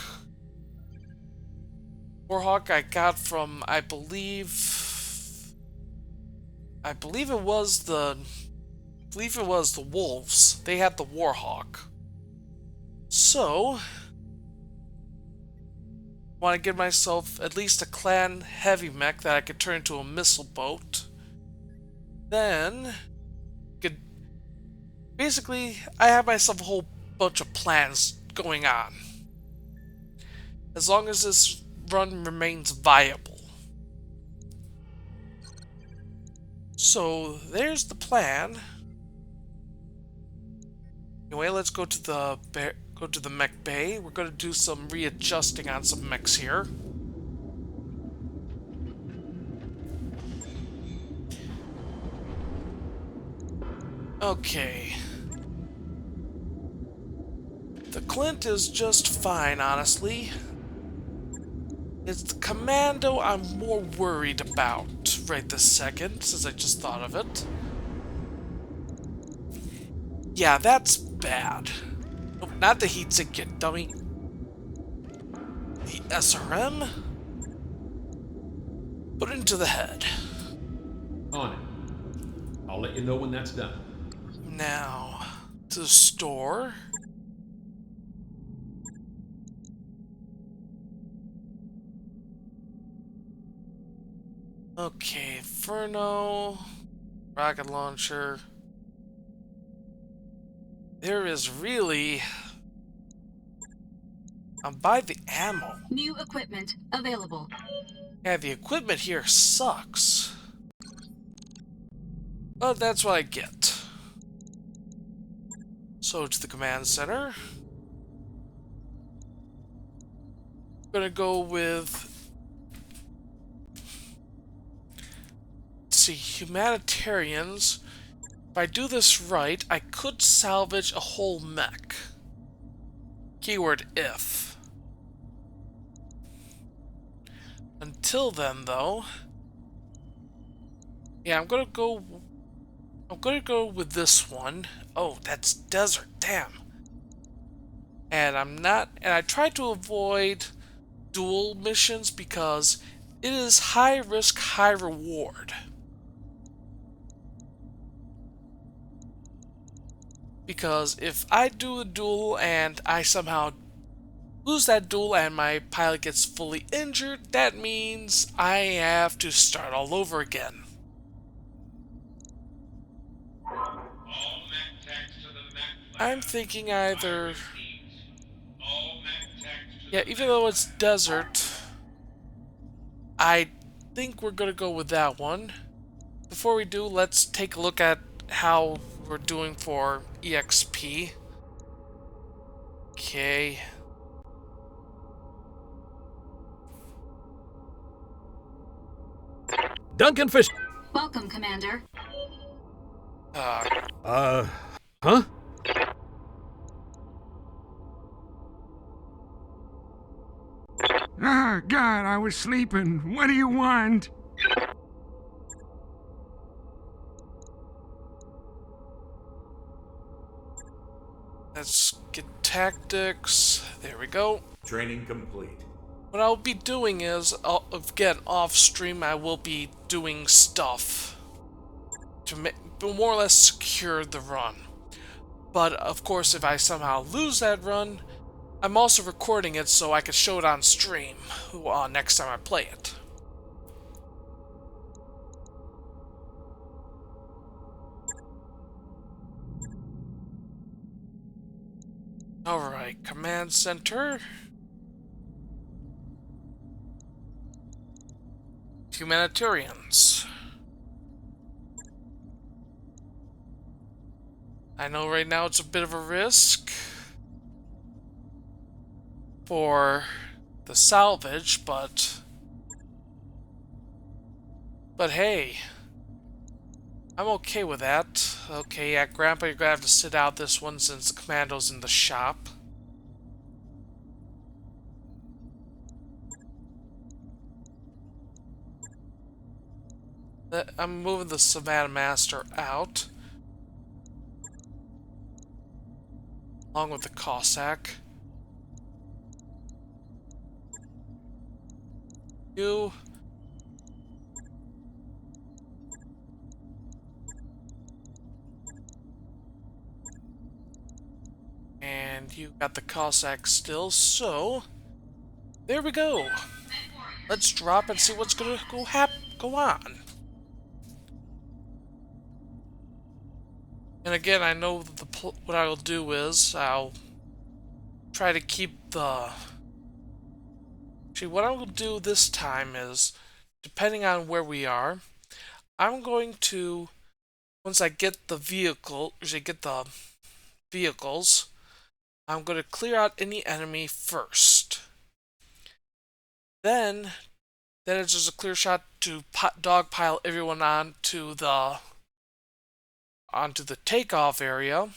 I got from I believe it was the Wolves. They had the Warhawk. So I want to give myself at least a clan heavy mech that I could turn into a missile boat. Then basically I have myself a whole bunch of plans going on, as long as this run remains viable. So there's the plan. Anyway, let's go to the mech bay. We're going to do some readjusting on some mechs here. Okay. The Clint is just fine, honestly. It's the Commando I'm more worried about right this second, since I just thought of it. Yeah, that's bad. Nope, not the heatsink, you dummy. The SRM? Put it into the head. On it. I'll let you know when that's done. Now, to the store. Okay, Inferno, rocket launcher. There is really... I'm by the ammo. New equipment available. Yeah, the equipment here sucks. But that's what I get. So to the command center. I'm gonna go with... Let's see, humanitarians. If I do this right, I could salvage a whole mech. Keyword if. Until then, though... Yeah, I'm gonna go with this one. Oh, that's desert, damn. And I try to avoid dual missions because it is high risk, high reward. Because if I do a duel and I somehow lose that duel and my pilot gets fully injured, that means I have to start all over again. All mech techs to the mech I'm lab. thinking either... Iris teams. All mech techs to Yeah, the even mech though it's lab. desert, I think we're gonna go with that one. Before we do, let's take a look at how we're doing for EXP. Okay. Duncan Fish. Welcome, Commander. Huh? Ah, God, I was sleeping. What do you want? Let's get tactics. There we go. Training complete. What I'll be doing is, again, off stream, I will be doing stuff to more or less secure the run. But of course, if I somehow lose that run, I'm also recording it so I can show it on stream next time I play it. Alright, command center. Humanitarians. I know right now it's a bit of a risk for the salvage, but hey, I'm okay with that. Okay, yeah, Grandpa, you're gonna have to sit out this one since the commando's in the shop. I'm moving the Savannah Master out, along with the Cossack. You... And you got the Cossack still, so... There we go! Let's drop and see what's gonna go on. And again, I know what I'll do is I'll try to keep the... Actually, what I will do this time is, depending on where we are, I'm going to, once I get the vehicles, I'm going to clear out any enemy first. Then it's just a clear shot to dogpile everyone onto the takeoff area,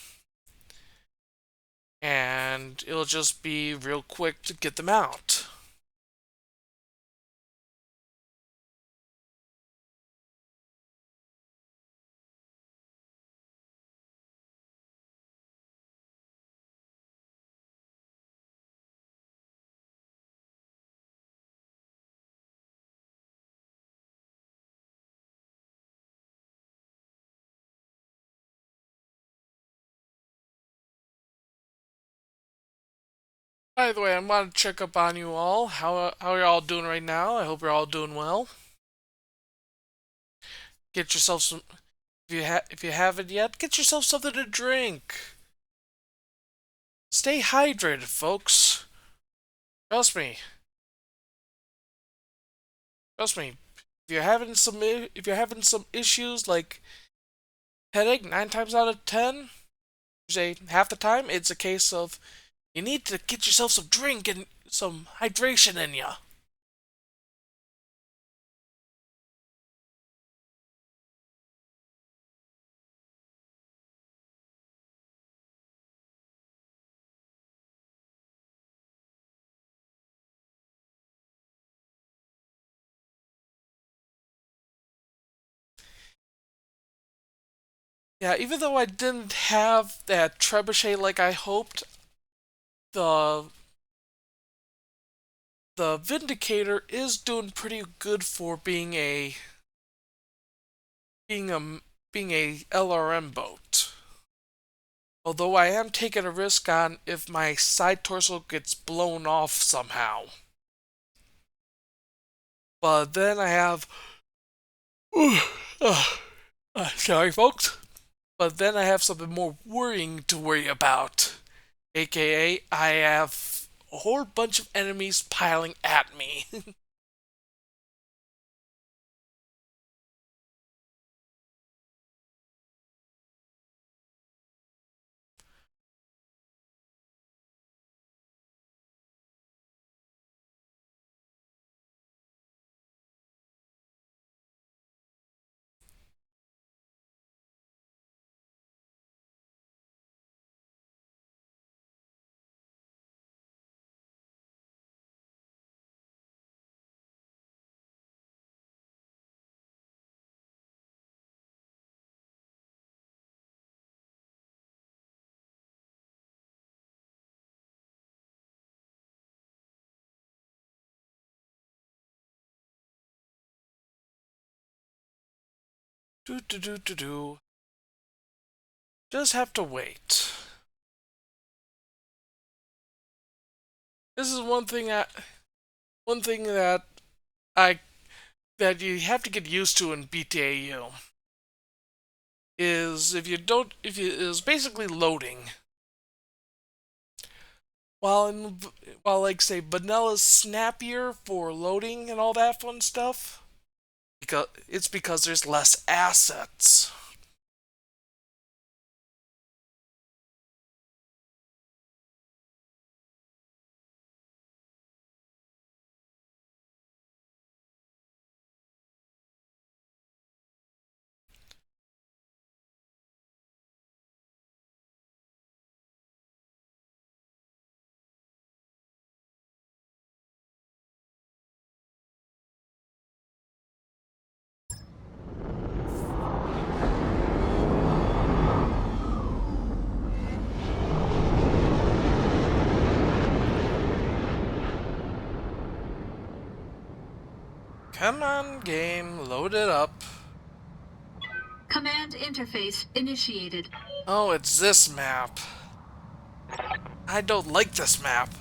and it'll just be real quick to get them out. By the way, I want to check up on you all. How are you all doing right now? I hope you're all doing well. Get yourself some... If you haven't yet, get yourself something to drink. Stay hydrated, folks. Trust me. Trust me. If you're having some issues like headache, 9 times out of 10, say half the time, it's a case of you need to get yourself some drink and some hydration in ya. Yeah, even though I didn't have that trebuchet like I hoped, the Vindicator is doing pretty good for being a LRM boat. Although I am taking a risk on if my side torso gets blown off somehow. But then I have... sorry, folks. But then I have something more worrying to worry about. AKA, I have a whole bunch of enemies piling at me. Do. Just have to wait. This is one thing that that you have to get used to in BTAU is is basically loading. While like say Vanilla's snappier for loading and all that fun stuff, because there's less assets. Come on, game, load it up. Command interface initiated. Oh, it's this map. I don't like this map.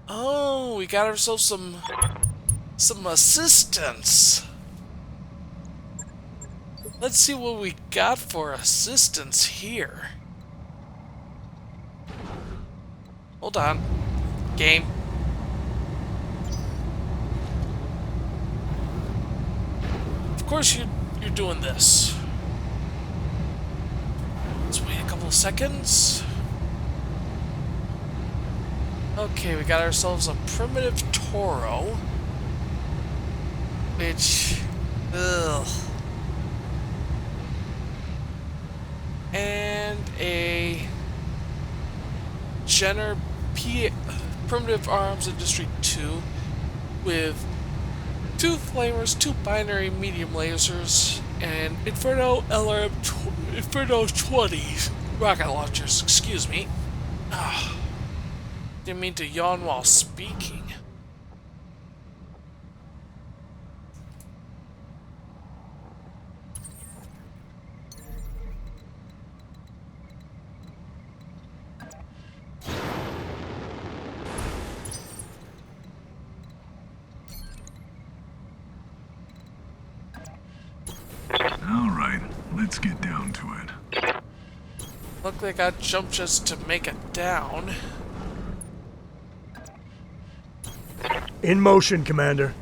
Oh, we got ourselves some assistance. Let's see what we got for assistance here. Hold on. Game. Of course you're doing this. Let's wait a couple of seconds. Okay, we got ourselves a primitive Toro. Which... ugh. And a... Jenner Primitive Arms Industry 2 with 2 flamers, 2 binary medium lasers, and Inferno 20 rocket launchers, excuse me. Didn't mean to yawn while speaking. Alright, let's get down to it. Look like I jumped just to make it down. In motion, Commander.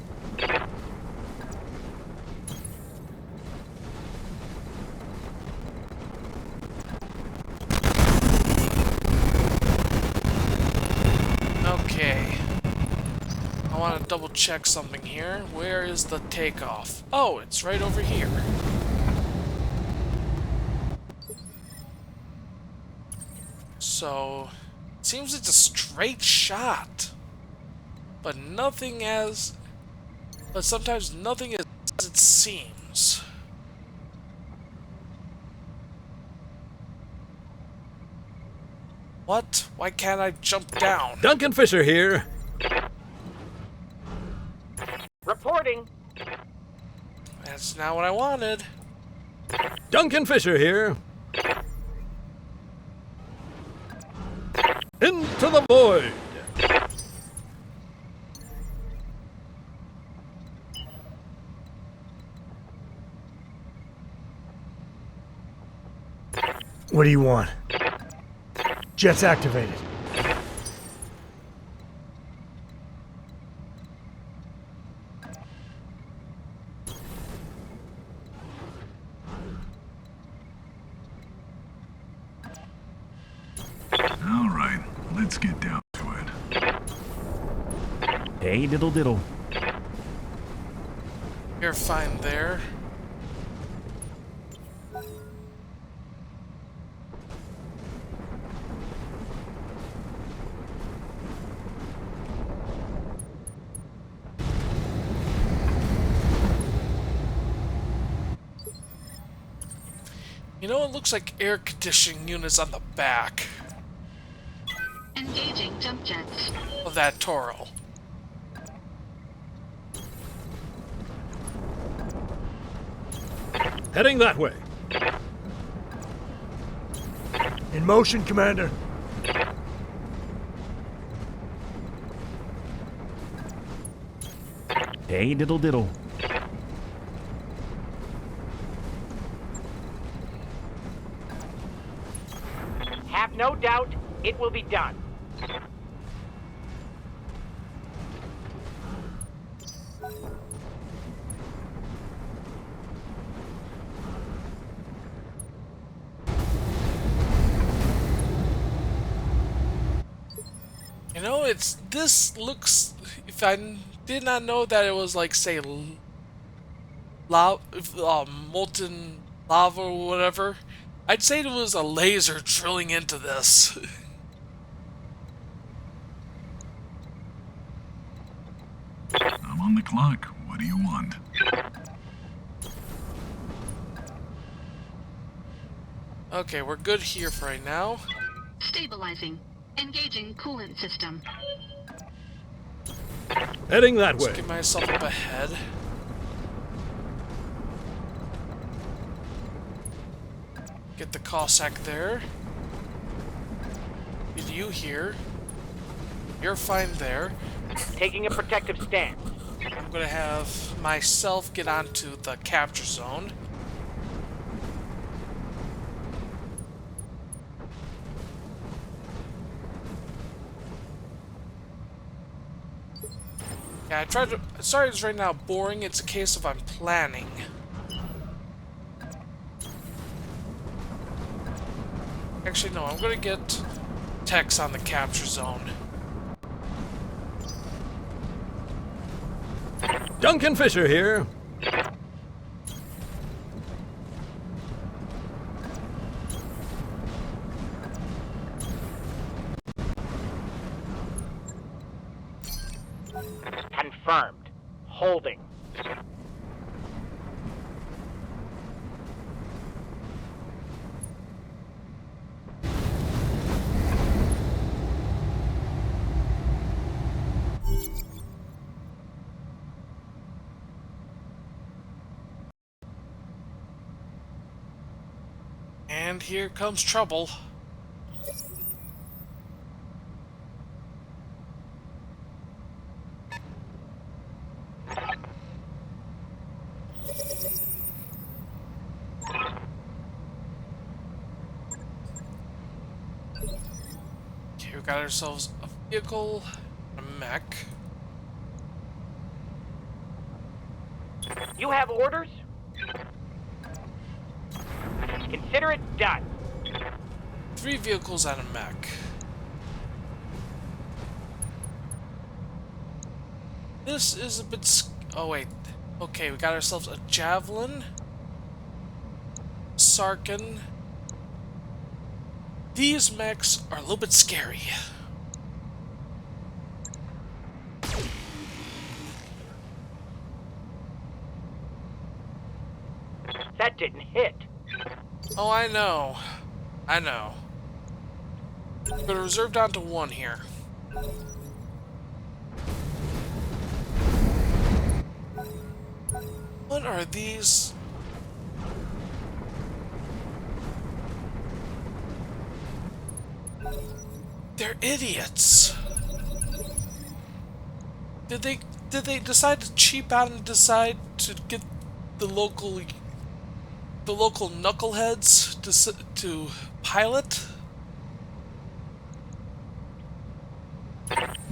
Okay. I want to double check something here. Where is the takeoff? Oh, it's right over here. So, it seems it's a straight shot. But sometimes nothing is as it seems. What? Why can't I jump down? Duncan Fisher here. Reporting. That's not what I wanted. Duncan Fisher here. Into the void. What do you want? Jet's activated. All right, let's get down to it. Hey, diddle diddle. You're fine there. You know, it looks like air conditioning units on the back Engaging jump jets. of that Toro. Heading that way. In motion, Commander. Hey, diddle diddle. Have no doubt it will be done. You know, this looks, if I did not know that it was like, say, molten lava or whatever, I'd say it was a laser drilling into this. I'm on the clock. What do you want? Okay, we're good here for right now. Stabilizing. Engaging coolant system. Heading that Let's way. get myself up ahead. Get the Cossack there. Get you here. You're fine there. Taking a protective stance. I'm gonna have myself get onto the capture zone. Yeah, I tried to. Sorry, it's right now boring. It's a case of I'm planning. Actually, no. I'm gonna get techs on the capture zone. Duncan Fisher here. Confirmed. Holding. And here comes trouble. Okay, we got ourselves a vehicle, a mech. You have orders? Consider it done. 3 vehicles and a mech. This is a bit. Oh wait. Okay, we got ourselves a javelin. Sarkin. These mechs are a little bit scary. That didn't hit. Oh, I know. I know. I'm gonna reserve down to 1 here. What What are these? They're idiots. Did they decide to cheap out and decide to get the local knuckleheads to pilot?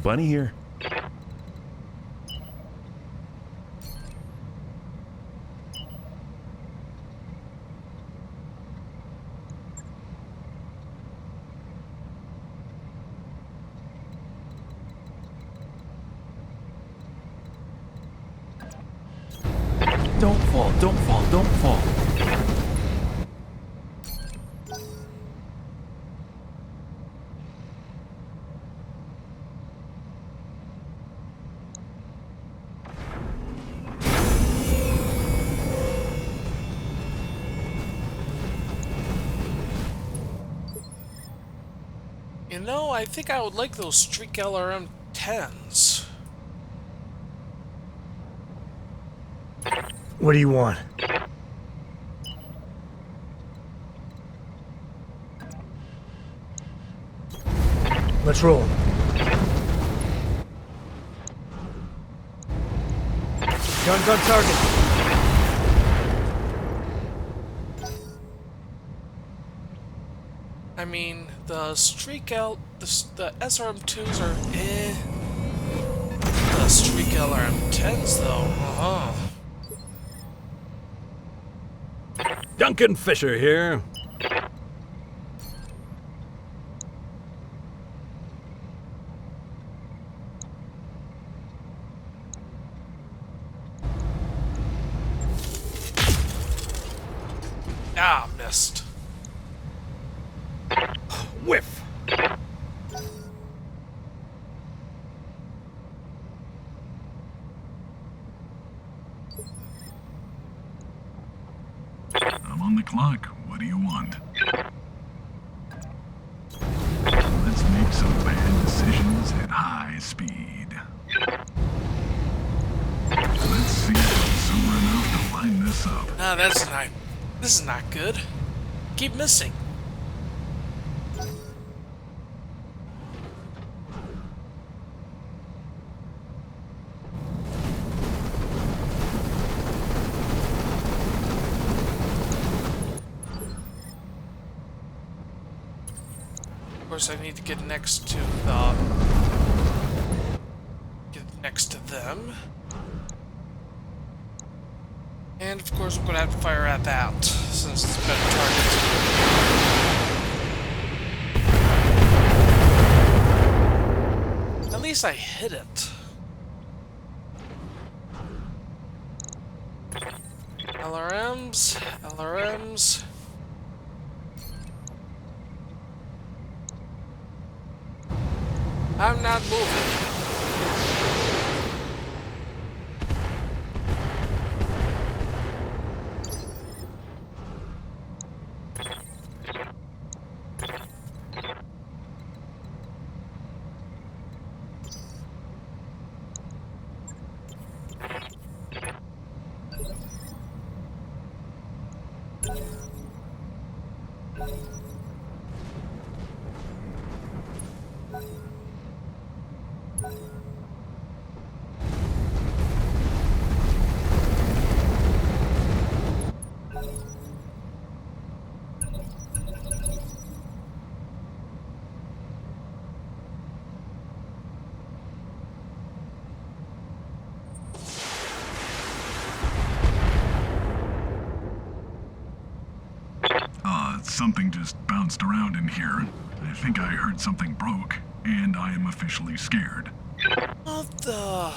Bunny here. Don't fall, don't fall, don't fall. You know, I think I would like those Streak LRM 10s. What do you want? Let's roll. Guns on target. I mean, the Streak L... the SRM2s are eh. The Streak LRM 10s, though, Duncan Fisher here. Ah, missed. Whiff. I'm on the clock. What do you want? Let's make some bad decisions at high speed. Let's see if I'm sober enough to line this up. Nah, that's not... This is not good. Keep missing. Of course, I need to get next to the... Get next to them. And of course, I'm going to have to fire at that, since it's a better target. At least I hit it. LRMs, LRMs. I'm not moving. Something just bounced around in here. I think I heard something broke, and I am officially scared. What the...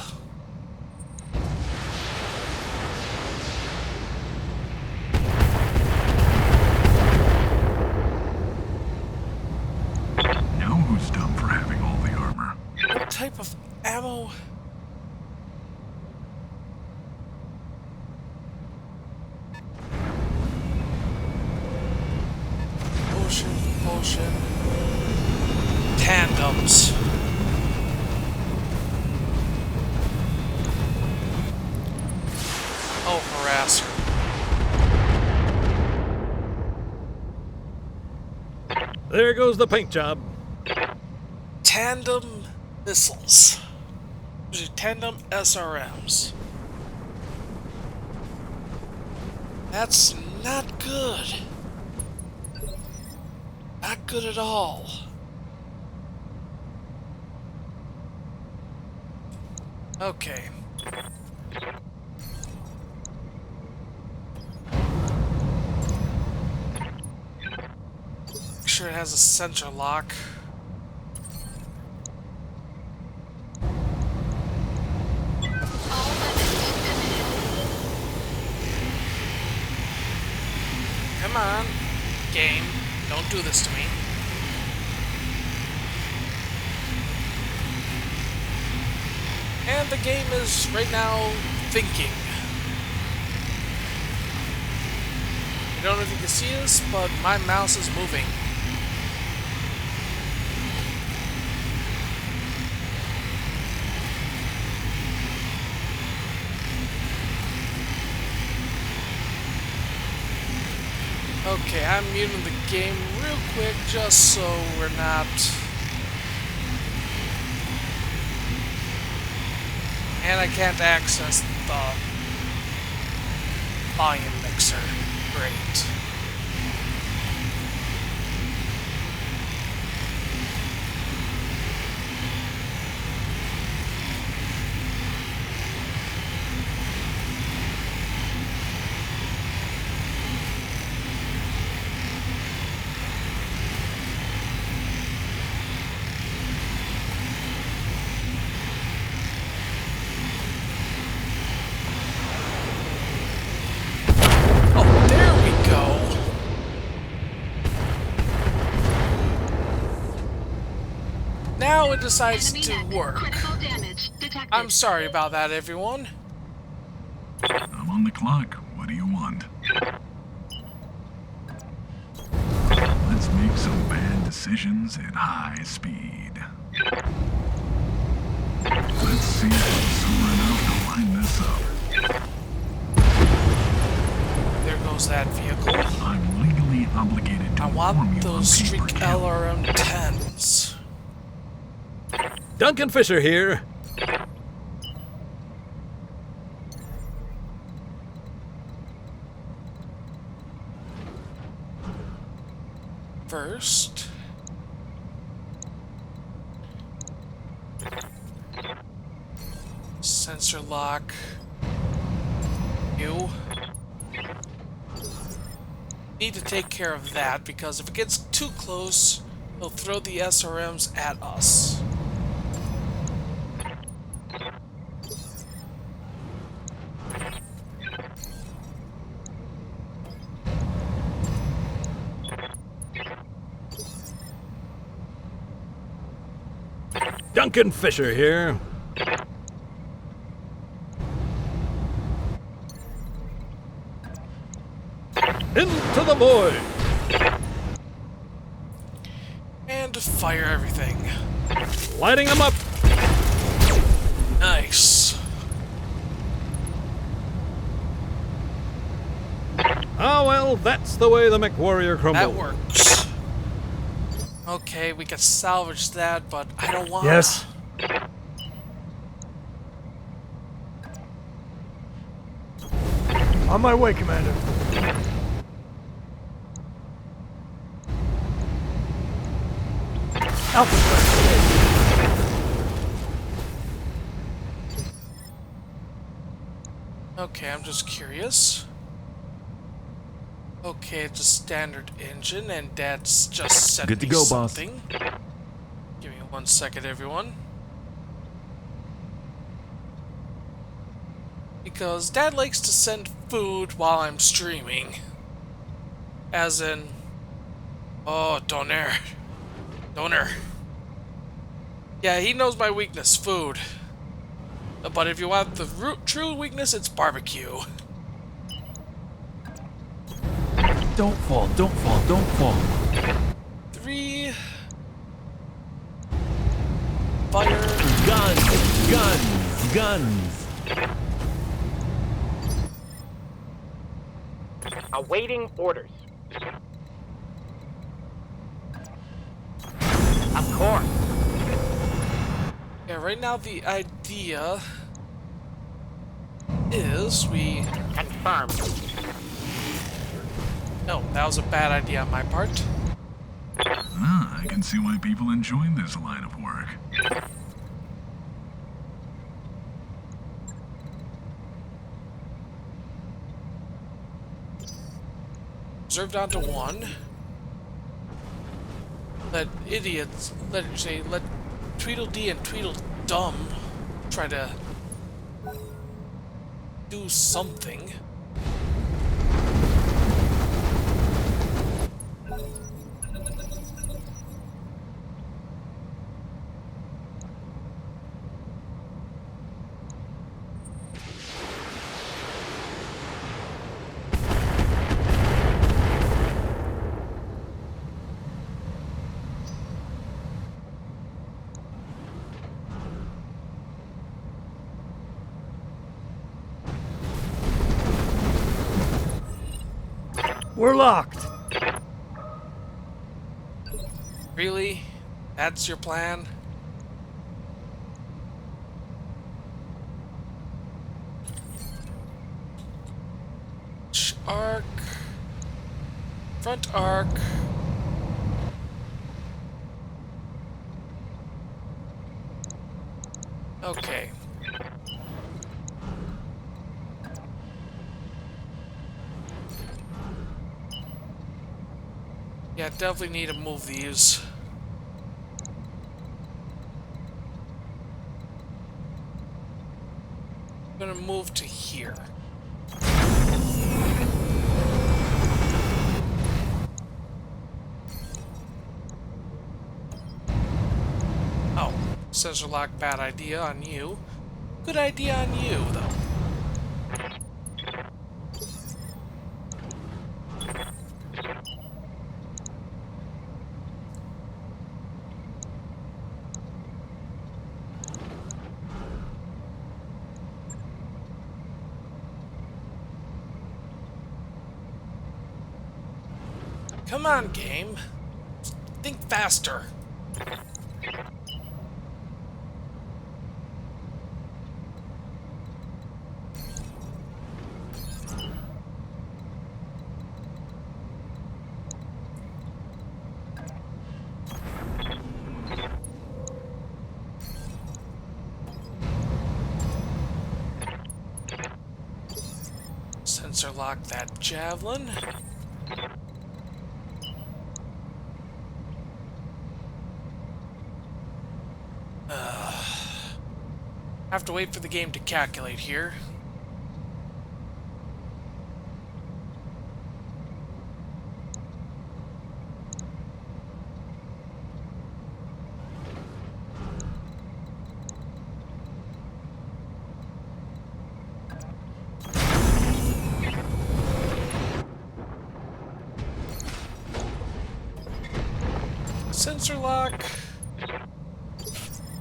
Now who's dumb for having all the armor? What type of ammo? Bullshit. Tandems. There goes the paint job. Tandem missiles. Tandem SRMs. That's not good. Not good at all. Okay. Make sure it has a sensor lock. Come on, game. Don't do this to me. And the game is right now thinking. I don't know if you can see this, but my mouse is moving. Okay, I'm muting the game real quick just so we're not... And I can't access the volume mixer. Great. Now it decides to work. I'm sorry about that, everyone. I'm on the clock. What do you want? Let's make some bad decisions at high speed. Let's see if I'm sober enough to line this up. There goes that vehicle. I'm legally obligated to I inform want you those on streak paper kill. LRM-10s. Duncan Fisher here. First, sensor lock. You need to take care of that because if it gets too close, he'll throw the SRMs at us. Duncan Fisher here. Into the void. And fire everything. Lighting them up. Nice. Oh well, that's the way the MechWarrior crumbles. That works. Okay, we can salvage that, but I don't want. Yes. On my way, Commander. Alpha strike. Okay, I'm just curious. Okay, it's a standard engine, and Dad's just sent Good to me go, boss. something. Give me 1 second, everyone. Because Dad likes to send food while I'm streaming. As in... Oh, doner. Doner. Yeah, he knows my weakness, food. But if you want the true weakness, it's barbecue. Don't fall, don't fall, don't fall. 3... Fire... Guns, guns, guns. Awaiting orders. Of course. Yeah, right now the idea is we... Confirmed. No, that was a bad idea on my part. Ah, I can see why people enjoy this line of work. Reserve down to 1. Let Tweedledee and Tweedledum try to do something. We're locked. Really? That's your plan? Arc. Front arc. Okay. Yeah, definitely need to move these. I'm gonna move to here. Oh, sensor lock, bad idea on you. Good idea on you, though. Come on, game. Think faster. Sensor lock that javelin. Have to wait for the game to calculate here. Sensor lock.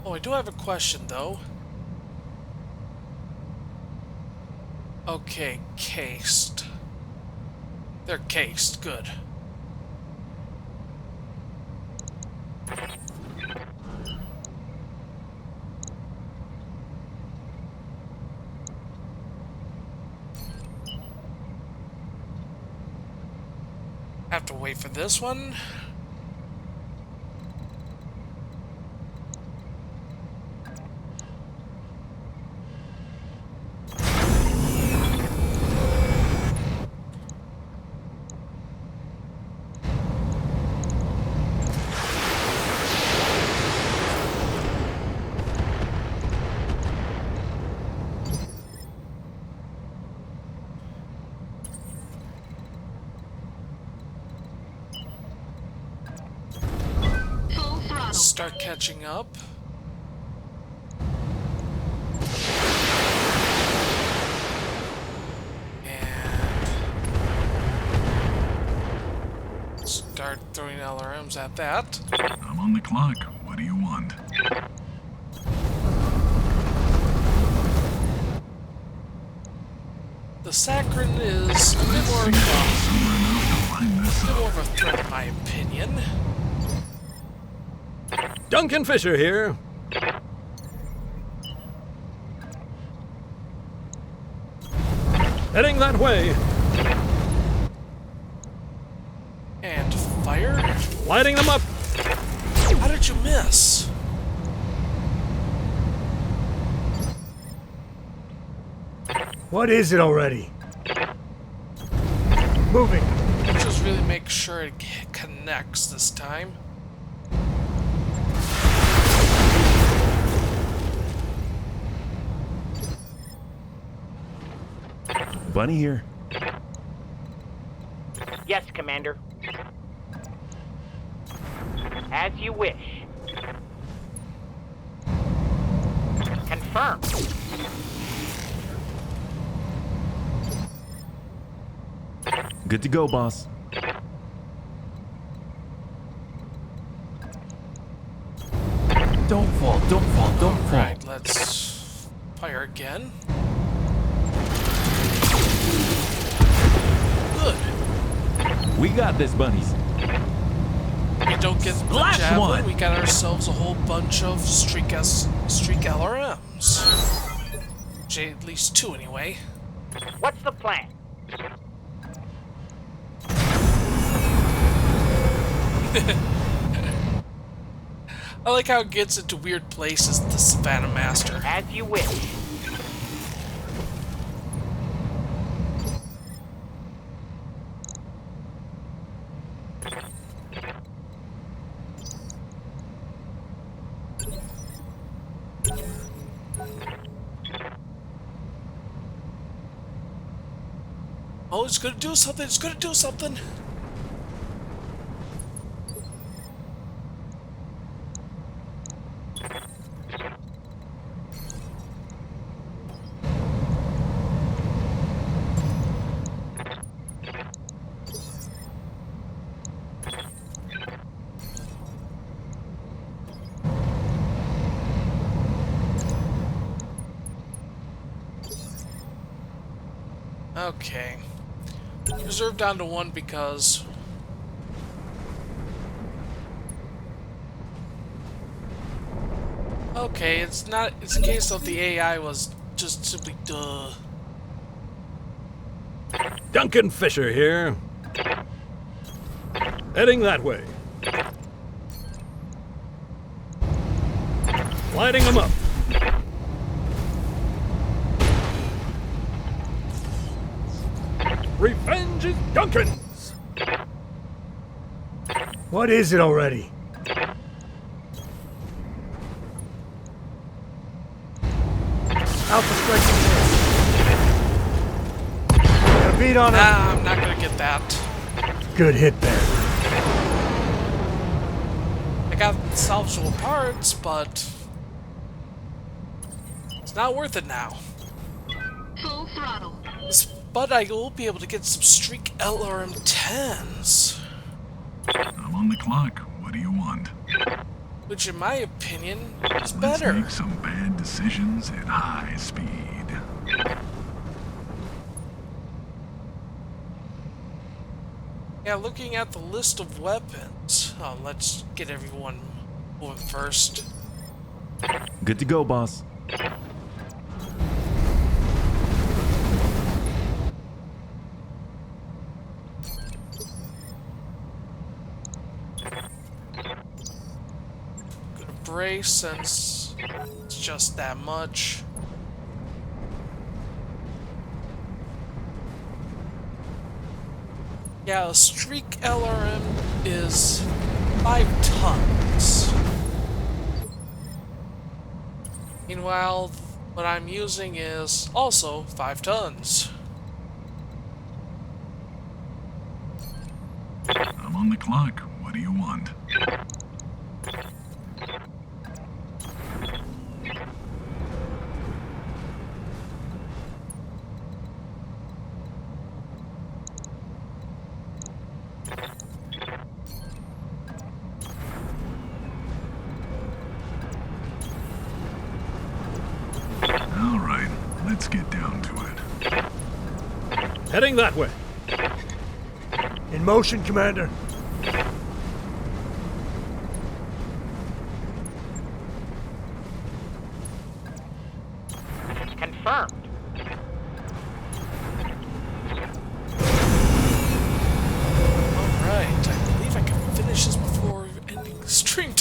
Oh, I do have a question though. Okay, cased. They're cased, good. Have to wait for this one. Full throttle. Start catching up. And start throwing LRMs at that. I'm on the clock. What do you want? The Saccharin is a bit Let's more see of if a, I'm summer enough to line this bit more up. of a threat in my opinion. Duncan Fisher here. Heading that way. And fire? Lighting them up. How did you miss? What is it already? Moving. Just really make sure it connects this time. Bunny here. Yes, Commander. As you wish. Confirm. Good to go, boss. Don't fall, don't fall, don't fall. Alright, let's fire again. Good. We got this, bunnies. We don't get the Last javelin, one. we got ourselves a whole bunch of streak LRMs. At least 2 anyway. What's the plan? I like how it gets into weird places, the Savannah Master. As you wish. Oh, it's gonna do something, it's gonna do something! Okay. Reserve down to 1 because... Okay, it's a case of the AI was just simply duh. Duncan Fisher here. Heading that way. Lighting them up. Revenge is Duncan's. What is it already? Alpha striking there. Got a beat on him. Nah, I'm not gonna get that. Good hit there. I got salvageable parts, but... it's not worth it now. Full throttle. But I will be able to get some Streak LRM 10s. I'm on the clock. What do you want? Which, in my opinion, is Let's better. make some bad decisions at high speed. Yeah, looking at the list of weapons. Oh, let's get everyone moving first. Good to go, boss. Gonna brace since it's just that much. Yeah, a Streak LRM is 5 tons. Meanwhile, what I'm using is also 5 tons. I'm on the clock. What do you want? All right, let's get down to it. Heading that way. In motion, Commander.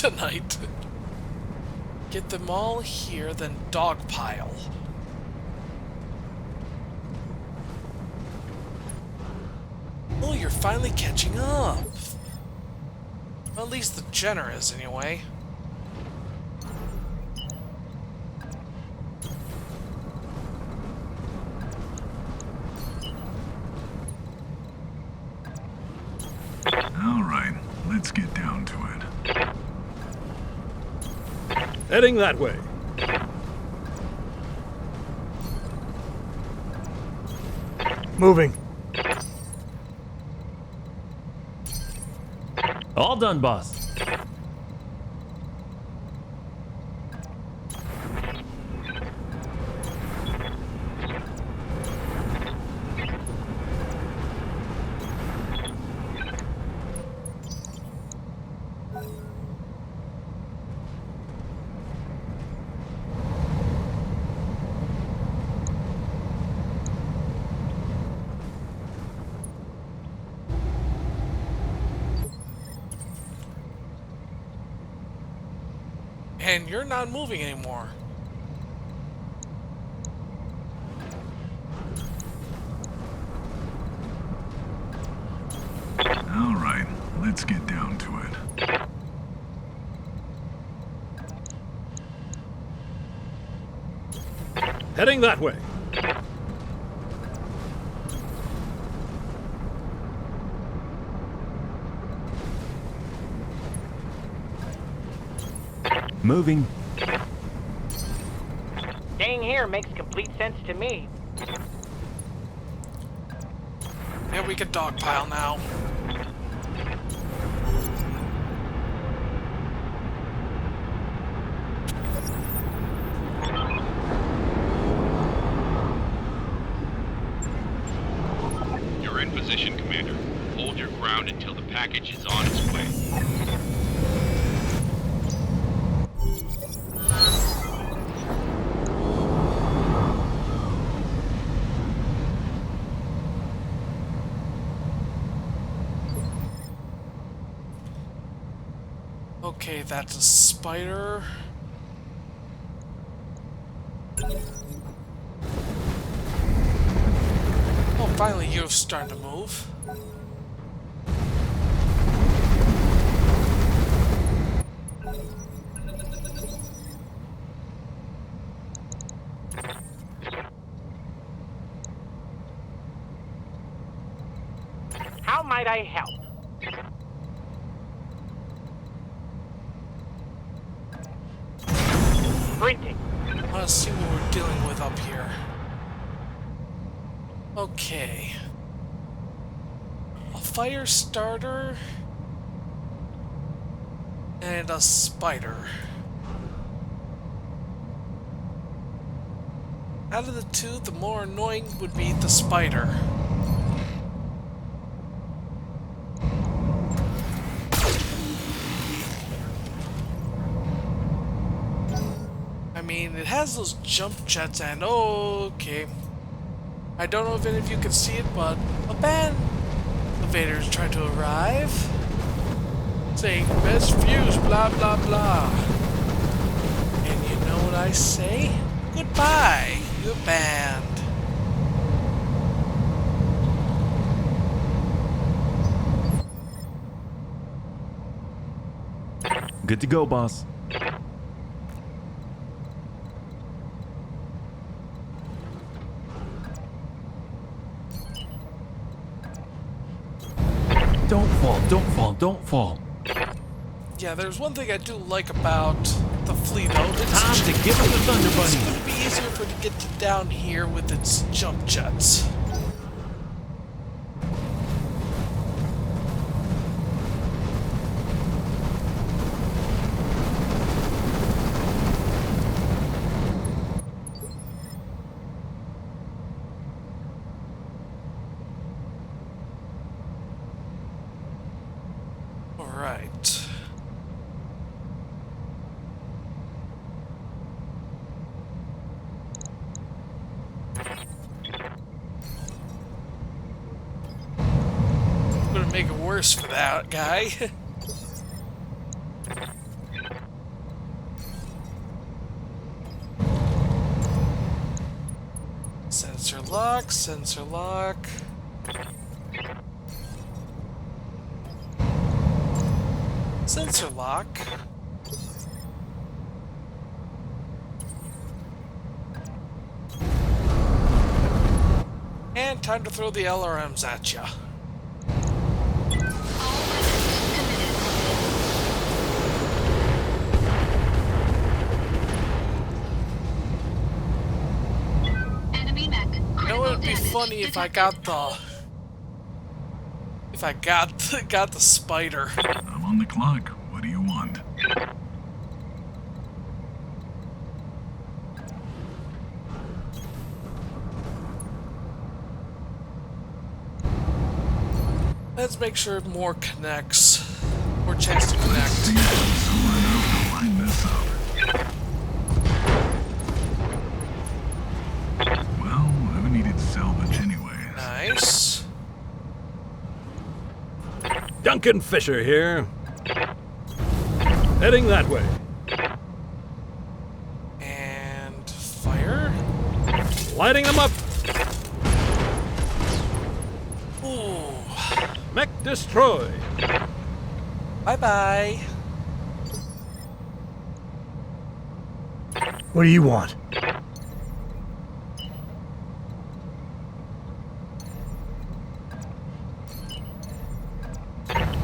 tonight. Get them all here, then dogpile. Oh, you're finally catching up. Well, at least the Jenner is, anyway. All right, let's get down to it. Heading that way. Moving. All done, boss. And you're not moving anymore. All right, let's get down to it. Heading that way. Moving. Staying here makes complete sense to me. Yeah, we can dogpile now. You're in position, Commander. Hold your ground until the package is on its way. Okay, that's a spider. Oh, finally you're starting to move. How might I help? Sprinting. Let's see what we're dealing with up here. Okay. A fire starter and a spider. Out of the two, the more annoying would be the spider. I mean, it has those jump jets and okay. I don't know if any of you can see it, but a band invader is trying to arrive. Saying best views, blah blah blah. And you know what I say? Goodbye, you band. Good to go, boss. Don't fall, don't fall, don't fall. Yeah, there's one thing I do like about the fleet, though. Time to give it the Thunder It's Bunny. going to be easier for it to get to down here with its jump jets. Alright. Gonna make it worse for that guy. Sensor lock, sensor lock. Sensor lock. And time to throw the LRMs at ya. Enemy mech. You know, it would be funny if I got the... If I got the spider. I'm on the clock. What do you want? Let's make sure more connects. More chance to connect. See if I'm sober enough to line this up. Well, who needed salvage anyways? Nice. Duncan Fisher here. Heading that way. And fire. Lighting them up. Ooh. Mech destroyed. Bye-bye. What do you want?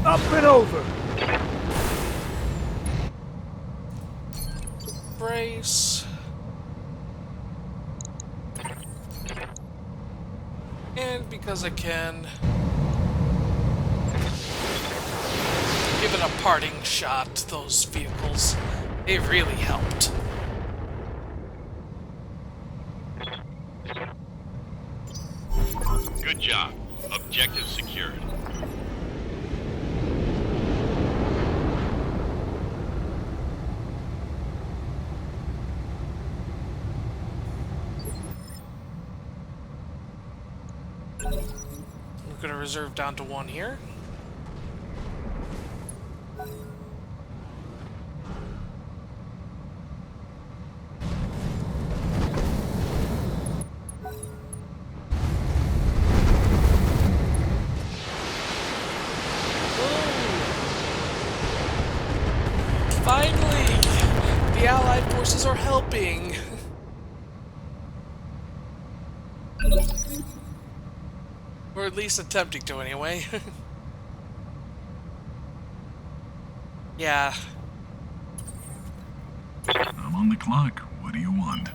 Up and over. Brace. And because I can, give it a parting shot to those vehicles. It really helped. Good job. Objective secured. We're gonna reserve down to one here. Finally, the Allied forces are helping. Or at least attempting to, anyway. Yeah. I'm on the clock. What do you want?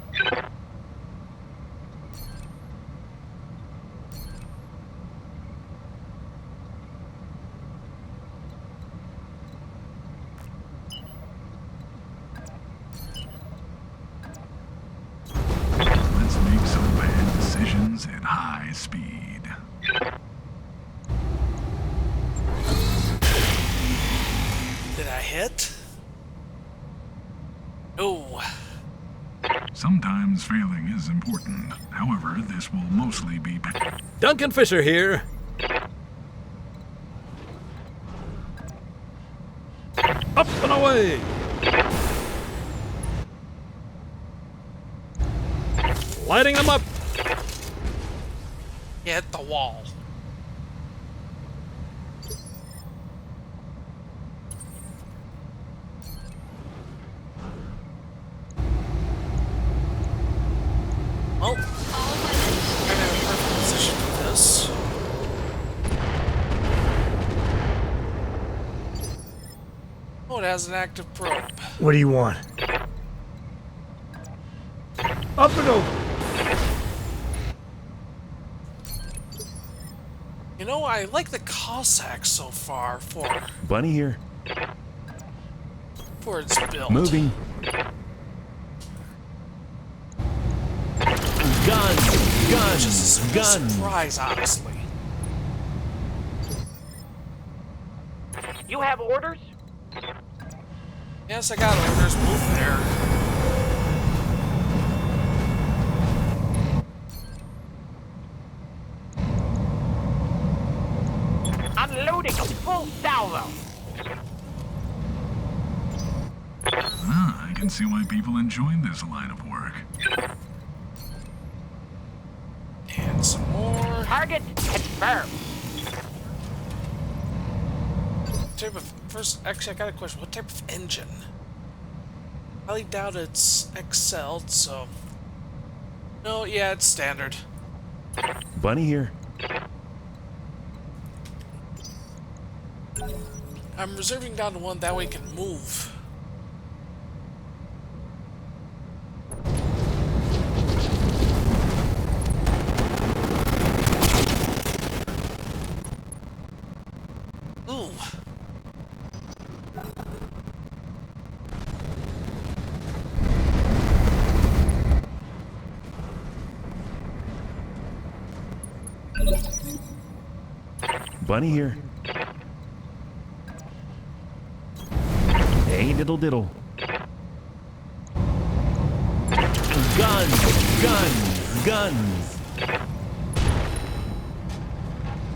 Let's make some bad decisions at high speed. Did I hit? Oh. Sometimes failing is important. However, this will mostly be Duncan Fisher here. Up and away. Lighting them up. Hit the wall. Oh, I'm in a perfect position for this. Oh, it has an active probe. What do you want? Up and over. You know, I like the Cossack so far Bunny here. for its build. Moving. Which is a surprise, honestly. You have orders? Yes, I got orders. Move there. Unloading a full salvo. Ah, I can see why people enjoy this line of work. And some more. Target confirmed. Actually, I got a question. What type of engine? I highly doubt it's excelled, so... No, yeah, it's standard. Bunny here. I'm reserving down to one, that way it can move. Ooh. Bunny here. Hey, diddle diddle. Guns! Guns! Guns!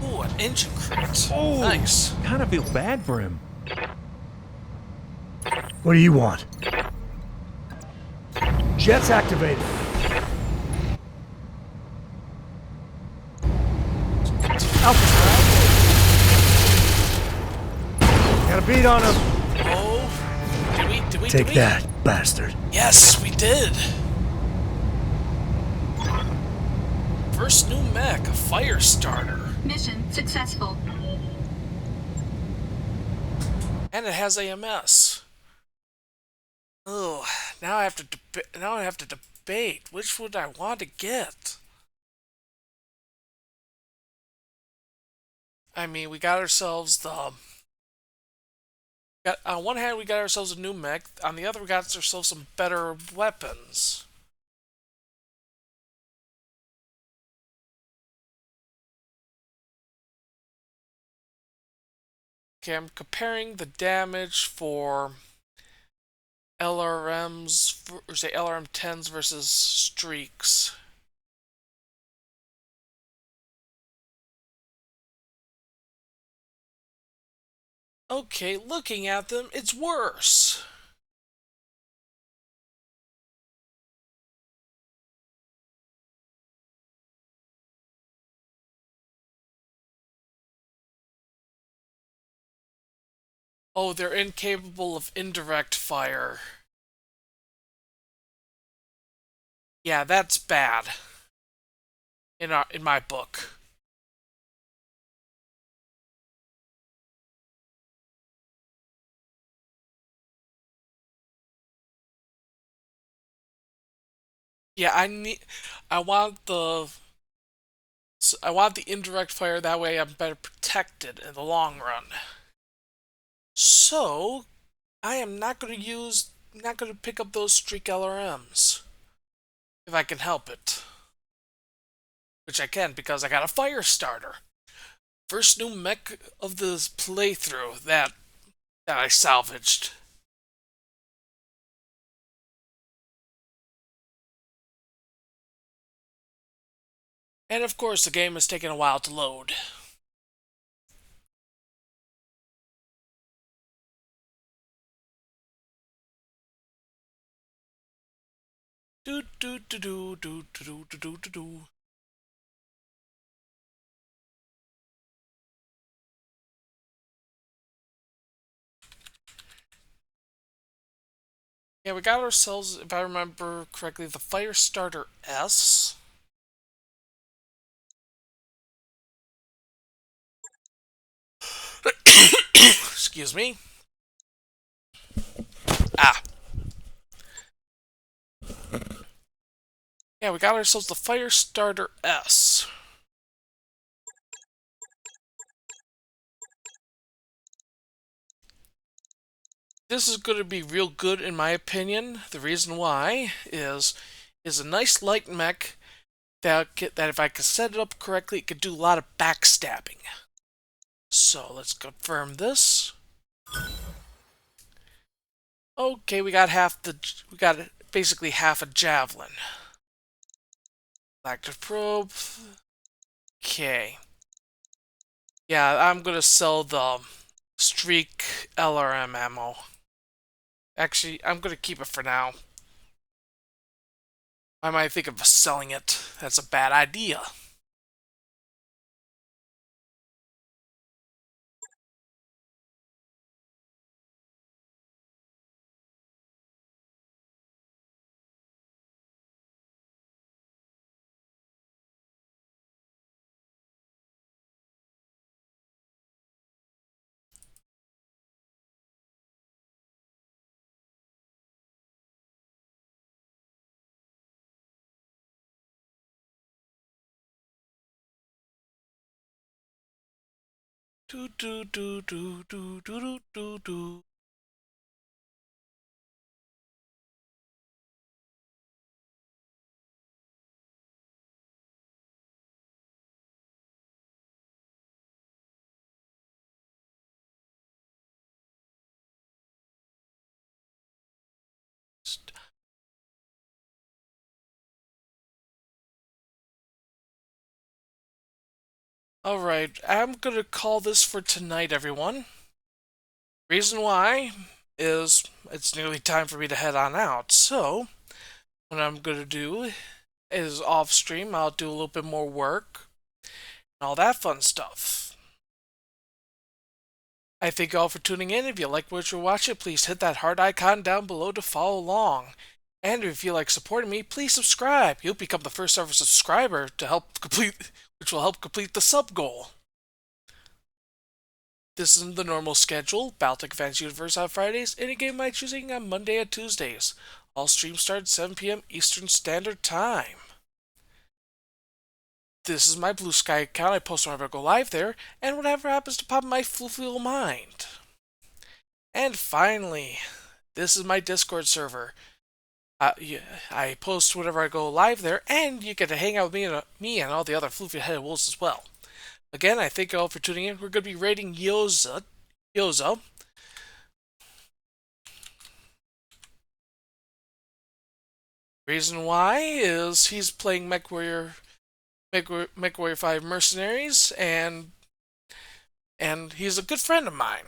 Ooh, an engine crate. Oh, nice. Kind of feel bad for him. What do you want? Jets activated. Alpha strike. Got a beat on him. Oh, did we? Take that, bastard. Yes, we did. First new mech, a fire starter. Mission successful. And it has AMS. Oh, now I have to debate which would I want to get. I mean, we got ourselves the... on one hand, we got ourselves a new mech. On the other, we got ourselves some better weapons. Okay, I'm comparing the damage for LRMs, or say LRM-10s versus Streaks. Okay, looking at them, it's worse. Oh, they're incapable of indirect fire. Yeah, that's bad. In my book. Yeah, I want the indirect fire, that way I'm better protected in the long run. So, I am not going to pick up those Streak LRMs. If I can help it. Which I can, because I got a fire starter. First new mech of this playthrough that I salvaged. And of course, the game has taken a while to load. Do do do do do do do do do do. Yeah, we got ourselves, if I remember correctly, the Firestarter S. Excuse me. Ah. Yeah, we got ourselves the Firestarter S. This is going to be real good in my opinion. The reason why is a nice light mech that if I could set it up correctly, it could do a lot of backstabbing. So let's confirm this. Okay, we got basically half a javelin. Active probe. Okay. Yeah, I'm gonna sell the Streak LRM ammo. Actually, I'm gonna keep it for now. I might think of selling it. That's a bad idea. Do do do do do do do do do. Alright, I'm gonna call this for tonight, everyone. Reason why is it's nearly time for me to head on out, so what I'm gonna do is off stream, I'll do a little bit more work and all that fun stuff. I thank you all for tuning in. If you like what you're watching, please hit that heart icon down below to follow along. And if you like supporting me, please subscribe. You'll become the first ever subscriber to help complete, which will help complete the sub goal. This is the normal schedule. Battletech Universe on Fridays, any game by choosing on Monday and Tuesdays. All streams start at 7 p.m. Eastern Standard Time. This is my Blue Sky account. I post whenever I go live there, and whatever happens to pop in my fluffy mind. And finally, this is my Discord server. I post whenever I go live there, and you get to hang out with me and all the other floofy-headed wolves as well. Again, I thank you all for tuning in. We're going to be rating Yoza. Reason why is he's playing MechWarrior 5 Mercenaries, and he's a good friend of mine.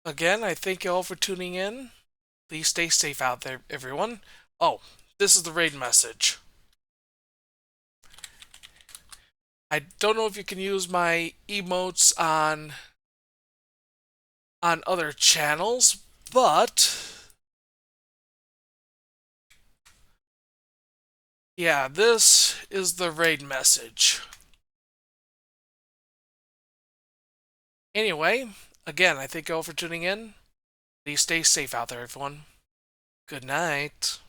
Again, I thank you all for tuning in. Please stay safe out there, everyone. Oh, this is the raid message. I don't know if you can use my emotes on other channels, but yeah, this is the raid message. Anyway, again, I thank you all for tuning in. Please stay safe out there, everyone. Good night.